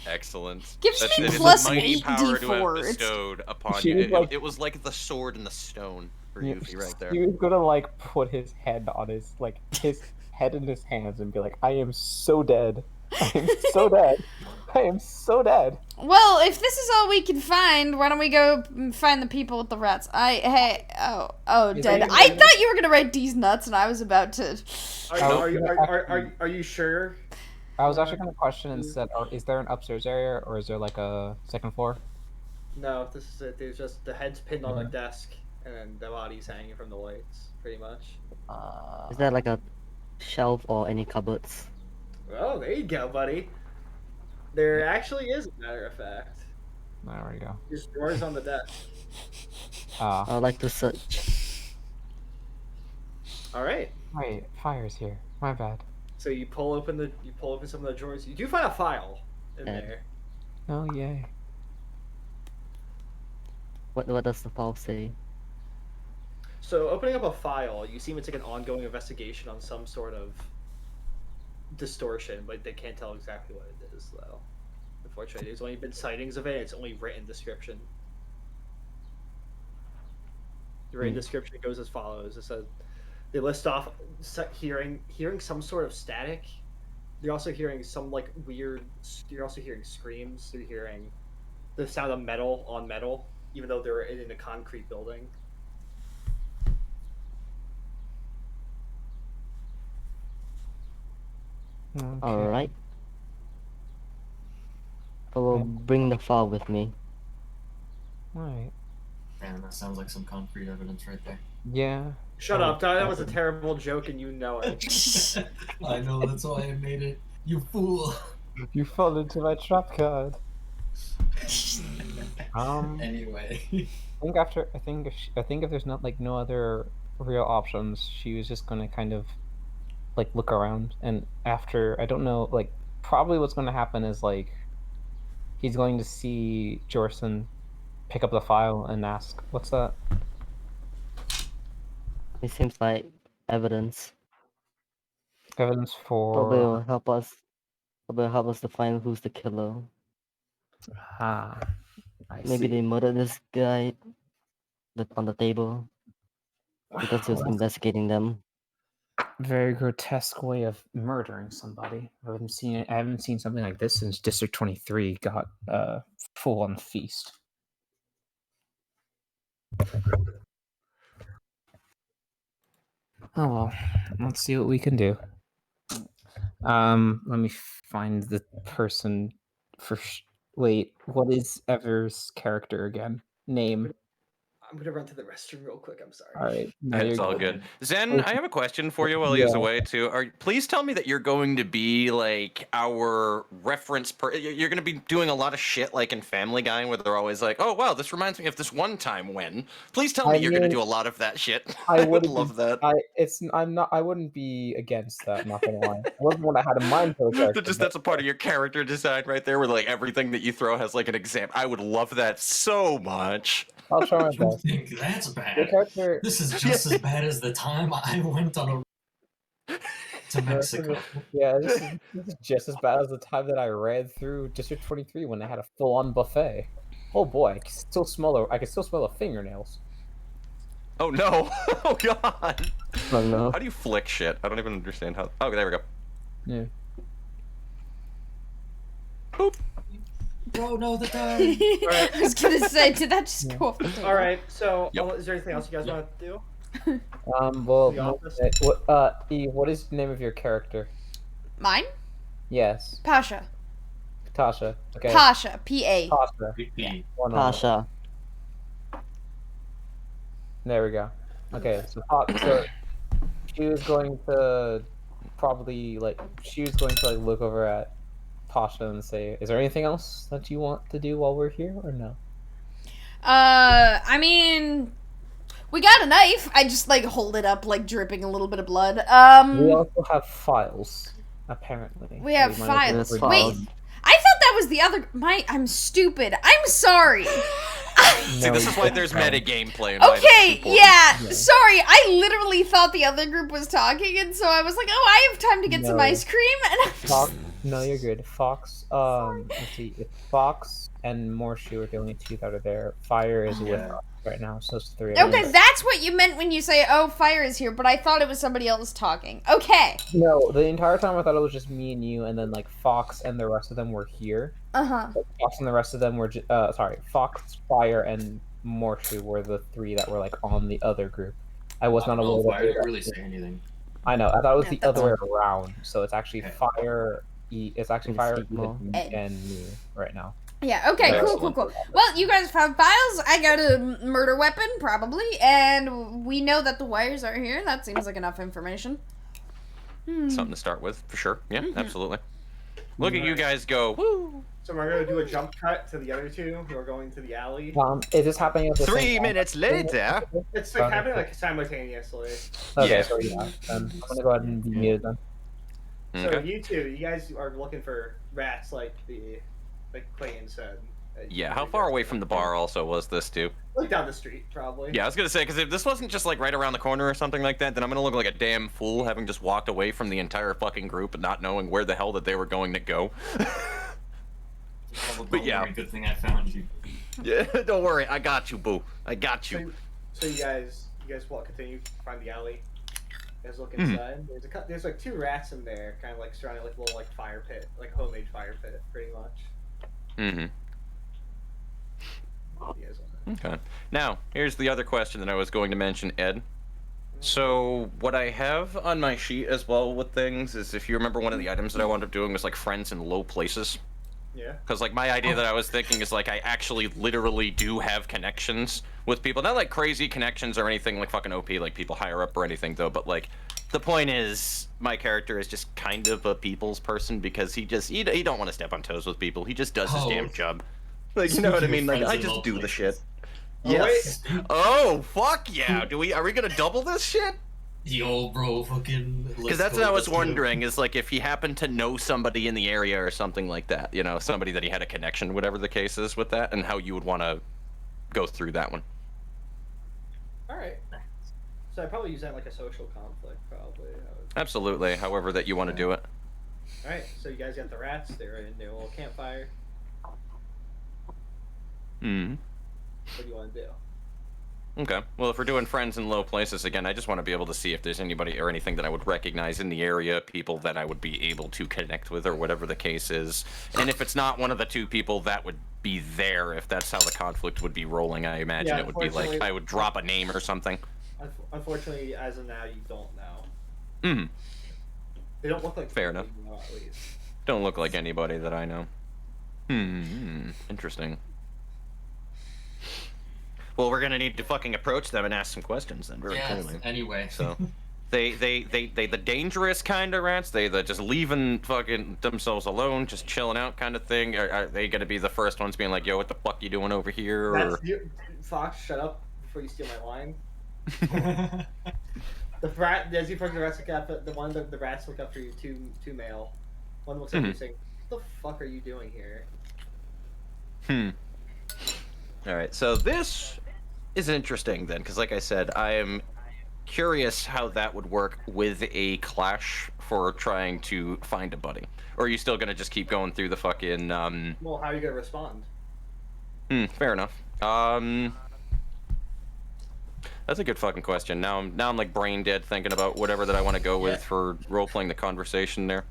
Excellent. Gives That me is a plus mighty 8 power to have D4s. bestowed upon She you. was like- It was like the sword and the stone for Yeah, Yuffie right there. He was gonna, like, put his head on his head in his hands and be like, I am so dead. I am so dead. I am so dead. Well, if this is all we can find, why don't we go find the people with the rats? Dead. you- I thought you were gonna write D's nuts, and I was about to. Are you sure? I was actually gonna question and said, is there an upstairs area or is there like a second floor? No, this is it. There's just the head's pinned on the desk, and then the body's hanging from the lights, pretty much. Is there like a shelf or any cupboards? Oh, there you go, buddy. There actually is, as a matter of fact. There we go. There's drawers on the desk. Ah, I would like to search. All right. wait, fire's here. My bad. So you pull open some of the drawers. You do find a file in Yeah. there. Oh yay. What does the file say? So opening up a file, you seem it's like an ongoing investigation on some sort of distortion, but they can't tell exactly what it is, though. Unfortunately, there's only been sightings of it. It's only written description. The written description goes as follows. It says they list off hearing some sort of static. You're also hearing some like weird. You're also hearing screams. You're hearing the sound of metal on metal, even though they're in a concrete building. Okay. Alright. I will bring the file with me. Alright. Damn, that sounds like some concrete evidence right there. Yeah. Shut up, Ty. That was a terrible joke, and you know it. I know, that's why I made it. You fool. You fell into my trap card. Anyway. I think if there's not like no other real options, she was just gonna kind of like look around, and after, I don't know, like probably what's gonna happen is like he's going to see Jorson pick up the file and ask, "What's that?" It seems like evidence. Evidence Probably for... will help us. Probably help us to find who's the killer. Ah, I Maybe see. they murdered this guy on the table because he was Well, that's investigating them. a very grotesque way of murdering somebody. I haven't seen something like this since District 23 got a full-on feast. Oh well, let's see what we can do. Let me find the person for Wait, what is Ever's character again? Name. I'm gonna run to the restroom real quick. I'm sorry. All right. No, It's you're all good. Zen, I have a question for you while Yeah. he's away too. Please tell me that you're going to be like our reference. You're going to be doing a lot of shit like in Family Guy, where they're always like, "Oh wow, this reminds me of this one time when." Please tell me you're going to do a lot of that shit. I would love that. I wouldn't be against that. Not gonna lie. It wasn't what I had in mind for the character. That's a part of your character design right there, where like everything that you throw has like an example. I would love that so much. I'll try my You best. think that's bad? Your character. This is just as bad as the time I went on to Mexico. Yeah, this is just as bad as the time that I ran through District 23 when I had a full-on buffet. Oh boy, I can still smell the fingernails. Oh no! Oh god! Oh no. How do you flick shit? I don't even understand how. Oh, there we go. Yeah. Boop. Bro, no, the time. Alright. I was gonna say, did that just go off the table? All right. So, Yep. is there anything else you guys want to do? Well, The office? what is the name of your character? Mine? Yes, Pasha. Tasha. Okay. Pasha. P-A. Tasha. Creepy. One moment. Pasha. There we go. Okay, so she was going to look over at Pasha and say, "Is there anything else that you want to do while we're here, or no?" I mean, we got a knife. I just like hold it up, like dripping a little bit of blood. We also have files, apparently. We have So might files. as well Wait, read them. I thought that was the other. I'm stupid. I'm sorry. See, this No, is why you there's don't. meta gameplay. And why this is Okay, important. yeah. Yeah. Sorry, I literally thought the other group was talking, and so I was like, "Oh, I have time to get some No. ice cream." And I'm Fox, no, you're good. Fox, let's see. It's Fox and Morshu are the only two that are there. Fire is with Yeah. us right now, so it's three of okay, them. that's what you meant when you say, "Oh, fire is here," but I thought it was somebody else talking. Okay. No, the entire time I thought it was just me and you, and then like Fox and the rest of them were here. Uh-huh. But Fox and the rest of them were, Fox, Fire, and Morshu were the three that were like on the other group. I was not aware that I they didn't were really actually- say anything. I know. I thought it was Yeah, the that's other way around. So it's actually Okay. Fire. It's actually And Fire, Sigma. Eden, Ed. and me right now. Yeah, okay, Yeah. cool. Well, you guys found files. I got a murder weapon, probably, and we know that the wires are here. That seems like enough information. Something to start with, for sure. Yeah, absolutely. Look at you guys go. Woo! So we're gonna do a jump cut to the other two who are going to the alley. Is this happening at the same 3 time? minutes later. It's like happening like simultaneously. Okay, Yeah. so yeah, I'm gonna go ahead and be muted then. So Okay. you two, you guys are looking for rats, like Clayton said. Yeah, how far away from the bar also was this, too? Look down the street, probably. Yeah, I was gonna say, because if this wasn't just like right around the corner or something like that, then I'm gonna look like a damn fool having just walked away from the entire fucking group and not knowing where the hell that they were going to go. But yeah. Good thing I found you. Yeah, don't worry, I got you, boo. I got you. So you guys will continue to find the alley. You guys look Mhm. inside. There's like two rats in there, kind of like surrounding like a little like fire pit, like a homemade fire pit, pretty much. Mm-hmm. You guys want Okay. Now, here's the other question that I was going to mention, Ed. So, what I have on my sheet as well with things is, if you remember, one of the items that I wound up doing was like friends in low places. Yeah. Because like my idea that I was thinking is like I actually literally do have connections with people. Not like crazy connections or anything like fucking OP, like people higher up or anything though, but like the point is my character is just kind of a people's person because he don't want to step on toes with people. He just does his Oh. damn job. Like, you know what I Speaking mean? of Like, I friends in just low do the shit. places. Oh, Yes. Oh, fuck yeah. Are we gonna double this shit? Yo, bro, fucking. Because that's what I was wondering, is like if he happened to know somebody in the area or something like that, you know, somebody that he had a connection, whatever the case is with that, and how you would want to go through that one. All right. So I probably use that like a social conflict, probably. Absolutely, however that you want to do it. All right. So you guys got the rats. They're in their little campfire. Hmm. What do you want to do? Okay. Well, if we're doing friends in low places again, I just want to be able to see if there's anybody or anything that I would recognize in the area, people that I would be able to connect with, or whatever the case is. And if it's not one of the two people that would be there, if that's how the conflict would be rolling, I imagine Yeah, it would be like unfortunately- I would drop a name or something. Unfortunately, as of now, you don't know. Hmm. They don't look like Fair people enough. you know, at least. Don't look like anybody that I know. Interesting. Well, we're gonna need to fucking approach them and ask some questions then, very clearly. Anyway. So, they the dangerous kind of rats. They the just leaving fucking themselves alone, just chilling out kind of thing. Are they gonna be the first ones being like, "Yo, what the fuck you doing over here?" Or... Fox, shut up before you steal my line. The rat, as you approach the rats, the rats look up for you, two male. One looks at you saying, "What the fuck are you doing here?" All right, so this is interesting then, because like I said, I am curious how that would work with a clash for trying to find a buddy. Or are you still gonna just keep going through the fucking Well, how are you gonna respond? Fair enough. That's a good fucking question. Now I'm like brain dead thinking about whatever that I want to go with for role playing the conversation there.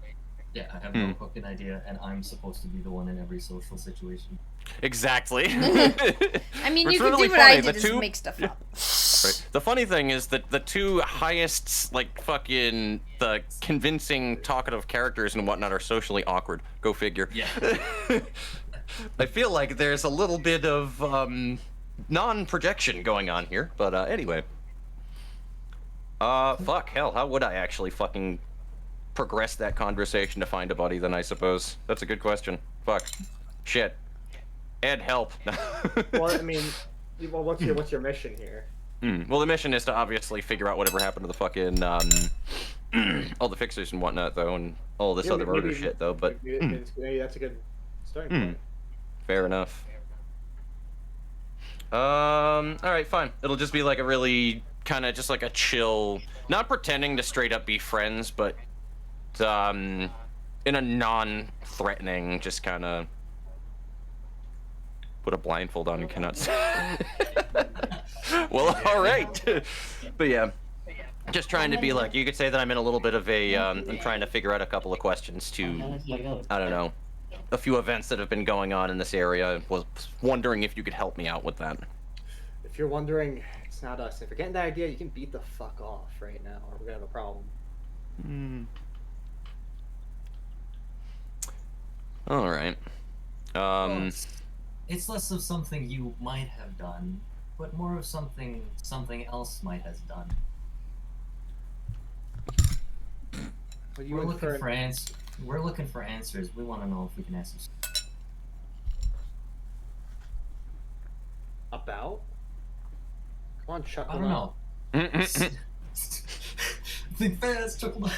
Yeah, I have no fucking idea, and I'm supposed to be the one in every social situation. Exactly. I mean, It's you could really do what I funny, did, the is two- make stuff up. Right. The funny thing is that the two highest, like, fucking, the convincing, talkative characters and whatnot are socially awkward. Go figure. Yeah. I feel like there's a little bit of, non-projection going on here, but, anyway. Fuck, hell, how would I actually fucking progress that conversation to find a buddy then, I suppose? That's a good question. Fuck. Shit. Ed, help. Well, I mean, what's your mission here? Well, the mission is to obviously figure out whatever happened to the fucking, all the fixers and whatnot, though, and all this other murder shit, though, but... Maybe that's a good starting point. Fair enough. Alright, fine. It'll just be like a really, kind of just like a chill, not pretending to straight up be friends, but, in a non-threatening, just kind of... Put a blindfold on and cannot see. Well, alright. But yeah, just trying to be like, you could say that I'm in a little bit of a, I'm trying to figure out a couple of questions to, I don't know, a few events that have been going on in this area. Was wondering if you could help me out with that. If you're wondering, it's not us. If you're getting that idea, you can beat the fuck off right now, or we're gonna have a problem. Alright. Well, it's less of something you might have done, but more of something else might have done. But you We're looking for answers. We want to know if we can answer. About? Come on, Chuck. I don't know. Think fast, chuckle.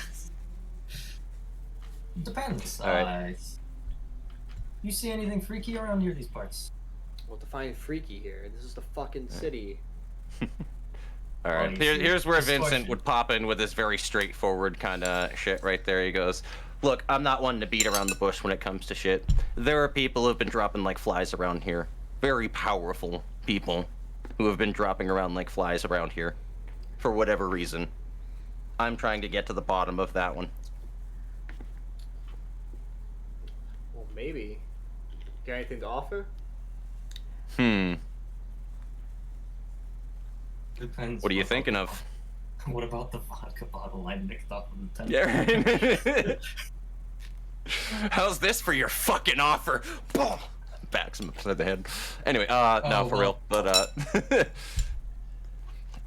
Depends. Alright. You see anything freaky around here these parts? Well, define freaky here. This is the fucking city. Alright, here's where Vincent would pop in with this very straightforward kind of shit right there. He goes, look, I'm not one to beat around the bush when it comes to shit. There are people who've been dropping like flies around here. Very powerful people who have been dropping around like flies around here. For whatever reason. I'm trying to get to the bottom of that one. Well, maybe. Got anything to offer? Depends. What are you thinking of? What about the vodka bottle I nicked off of the tent? Yeah, right. How's this for your fucking offer? Boom! Backs him upside the head. Anyway, no, for real. But,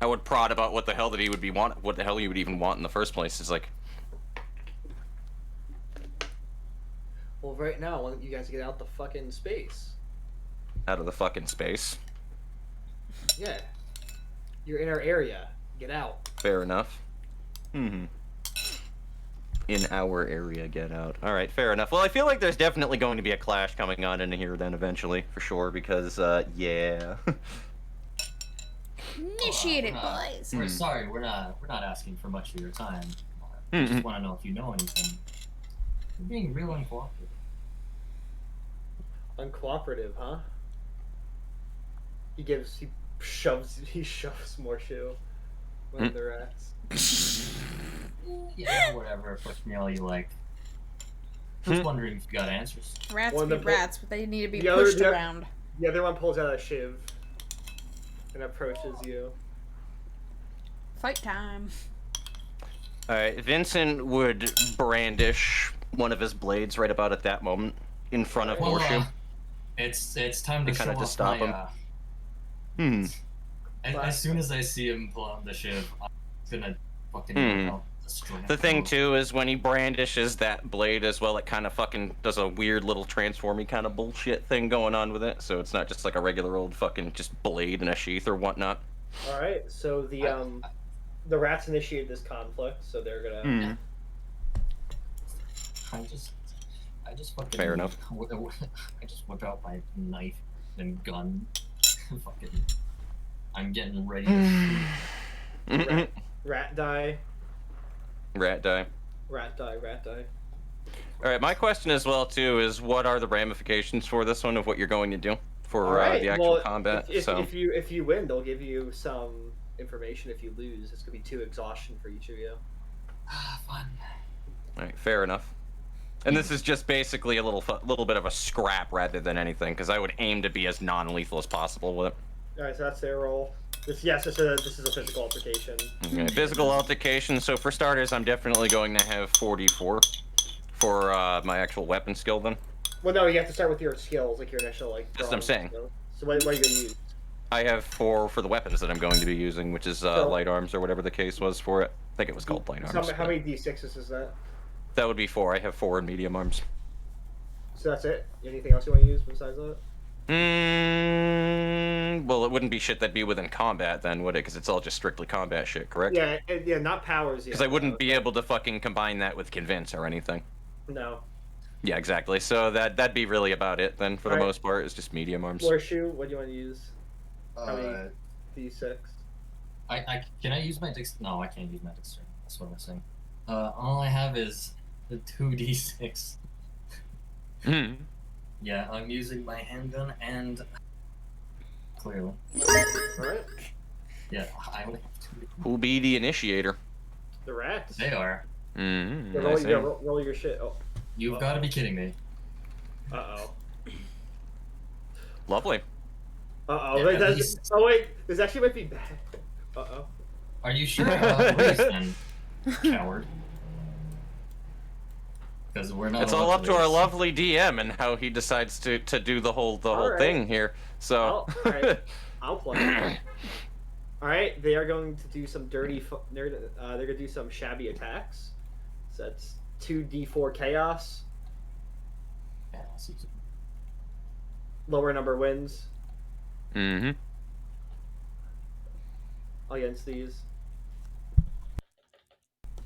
I would prod about what the hell that he would be what the hell he would even want in the first place. Is like... Well, right now, why don't you guys get out the fucking space? Out of the fucking space. Yeah. You're in our area. Get out. Fair enough. In our area, get out. Alright, fair enough. Well, I feel like there's definitely going to be a clash coming on in here then eventually, for sure, because, yeah. Initiate it, boys. We're sorry, we're not asking for much of your time. We just want to know if you know anything. You're being real uncooperative. Uncooperative, huh? He shoves more shoe. One of the rats. Yeah, whatever. Push me all you like. Just wondering if you got answers. Rats One be of the- rats, but they need to be The other- pushed the- around. The other one pulls out a shiv and approaches you. Fight time. Alright, Vincent would brandish one of his blades right about at that moment in front of Well, Horseshoe. It's time to To show kinda off just stop my, him. As soon as I see him pull out the shiv, I'm gonna fucking whip out the strength. The thing too is when he brandishes that blade as well, it kind of fucking does a weird little transformy kind of bullshit thing going on with it. So it's not just like a regular old fucking just blade in a sheath or whatnot. All right, so the rats initiated this conflict, so they're gonna. I just fucking. Fair enough. I just whip out my knife and gun. Fucking. I'm getting ready to shoot. Rat die. Rat die. Rat die. Rat die. All right, my question as well too is what are the ramifications for this one of what you're going to do for All right, the actual well, combat? If you win, they'll give you some information. If you lose, it's gonna be 2 exhaustion for each of you. Fun. All right, fair enough. And this is just basically a little bit of a scrap rather than anything, because I would aim to be as non-lethal as possible with it. All right, so that's their roll. This is a physical altercation. Okay, physical altercation. So for starters, I'm definitely going to have 44 for my actual weapon skill then. Well, no, you have to start with your skills, like your initial like. That's what I'm saying. Skills. So what are you gonna use? I have 4 for the weapons that I'm going to be using, which is light arms or whatever the case was for it. I think it was called light arms. So how many d6s is that? That would be 4. I have 4 in medium arms. So that's it. Anything else you want to use besides that? Well, it wouldn't be shit that'd be within combat then, would it? Because it's all just strictly combat shit, correct? Yeah, not powers. Because I wouldn't be able to fucking combine that with convince or anything. No. Yeah, exactly. So that'd be really about it then. For the Alright. most part, it's just medium arms. Horseshoe. What do you want to use? How many d6? Can I use my dex? No, I can't use my dexterity. That's what I'm saying. All I have is the 2d6. Yeah, I'm using my handgun and clearly. Alright. Yeah, I only have 2. Who'll be the initiator? The rats. They are. Roll your shit. Oh. You've got to be kidding me. Uh-oh. Lovely. Uh-oh. Yeah, Wait, at least- oh, wait. This actually might be bad. Uh-oh. Are you sure about race then, coward? Because we're not. It's allowed all up to our race. lovely DM and how he decides to do the whole Alright. thing here. So. Alright. I'll play. Alright, they are going to do some they're gonna do some shabby attacks. So that's 2d4 chaos. Yeah, I see. Lower number wins Mm-hmm. against these.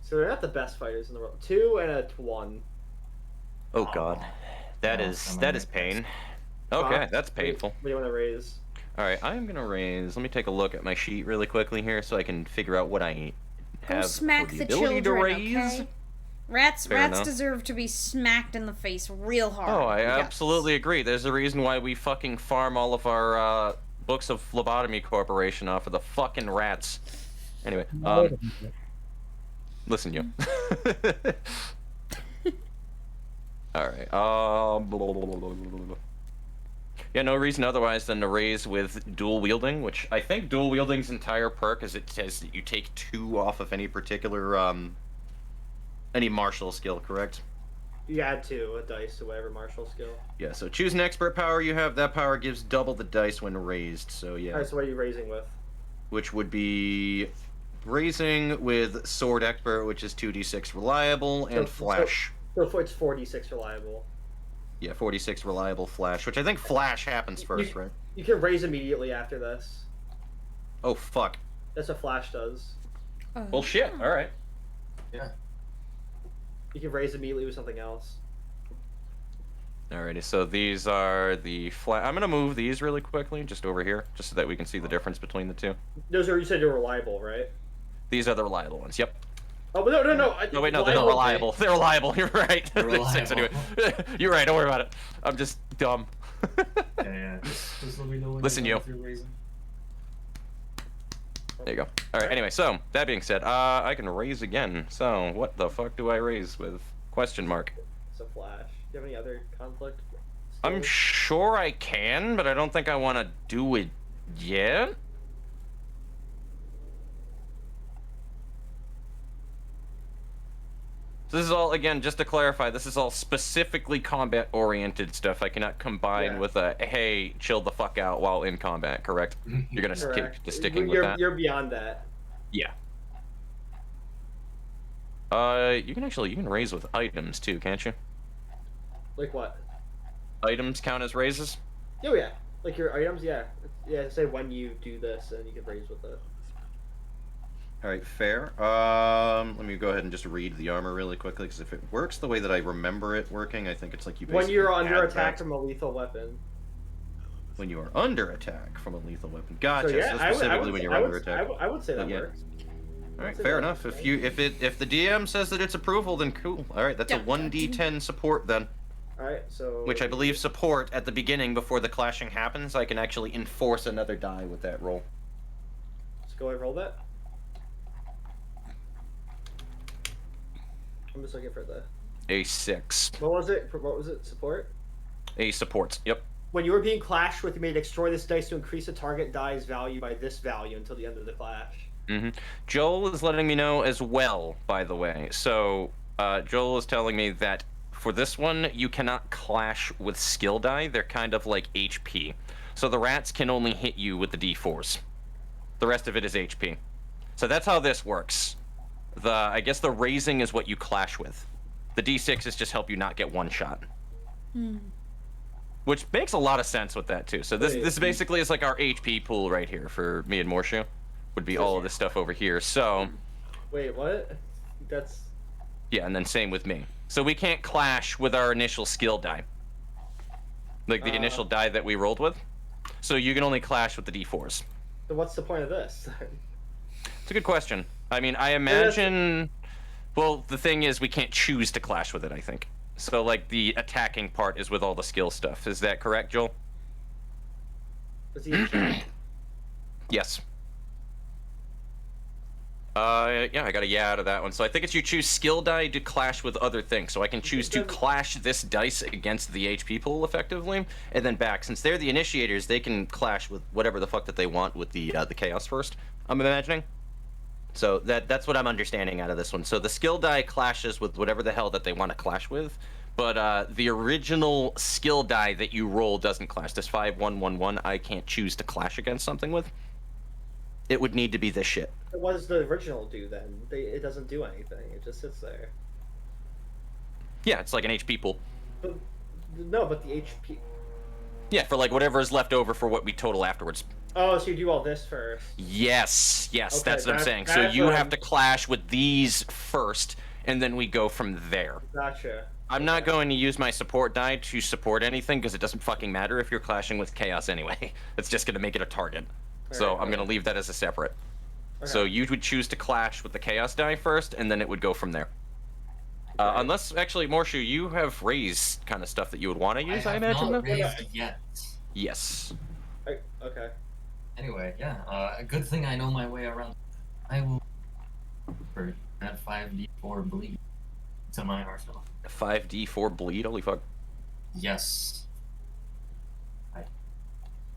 So they're not the best fighters in the world. 2 and a 1. Oh god, that Oh, is pain. Okay, that's painful. What do you want to raise? All right, I'm gonna raise. Let me take a look at my sheet really quickly here, so I can figure out what I Go have smack for the ability to children, raise. okay? Rats Fair enough. deserve to be smacked in the face real hard. Oh, I Yeah. absolutely agree. There's a reason why we fucking farm all of our books of phlebotomy corporation off of the fucking rats. Anyway, listen, you. All right. Yeah, no reason otherwise than to raise with dual wielding, which I think dual wielding's entire perk is it says that you take 2 off of any particular any martial skill, correct? You add 2 a dice to whatever martial skill. Yeah, so choose an expert power you have. That power gives double the dice when raised, so yeah. Alright, so what are you raising with? Which would be raising with sword expert, which is 2d6 reliable, and flash. So it's 46 reliable. Yeah, 46 reliable flash, which I think flash happens first, right? You can raise immediately after this. Oh, fuck. That's what flash does. Well, shit, alright. Yeah. You can raise immediately with something else. Alrighty, so these are the flat. I'm gonna move these really quickly, just over here, just so that we can see the difference between the two. Those are, you said they're reliable, right? These are the reliable ones, yep. Oh, but no. No, wait, no, they're not reliable. They're reliable, you're right. They're They're 6 anyway. You're right, don't worry about it. I'm just dumb. Yeah. Just let me know when Listen, you're you. going through raising. There you go. Alright, anyway, so, that being said, I can raise again. So, what the fuck do I raise with? Question mark. It's a flash. Do you have any other conflict? I'm skills? sure I can, but I don't think I want to do it yet. So this is all, again, just to clarify, this is all specifically combat-oriented stuff. I cannot combine with a, hey, chill the fuck out while in combat, correct? You're gonna stick to sticking with that? You're beyond that. Yeah. You can raise with items too, can't you? Like what? Items count as raises? Oh yeah, like your items, yeah. Yeah, say when you do this, and you can raise with it. All right, fair. Let me go ahead and just read the armor really quickly, because if it works the way that I remember it working, I think it's like you basically when you're under add attack back- from a lethal weapon. When you are under attack from a lethal weapon. Gotcha. So yeah, so specifically when you're under attack. I would say that Yeah. works. All right, fair enough. If the DM says that it's approval, then cool. All right, that's a 1d10 support then. All right, so. Which I believe support at the beginning before the clashing happens. I can actually enforce another die with that roll. Let's go ahead and roll that. I'm just looking for the. A 6. What was it? What was it? Support. A support. Yep. When you are being clashed with, you may destroy this dice to increase the target die's value by this value until the end of the clash. Joel is letting me know as well, by the way. So, Joel is telling me that for this one, you cannot clash with skill die. They're kind of like HP. So the rats can only hit you with the D4s. The rest of it is HP. So that's how this works. I guess the raising is what you clash with. The D6 is just help you not get one shot. Which makes a lot of sense with that, too. So this basically is like our HP pool right here for me and Morshu. Would be all of this stuff over here. So... Wait, what? That's... Yeah, and then same with me. So we can't clash with our initial skill die. Like the initial die that we rolled with. So you can only clash with the D4s. So what's the point of this? It's a good question. I mean, I imagine... Well, the thing is we can't choose to clash with it, I think. So, like, the attacking part is with all the skill stuff. Is that correct, Joel? Does he check? Yes. Yeah, I got a yeah out of that one. So I think it's you choose skill die to clash with other things. So I can choose to clash this dice against the HP pool effectively, and then back. Since they're the initiators, they can clash with whatever the fuck that they want with the chaos first. I'm imagining. So that's what I'm understanding out of this one. So the skill die clashes with whatever the hell that they want to clash with, but the original skill die that you roll doesn't clash. This 5-1-1-1, I can't choose to clash against something with. It would need to be this shit. What does the original do then? It doesn't do anything. It just sits there. Yeah, it's like an HP pool. But, no, but the HP... Yeah, for like whatever is left over for what we total afterwards. Oh, so you do all this first. Yes, okay, that's what I'm saying. So that's you have to clash with these first, and then we go from there. Gotcha. I'm not going to use my support die to support anything, because it doesn't fucking matter if you're clashing with chaos anyway. It's just going to make it a target. So I'm going to leave that as a separate. Okay. So you would choose to clash with the chaos die first, and then it would go from there. Unless, actually, Morshu, you have raised kind of stuff that you would want to use, I imagine? Not raised yet. Yes. Okay. Anyway, yeah, a good thing I know my way around. I will for that 5d4 bleed to my arsenal. 5d4 bleed? Holy fuck. Yes. I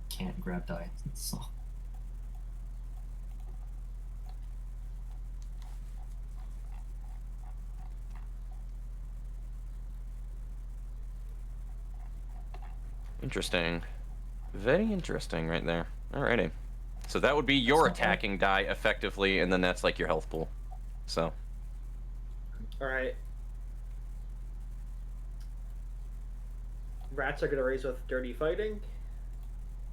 can't grab die, so... Interesting. Very interesting right there. Alrighty. So that would be your attacking die, effectively, and then that's like your health pool. So. Alright. Rats are going to raise with dirty fighting.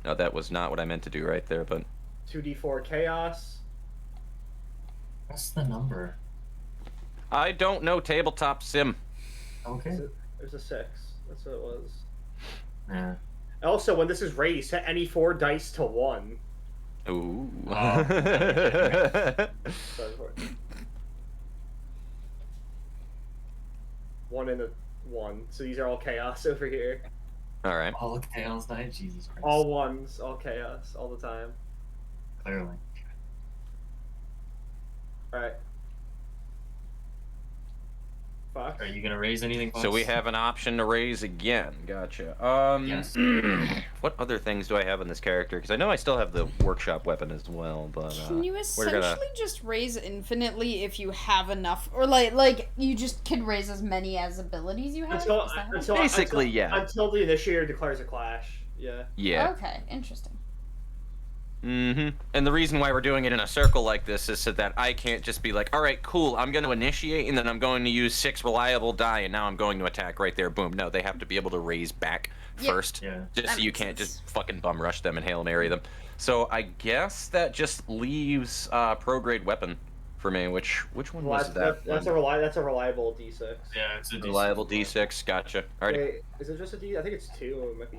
No, that was not what I meant to do right there, but... 2d4 chaos. What's the number? I don't know Tabletop Sim. Okay. There's a 6. That's what it was. Yeah. Also, when this is raised, set any 4 dice to 1. Ooh. One and a 1. So these are all chaos over here. Alright. All chaos die? Jesus Christ. All ones, all chaos, all the time. Clearly. Alright. Fuck. Are you gonna raise anything? So we Fox? have an option to raise again. Gotcha. Yes. What other things do I have in this character? Because I know I still have the workshop weapon as well, but Can you we're essentially gonna. just raise infinitely if you have enough, or like you just can raise as many as abilities you have? Is that how- Basically, yeah. Until the initiator declares a clash. Yeah. Yeah. Okay, interesting. And the reason why we're doing it in a circle like this is so that I can't just be like, all right, cool, I'm going to initiate, and then I'm going to use 6 reliable die, and now I'm going to attack right there. Boom. No, they have to be able to raise back first, Yeah. just That so you makes can't sense. just fucking bum rush them and Hail Mary them. So I guess that just leaves pro-grade weapon for me. Which one was that? That's a reliable D6. Yeah, it's a decent reliable score. D6. Gotcha. Alright. Wait, is it just a D? I think it's 2. It might be.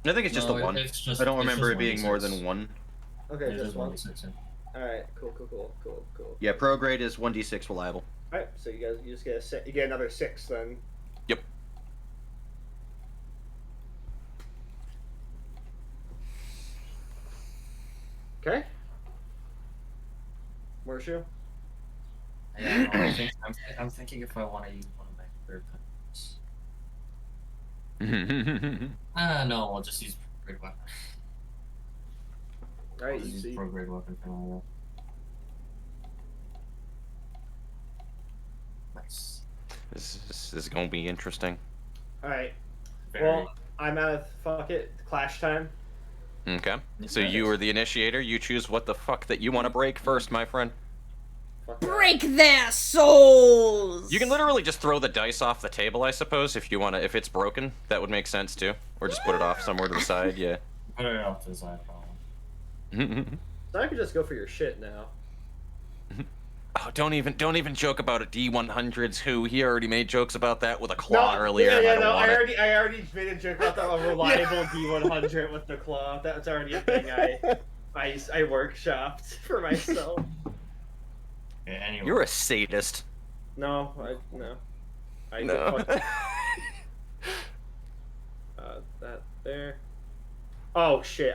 I think it's just No, the one. it's just- I don't it's remember just it being 1d6. more than one. Okay, Yeah, just one. 1d6, yeah. All right, cool. Yeah, pro-grade is 1d6 reliable. All right, so you just get you get another 6 then. Yep. Okay. Morshu? Yeah, I don't know, I'm thinking if I want to use one of my third weapons. No, I'll just use pro-grade weapon. All I'll right, just use easy. pro-grade weapon for now. Nice. This is gonna be interesting. All right. Very. Well, I'm out of fuck it. Clash time. Okay. So Okay. you are the initiator. You choose what the fuck that you want to break first, my friend. Fuck that. Break their souls. You can literally just throw the dice off the table, I suppose, if you want to. If it's broken, that would make sense too. Or just put it off somewhere to the side. Yeah. Put it off to the side, probably. So I could just go for your shit now. Oh, don't even joke about it. D100s. Who he already made jokes about that with a claw earlier. Yeah, and yeah, I don't no, want it. I already made a joke about that reliable D100 with the claw. That's already a thing I workshopped for myself. Okay, anyway. You're a sadist. No. I No. That there. Oh shit!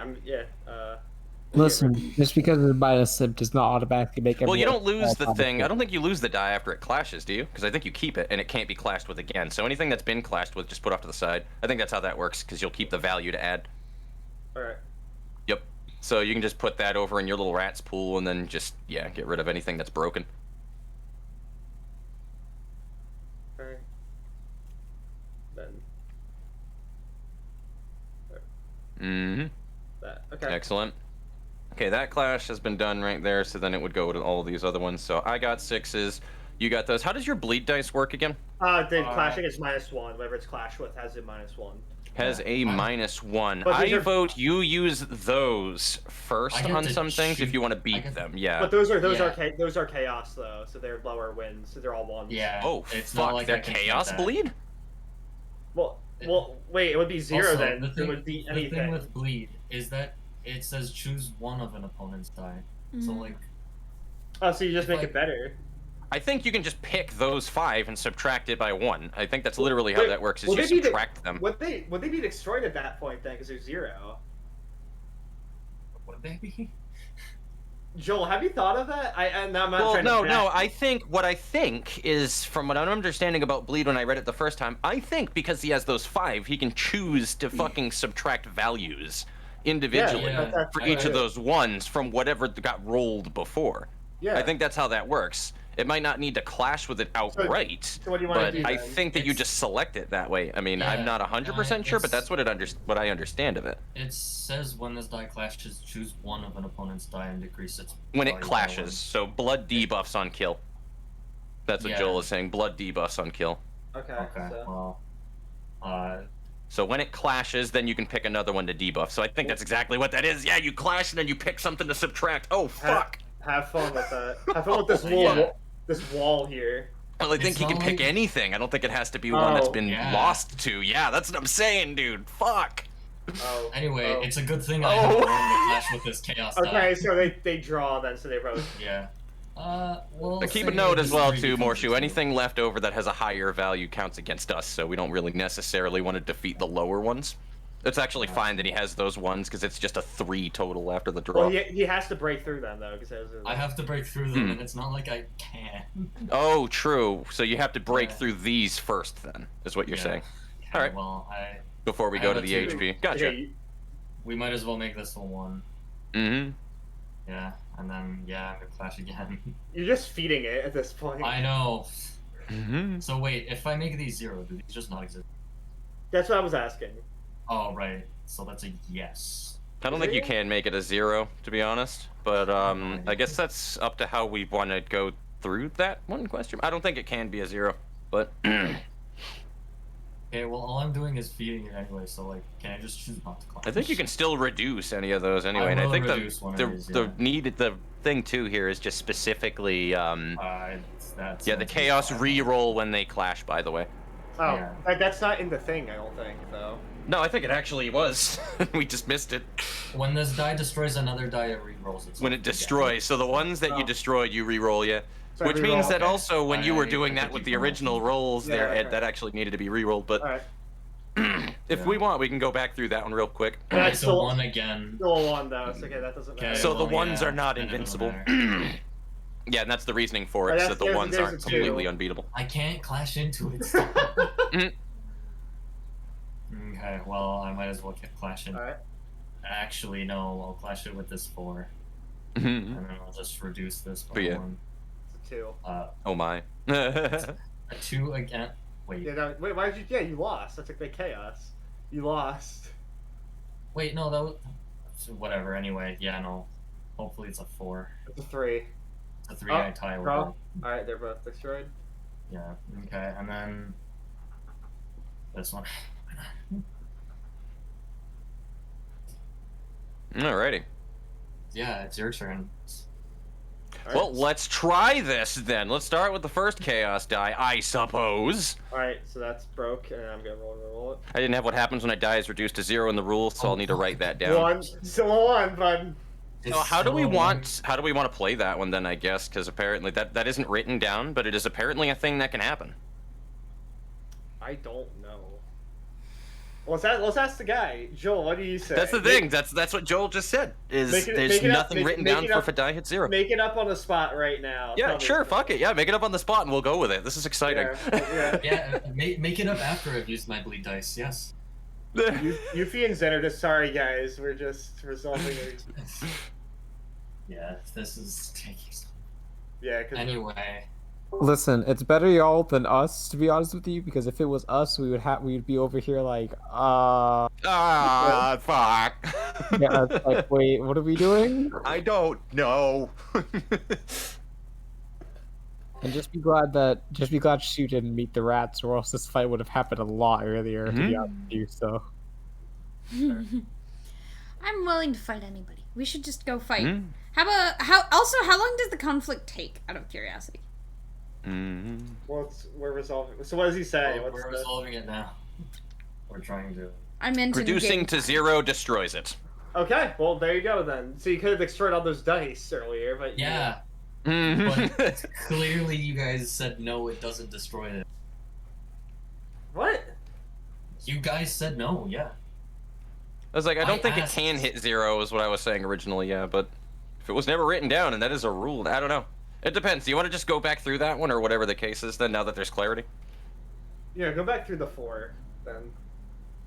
Listen, just because it's by a sip does not automatically make it. Well, you don't lose the thing. I don't think you lose the die after it clashes, do you? Because I think you keep it, and it can't be clashed with again. So anything that's been clashed with, just put off to the side. I think that's how that works, because you'll keep the value to add. All right. Yep. So you can just put that over in your little rats pool, and then just, yeah, get rid of anything that's broken. All right. Then. Mm-hmm. That. Okay. Excellent. Okay, that clash has been done right there, so then it would go to all these other ones. So I got 6s. You got those. How does your bleed dice work again? The clashing is -1. Whatever it's clashed with has a -1. Has a -1. But these I are- vote you use those I first get on to some things if shoot- you want to I beat get- them. Yeah. But those are Yeah. those are chaos though, so they're lower wins. So they're all ones. Yeah. Oh, it's not fuck. like They're I can chaos shoot that. bleed? Well, wait. It would be 0 Also, then. The It thing, would be the anything. thing with bleed is that it says choose one of an opponent's die. So like, Oh, so you just make like- it better. I think you can just pick those 5 and subtract it by 1. I think that's literally how Wait, that works, is would you they be subtract them. Would they be destroyed at that point then? Because there's 0. would they be? Joel, have you thought of that? I'm not Well, trying no, to no. I think what I think is, from what I'm understanding about Bleed when I read it the first time, I think because he has those 5, he can choose to fucking subtract values individually Yeah, for I each of agree. those ones from whatever got rolled before. Yeah. I think that's how that works. It might not need to clash with it outright, So what do you want to but do I then? think that you It's- just select it that way. I mean, I'm Yeah, not 100% sure, but it's- that's what I understand of it. It says when this die clashes, choose one of an opponent's die and decrease its When it value by clashes, so blood debuffs on kill. That's what Yeah. Joel is saying. Blood debuffs on kill. Okay. one. Okay. So. Well, So when it clashes, then you can pick another one to debuff. So I think that's exactly what that is. Yeah, you clash and then you pick something to subtract. Oh fuck! Have fun with that. Have fun with this wall. Yeah. This wall here. Well, I think It's he can not pick like- anything. I don't think it has to be one that's Oh, been yeah. lost to. Yeah, that's what I'm saying, dude. Fuck. Oh. anyway, oh. it's a good thing I have a Oh. room to clash with this chaos die. Okay, so they draw then, so they rotate. Yeah. Well. But keep a say note as it's well 3 too, becomes Morshu. 2. Anything left over that has a higher value counts against us, so we don't really necessarily want to defeat the lower ones. It's actually fine that he has those ones because it's just a 3 total after the draw. Well, he has to break through them though, because I have to break through them, and it's not like I can. Oh, true. So you have to break Yeah. through these first, then, is what you're saying. Yeah, All right. Well, Before we I go have to a the 2. HP. Gotcha. Okay, we might as well make this a 1. Mm-hmm. Yeah, and then I'm gonna clash again. you're just feeding it at this point. I know. Mm-hmm. So wait, if I make these 0, do these just not exist? That's what I was asking. Oh right, so that's a yes. I don't think you can make it a 0, to be honest. But I guess that's up to how we want to go through that one question. I don't think it can be a 0, but Okay, well all I'm doing is feeding it anyway, so like, can I just choose not to clash? I think you can still reduce any of those anyway. And I will think reduce one of these, the thing too here is just specifically that's the chaos re-roll when they clash. By the way. Oh, Yeah. that's not in the thing, I don't think, though. No, I think it actually was. We just missed it. When this die destroys another die, it re-rolls itself. When it destroys, so the ones that you Oh. destroy, you re-roll, yeah. So I Which re-roll, means that okay. also when you were I doing that think with you the can original also- rolls Yeah, there, okay. that actually needed to be re-rolled. But Alright. if we want, we can go back through that one real quick. Yeah, Okay, it's so still- 1 again. Still a 1, though. It's okay, that doesn't matter. Okay, So the well, ones yeah, are not then it doesn't invincible. matter. Yeah, and that's the reasoning for it, But so that's- that the ones there's aren't a 2. completely unbeatable. I can't clash into it. Okay, well, I might as well keep clashing. Alright. Actually, no, I'll clash it with this 4, Mhm. and then I'll just reduce this by But yeah. 1. It's a 2. Oh my. A 2 again. Wait, Yeah, no, wait, why did you... Yeah, you lost. That's like the chaos. You lost. wait, no, that was... Whatever, anyway, yeah, no. Hopefully it's a 4. It's a 3. It's a 3 Oh, I tie with draw. it. Alright, they're both destroyed. Yeah, okay, and then... This one. Alrighty. Yeah, it's your turn. Alright. Well, let's try this then. Let's start with the first chaos die, I suppose. Alright, so that's broke, and I'm gonna roll it. I didn't have what happens when a die is reduced to 0 in the rules, so I'll need to write that down. 1. Still a 1, bud. So how do we want to play that one then? I guess because apparently that isn't written down, but it is apparently a thing that can happen. I don't know. Let's ask the guy. Joel, what do you say? That's the thing. That's what Joel just said. Is Make it- there's make it up- nothing make- written make down it for up- if a die hits 0. Make it up on the spot right now. Yeah, Tell me. sure. Fuck it. Yeah, make it up on the spot and we'll go with it. This is exciting. Yeah. Yeah, make it up after I've used my bleed dice, yes. Yuffie and Zen are just sorry, guys. We're just resolving it. Yeah, this is taking some... Yeah, because Anyway, Listen, it's better y'all than us, to be honest with you, because if it was us, we'd be over here like, Ah, fuck. yeah, it's like, wait, what are we doing? I don't know. And just be glad Shu didn't meet the rats, or else this fight would have happened a lot earlier, to be honest with you, so. I'm willing to fight anybody. We should just go fight. Hmm? How long does the conflict take, out of curiosity? we're resolving. So what does he say? well, What's we're the... resolving it now. We're trying to... I'm into Reducing to 0 destroys it. Okay, well there you go then. So you could have destroyed all those dice earlier, but Yeah, Mhm. but clearly you guys said no, it doesn't destroy it. What? You guys said no, yeah. I was like, I don't think asked- it can hit 0 is what I was saying originally, yeah, but if it was never written down and that is a rule, I don't know. It depends. Do you want to just go back through that one or whatever the case is then now that there's clarity? Yeah, go back through the 4 then.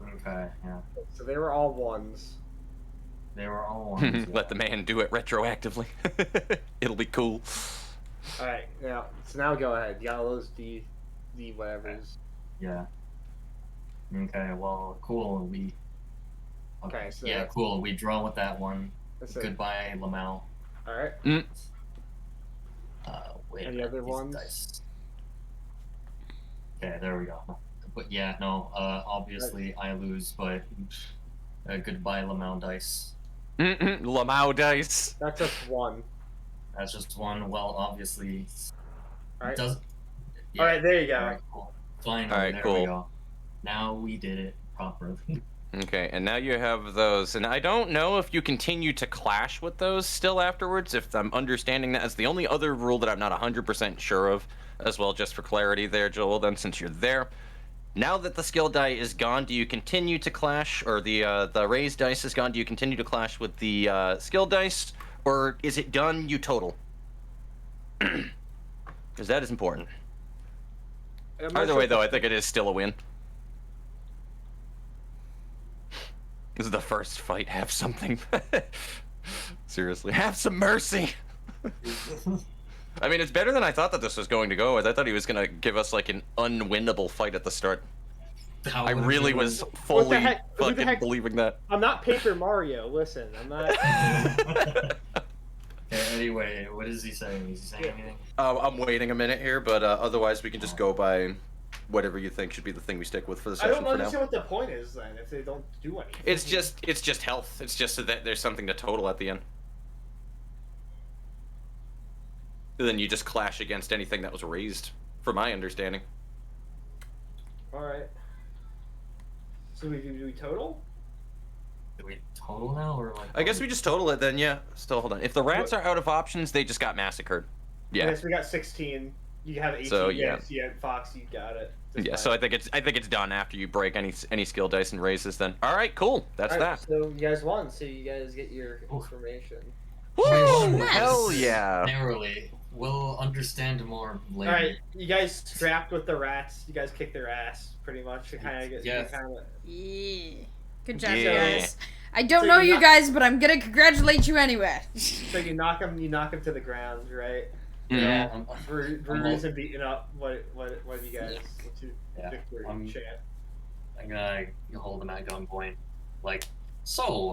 Okay, yeah. So they were all 1s. They were all ones. Let the man do it retroactively. It'll be cool. Alright, yeah. So now go ahead. You got all those D whatevers. Yeah. Okay, well, cool. We... Okay, so yeah, cool. We draw with that one. that's it. Goodbye, Lamel. Alright. Wait a Any minute, other these ones? dice. Okay, there we go. But yeah, no, obviously I lose, but goodbye, Lamel dice. Lamau dice. That's just 1. That's just one. Well, obviously, Alright. does. Alright, there you go. Alright, cool. Finally, Alright, there cool. we go. Now we did it properly. Okay, and now you have those, and I don't know if you continue to clash with those still afterwards, if I'm understanding that as the only other rule that I'm not 100% sure of, as well, just for clarity there, Joel, then since you're there. Now that the skill die is gone, do you continue to clash, or the raised dice is gone? Do you continue to clash with the skill dice, or is it done? You total, because that is important. Either way, though, I think it is still a win. This is the first fight. Have something. Seriously, have some mercy. I mean, it's better than I thought that this was going to go. I thought he was going to give us like an unwinnable fight at the start. I really was fully fucking believing that. I'm not Paper Mario. Listen, I'm not. Anyway, what is he saying? Is he saying anything? I'm waiting a minute here, but otherwise we can just go by whatever you think should be the thing we stick with for the I session don't for now. understand what the point is then if they don't do anything. It's just health. It's just so that there's something to total at the end. And then you just clash against anything that was raised, from my understanding. All right. So do we total? Do we total now, or like? I guess we just total it then. Yeah. Still, hold on. If the rats are out of options, they just got massacred. Yeah. Yes, we got 16. You have 18. So, yeah. Yes, yeah, Fox, you got it. Just Yeah. fine. So I think it's done after you break any skill dice and raises. Then. All right. Cool. That's All right, that. So you guys won. So you guys get your information. Woo! Nice. Hell yeah. Narrowly. We'll understand more later. All right, you guys strapped with the rats. You guys kick their ass, pretty much. You kind of get. Yeah. Yeah. Good job, Yeah. guys. I don't So know you're you not- guys, but I'm gonna congratulate you anyway. So you knock him to the ground, right? Yeah. Bruised and beaten up. What do you guys? What's your Yeah, victory I'm- chant? I'm gonna hold him at gunpoint. Like, so,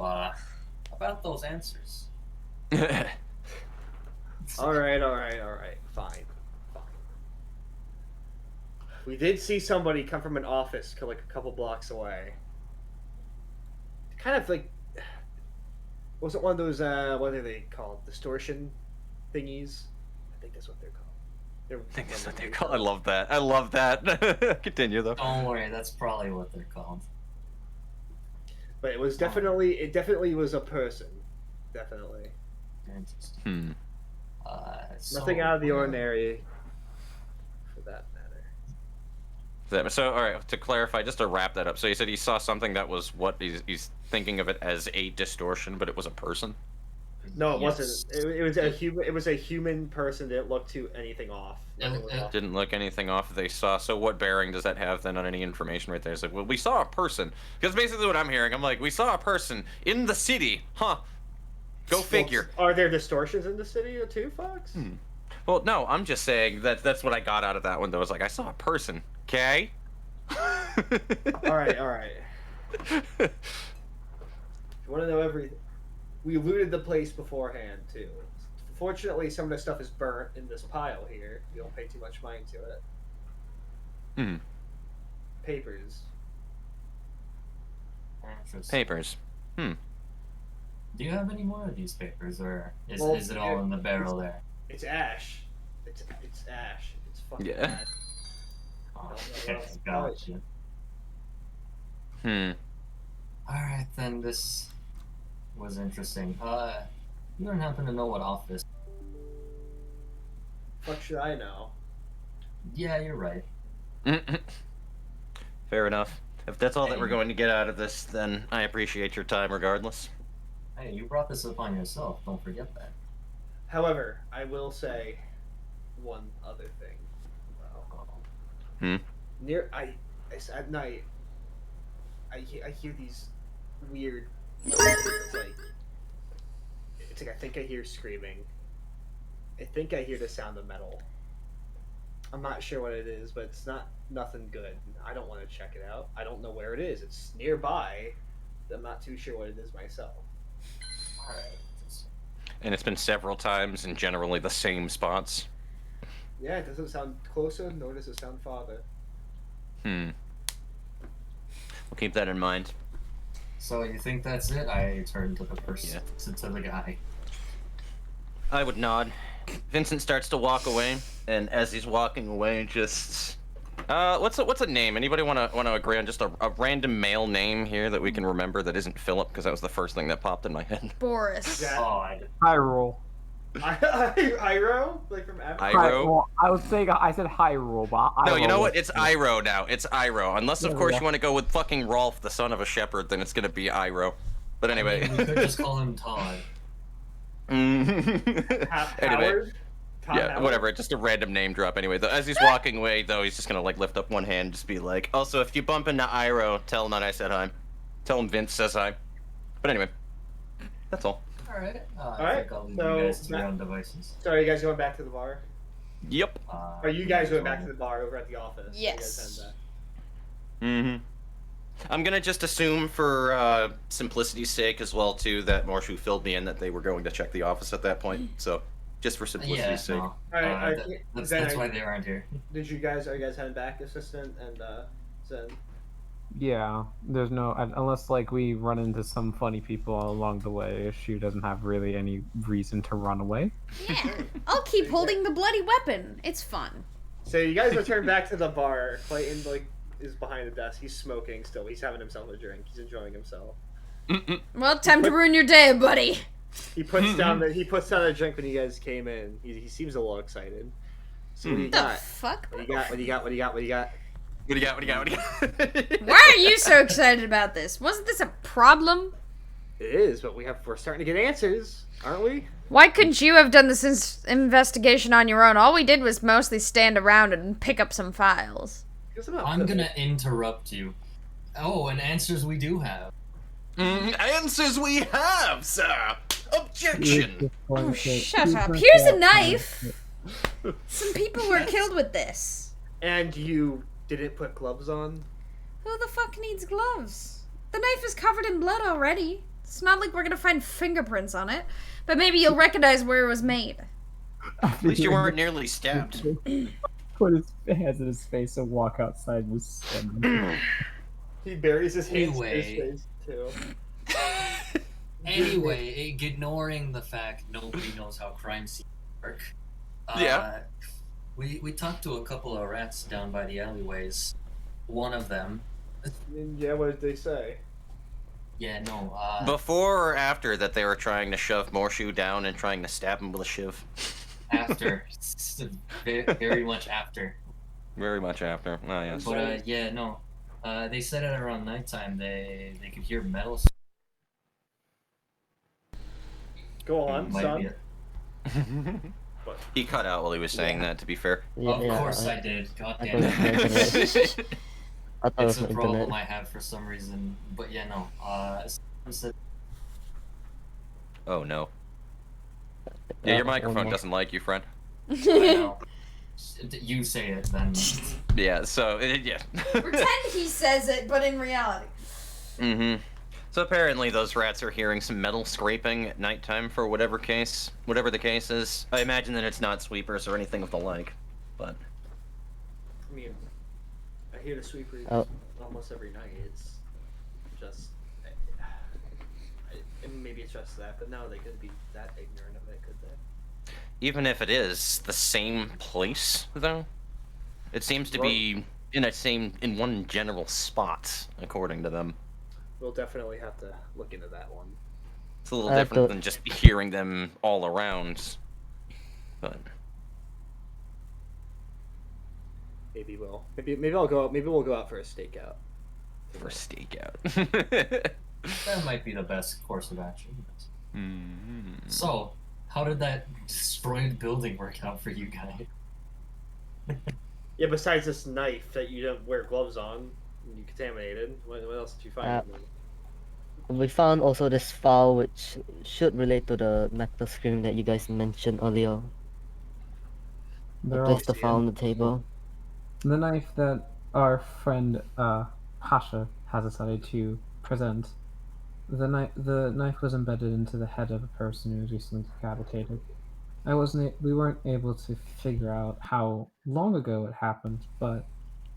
about those answers. All right. Fine. We did see somebody come from an office like a couple blocks away. Kind of like, was it one of those what are they called? Distortion thingies? I think that's what they're called. I think that's what they're called. I love that. I love that. Continue though. Don't worry, that's probably what they're called. But it was definitely was a person. Definitely. Interesting. Nothing out of the ordinary for that matter. So, all right. To clarify, just to wrap that up. So you said he saw something that was what he's thinking of it as a distortion, but it was a person. No, it Yes. wasn't. It was a human. It was a human person. Didn't look to anything off. Nothing was off. Didn't look anything off they saw. So what bearing does that have then on any information right there? It's like, well, we saw a person. Because basically what I'm hearing, I'm like, we saw a person in the city, huh? Go figure. Well, are there distortions in the city too, Fox? Well, no, I'm just saying that's what I got out of that one. Though, was like, I saw a person. Okay. All right. If you want to know everything, we looted the place beforehand too. Fortunately, some of the stuff is burnt in this pile here. You don't pay too much mind to it. Hmm. Papers. Interesting. Papers. Hmm. Do you have any more of these papers, or is Well, it all in the barrel there? It's ash. It's ash. It's fucking Yeah. ash. Oh, no, okay, no. gotcha. Alright, then this was interesting. You don't happen to know what office? Fuck should I know? Yeah, you're right. Fair enough. If that's all that we're going to get out of this, then I appreciate your time regardless. Hey, you brought this upon yourself. Don't forget that. However, I will say one other thing. At night, I hear these weird. It's like I think I hear screaming. I think I hear the sound of metal. I'm not sure what it is, but it's nothing good. I don't want to check it out. I don't know where it is. It's nearby. I'm not too sure what it is myself. Alright. And it's been several times and generally the same spots. Yeah, it doesn't sound closer, nor does it sound farther. We'll keep that in mind. So you think that's it? I turned to the person, Yeah. to the guy. I would nod. Vincent starts to walk away, and as he's walking away, just what's a name? Anybody want to agree on just a random male name here that we can remember that isn't Philip? Because that was the first thing that popped in my head. Boris. Yeah. Oh, Hyrule. Iroh? Like from Avatar? Iroh? Well, I was saying I said Hyrule, but No, you know Iroh what? was- It's Iroh now. It's Iroh. Unless, of Yeah, course, yeah. you want to go with fucking Rolf, the son of a shepherd, then it's gonna be Iroh. But anyway. I mean, we could just call him Todd. anyway. Howard? Todd Yeah, Howard? whatever. Just a random name drop. Anyway, though, as he's walking away, though, he's just gonna like lift up one hand, and just be like, "Also, if you bump into Iroh, tell him that I said hi. Tell him Vince says hi." But anyway, that's all. Alright. I Alright, think I'll leave so you guys to that- your own devices. So are you guys going back to the bar? Yep. Are you guys going back to the bar over at the office? Are you guys Yes. heading back? I'm gonna just assume, for simplicity's sake as well, too, that Morshu filled me in that they were going to check the office at that point. So, just for simplicity's Yeah, sake. no. Alright, That's then why they aren't here. are you guys heading back, assistant and Zen? Yeah, there's no unless like we run into some funny people along the way. Shu doesn't have really any reason to run away. Yeah. I'll keep holding the bloody weapon. It's fun. So you guys return back to the bar. Clayton is behind the desk. He's smoking still. He's having himself a drink. He's enjoying himself. Well, time to ruin your day, buddy. He puts down a drink when you guys came in. He seems a little excited. So what do you The got? fuck? What do you got? What do you got? What do you got? What do you got? What do you got? What do you got? What do you got? Why are you so excited about this? Wasn't this a problem? It is, but we're starting to get answers, aren't we? Why couldn't you have done this investigation on your own? All we did was mostly stand around and pick up some files. I'm gonna interrupt you. Oh, and answers we do have. Answers we have, sir. Objection. Oh, shut up. Here's a knife. Some people were killed with this. And you didn't put gloves on? Who the fuck needs gloves? The knife is covered in blood already. It's not like we're gonna find fingerprints on it, but maybe you'll recognize where it was made. At least you weren't nearly stabbed. Put his hands in his face and walk outside with stem. He buries his hands Anyway. in his face too. Anyway, ignoring the fact nobody knows how crime scenes work. Yeah. We talked to a couple of rats down by the alleyways. One of them. Yeah, what did they say? Yeah, no. Before or after that they were trying to shove Morshu down and trying to stab him with a shiv? After. Very much after. Very much after. Oh, yes. But yeah, no. They said at around nighttime they could hear metal. Go on, Might son. be it. He cut out while he was saying that, to be fair. Of course I did. God I damn thought it was it. internet. I thought it It's was a my problem internet. I have for some reason. But yeah, no. Someone said Oh, no. Yeah, your one microphone more. doesn't like you, friend. I know. You say it then. Yeah, so, yeah. Pretend he says it, but in reality. Mm-hmm. So apparently those rats are hearing some metal scraping at nighttime for whatever the case is. I imagine that it's not sweepers or anything of the like, but... I mean, I hear the sweepers Oh. almost every night. It's just, and maybe it's just that, but no, they couldn't be that ignorant of it, could they? Even if it is the same place, though, it seems to be in one general spot, according to them. We'll definitely have to look into that one. It's a little I different thought- than just hearing them all around, but... Maybe maybe I'll go. Maybe we'll go out for a stakeout. For stakeout. That might be the best course of action. Mm-hmm. So, how did that destroyed building work out for you guys? Yeah. Besides this knife that you don't wear gloves on, and you contaminated. What else did you find? We found also this file which should relate to the metal screen that you guys mentioned earlier. I They're all placed the file on the table. the knife that our friend Pacha has decided to present. The knife was embedded into the head of a person who was recently decapitated. We weren't able to figure out how long ago it happened, but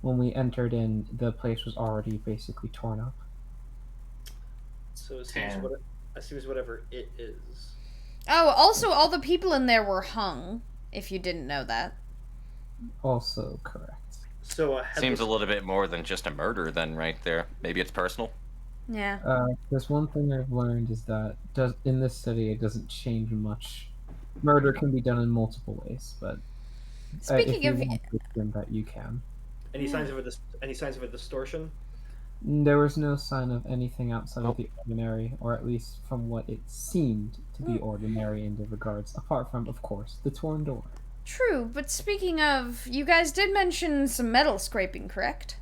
when we entered in, the place was already basically torn up. So it seems Damn. assumes whatever it is. Oh, also, all the people in there were hung, if you didn't know that. Also correct. So Seems a little bit more than just a murder, then, right there. Maybe it's personal. Yeah. There's one thing I've learned is that in this city it doesn't change much murder can be done in multiple ways, but Speaking if of, you want to assume that you can. Any signs of a distortion? There was no sign of anything outside of the ordinary, or at least from what it seemed to be ordinary in the regards, apart from, of course, the torn door. true, but speaking of, you guys did mention some metal scraping, correct?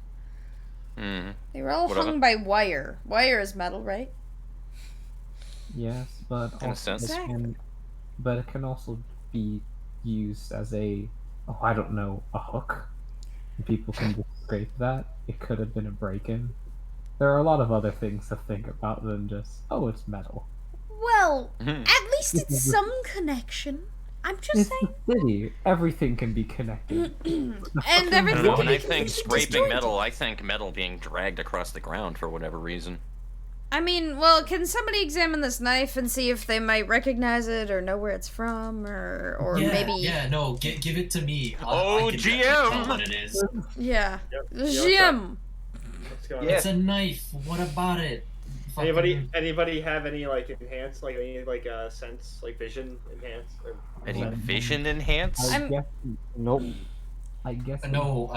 Hmm. They were all Whatever. hung by wire. Wire is metal, right? Yes, but In a also sense. it can also be used as a, oh, I don't know, a hook. People can just scrape that. It could have been a break-in. There are a lot of other things to think about than just, oh, it's metal. Well, Mhm. at least it's some connection. I'm just It's saying. the city. Everything can be connected. And I don't everything know, when I can think be scraping disjointed. metal, I think metal being dragged across the ground for whatever reason. I mean, well, can somebody examine this knife and see if they might recognize it or know where it's from, or yeah, maybe Yeah, no, give it to me. Oh, I can GM! tell what it is. yeah. Yep. GM. What's going on? Yeah. It's a knife. What about it? Anybody have any like enhanced, like any like sense, like vision enhanced? Or Any sense? vision enhance? I guess. Nope. I guess. No,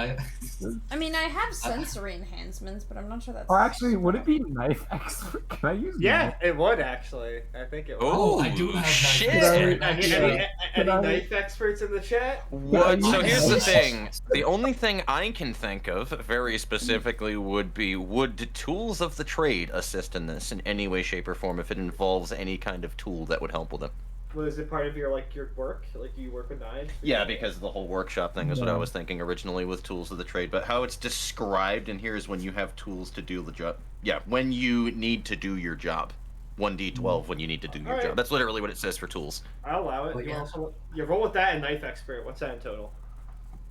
I mean, I have sensory enhancements, but I'm not sure that's. Or actually, would it be knife expert? Can I use? Yeah, knife? it would actually. I think it would. Oh, I do have knife shit! expert. Any knife experts in the chat? What? So here's the Yes. thing. The only thing I can think of, very specifically, would be would tools of the trade assist in this in any way, shape, or form if it involves any kind of tool that would help with it? Was it part of your your work? Like you work with knives? Yeah, because the whole workshop thing is what I was thinking originally with tools of the trade, but how it's described in here is when you have tools to do the job. Yeah, when you need to do your job. 1d12 when you need to do your Alright. job. That's literally what it says for tools. I'll allow it. Well, You yeah. also roll with that and knife expert. What's that in total?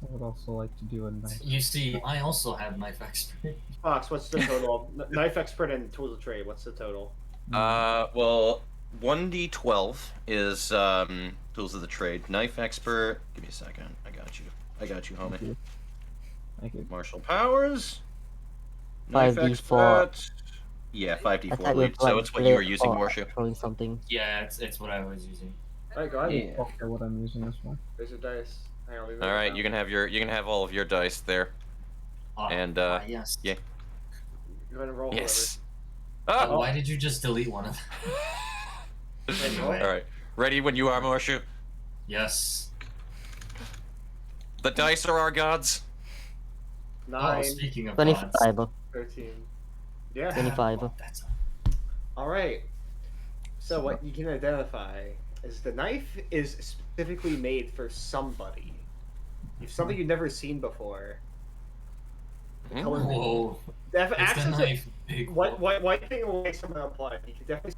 I would also like to do a knife. You see, I also have knife expert. Fox, what's the total? Knife expert and tools of trade. What's the total? Well, 1d12 is tools of the trade. Knife expert. Give me a second. I got you, homie. Thank you. Martial powers. Knife 5d4. expert. Yeah, I 5d4 thought lead. So it's what you were using, or Warsha. throwing something. Yeah, it's what I was using. All right, go ahead. Yeah. Also, what I'm using this for. There's your dice. Hang on, leave it All right, down. you can have all of your dice there. And, yes. yeah. Go ahead and roll. Yes. Oh, Oh. why did you just delete one of them? Anyway. All right. Ready when you are, Morshu. Yes. The dice are our gods. Whoever. Oh, 9, speaking of 25. gods. 13. Yeah. 25. That's All right. So what you can identify is the knife is specifically made for somebody. If something you've never seen before. Hmm? Color- whoa. Def- It's the access knife. Big What thing will make someone apply? You can definitely